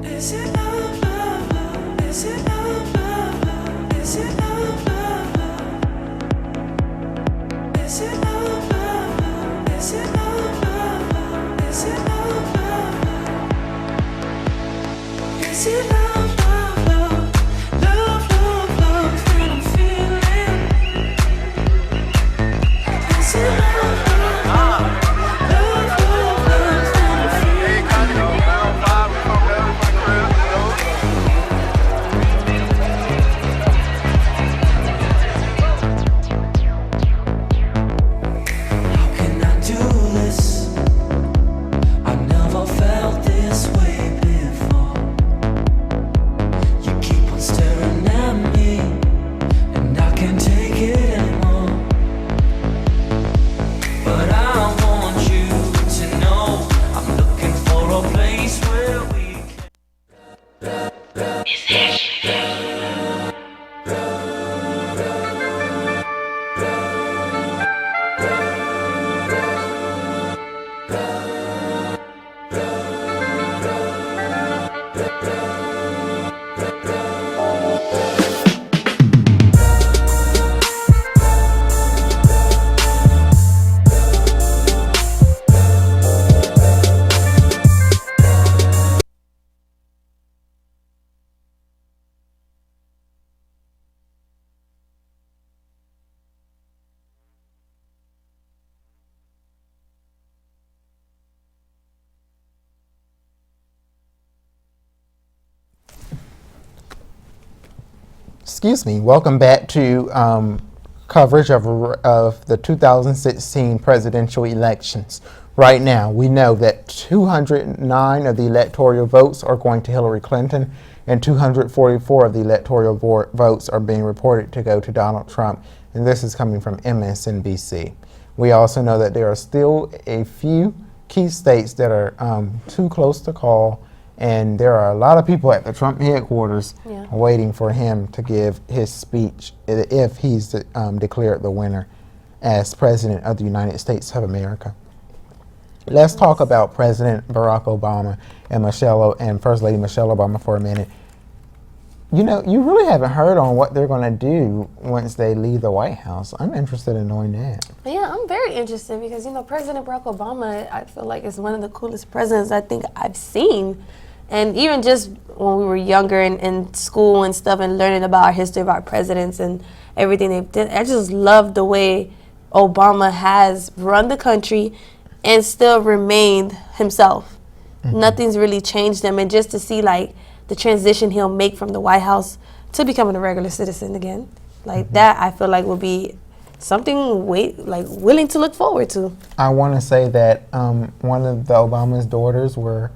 Is it love, love, love? Is it love, love, love? Excuse me. Welcome back to coverage of the 2016 presidential elections. Right now, we know that 209 of the electoral votes are going to Hillary Clinton, and 244 of the electoral votes are being reported to go to Donald Trump, and this is coming from MSNBC. We also know that there are still a few key states that are too close to call, and there are a lot of people at the Trump headquarters waiting for him to give his speech if he's declared the winner as President of the United States of America. Let's talk about President Barack Obama and First Lady Michelle Obama for a minute. You know, you really haven't heard on what they're going to do once they leave the White House. I'm interested in knowing that. Yeah, I'm very interested because, you know, President Barack Obama, I feel like is one of the coolest presidents I think I've seen. And even just when we were younger in school and stuff and learning about our history of our presidents and everything they did, I just love the way Obama has run the country and still remained himself. Nothing's really changed him. And just to see, like, the transition he'll make from the White House to becoming a regular citizen again, like that, I feel like will be something willing to look forward to. I want to say that one of the Obama's daughters were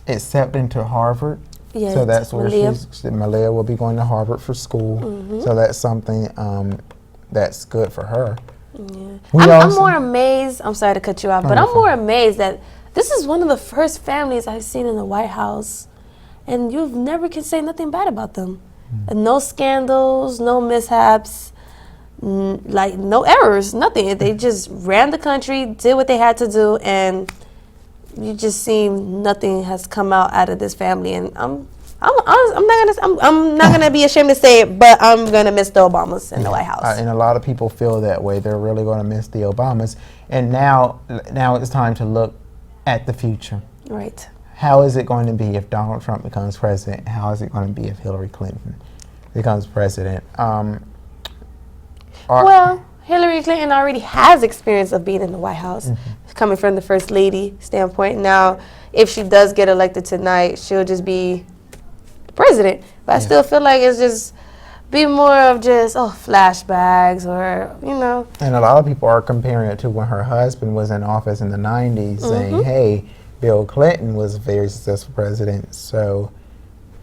accepted into Harvard. Yeah, so that's where Malia. Malia will be going to Harvard for school. So that's something that's good for her. Yeah. I'm more amazed, I'm sorry to cut you off, but I'm more amazed that this is one of the first families I've seen in the White House, and you never can say nothing bad about them. And no scandals, no mishaps, like no errors, nothing. They just ran the country, did what they had to do, and you just seem nothing has come out of this family. And I'm not gonna be ashamed to say it, but I'm gonna miss the Obamas in the White House. And a lot of people feel that way. They're really going to miss the Obamas. And now it's time to look at the future. Right. How is it going to be if Donald Trump becomes president? How is it going to be if Hillary Clinton becomes president? Well, Hillary Clinton already has experience of being in the White House, coming from the First Lady standpoint. Now, if she does get elected tonight, she'll just be the president. But I still feel like it's just be more of just, flashbacks or, you know. And a lot of people are comparing it to when her husband was in office in the 90s, saying, hey, Bill Clinton was a very successful president, so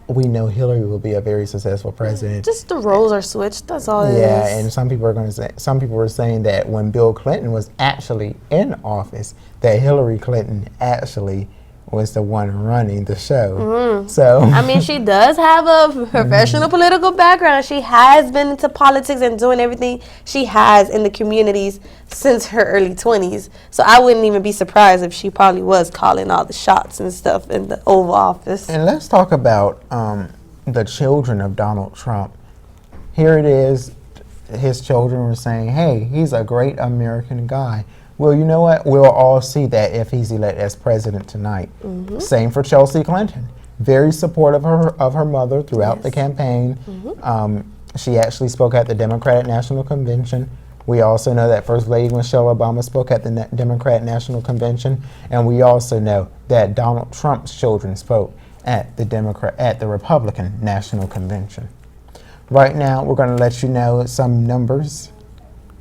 we know Hillary will be a very successful president. Just the roles are switched, that's all it is. Yeah, and some people were saying that when Bill Clinton was actually in office, that Hillary Clinton actually was the one running the show. So I mean, she does have a professional political background. She has been into politics and doing everything she has in the communities since her early 20s. So I wouldn't even be surprised if she probably was calling all the shots and stuff in the Oval Office. And let's talk about the children of Donald Trump. Here it is, his children were saying, hey, he's a great American guy. Well, you know what? We'll all see that if he's elected as president tonight. Same for Chelsea Clinton. Very supportive of her mother throughout the campaign. She actually spoke at the Democratic National Convention. We also know that First Lady Michelle Obama spoke at the Democratic National Convention, and we also know that Donald Trump's children spoke at the Republican National Convention. Right now, we're going to let you know some numbers.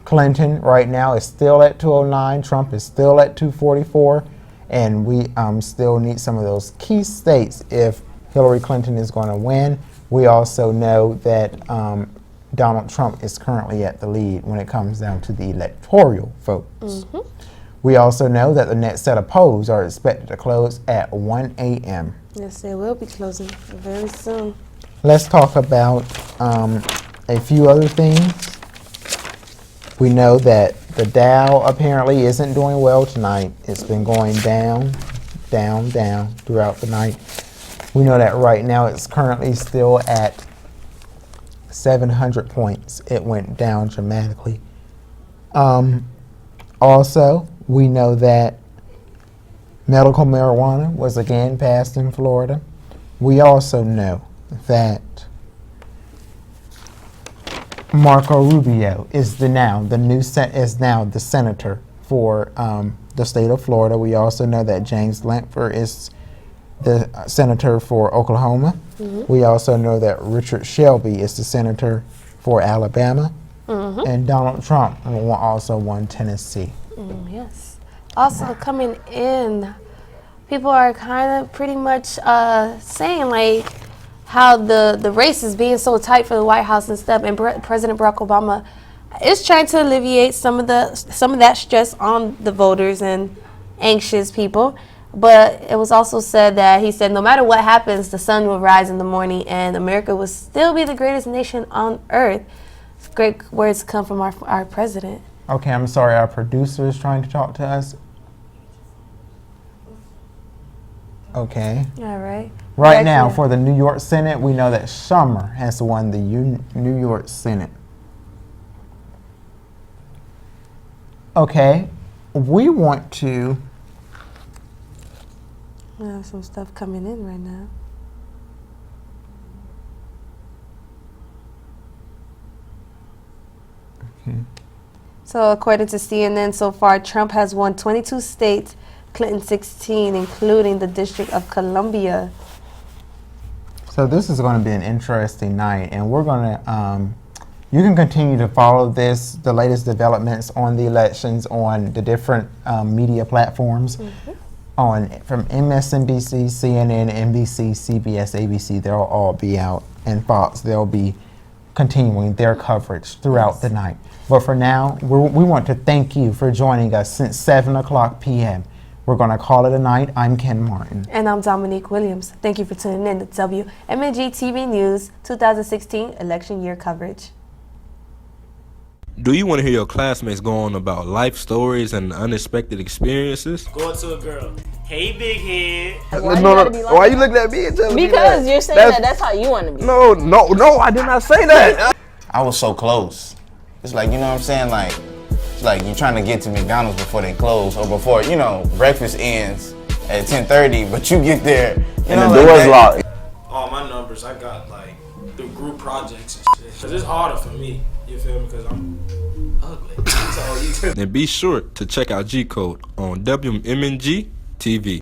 Clinton right now is still at 209. Trump is still at 244. And we still need some of those key states if Hillary Clinton is going to win. We also know that Donald Trump is currently at the lead when it comes down to the electoral votes. We also know that the next set of polls are expected to close at 1 a.m. Yes, they will be closing very soon. Let's talk about a few other things. We know that the Dow apparently isn't doing well tonight. It's been going down, down, down throughout the night. We know that right now it's currently still at 700 points. It went down dramatically. Also, we know that medical marijuana was again passed in Florida. We also know that Marco Rubio is now the senator for the state of Florida. We also know that James Lankford is the senator for Oklahoma. We also know that Richard Shelby is the senator for Alabama. And Donald Trump also won Tennessee. Yes. Also coming in, people are kind of pretty much saying like how the race is being so tight for the White House and stuff, and President Barack Obama is trying to alleviate some of that stress on the voters and anxious people. But it was also said that he said no matter what happens, the sun will rise in the morning and America will still be the greatest nation on earth. Great words come from our president. Okay, I'm sorry, our producer is trying to talk to us. Okay. All right. Right now, for the New York Senate, we know that Schumer has won the New York Senate. Okay, we want to... We have some stuff coming in right now. Okay. So according to CNN, so far, Trump has won 22 states, Clinton 16, including the District of Columbia. So this is going to be an interesting night, and we're going to, you can continue to follow the latest developments on the elections on the different media platforms, from MSNBC, CNN, NBC, CBS, ABC. They'll all be out, and Fox, they'll be continuing their coverage throughout the night. But for now, we want to thank you for joining us since 7 o'clock p.m. We're going to call it a night. I'm Ken Martin. And I'm Dominique Williams. Thank you for tuning in to WM&GTV News 2016 election year coverage. Do you want to hear your classmates go on about life stories and unexpected experiences? Go up to a girl. Hey, big head. Why you looking at me and telling me that? Because you're saying that's how you want to be. No, I did not say that. I was so close. It's like, you know what I'm saying? Like you're trying to get to McDonald's before they close, or before, breakfast ends at 10:30, but you get there and the door's locked. All my numbers, I got through group projects and shit. Cause it's harder for me, you feel me? Because I'm ugly. So And be sure to check out G Code on WM&G TV.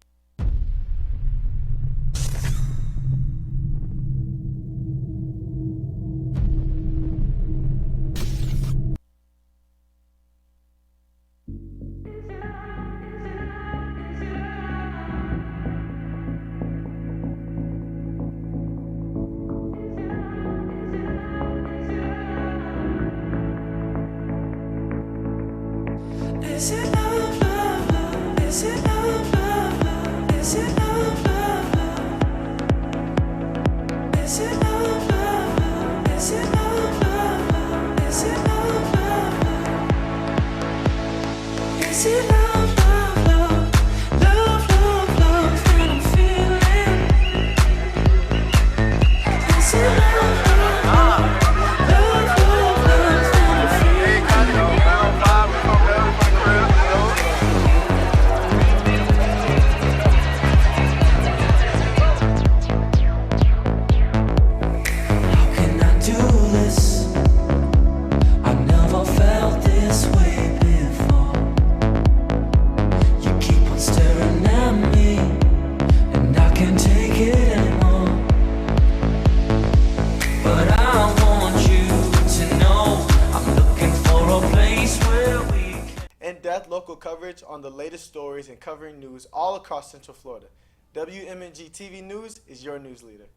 Is it love, love, love? Is it love, love, love? Is it love, love, love? Is it love, love, love? Is it love, love, love? Is it love, love, love? Is it love, love, love? Love, love, love that I'm feeling? Is it love, love, love? Love, love, love that I'm feeling? In-depth local coverage on the latest stories and covering news all across Central Florida. WM&G TV News is your news leader.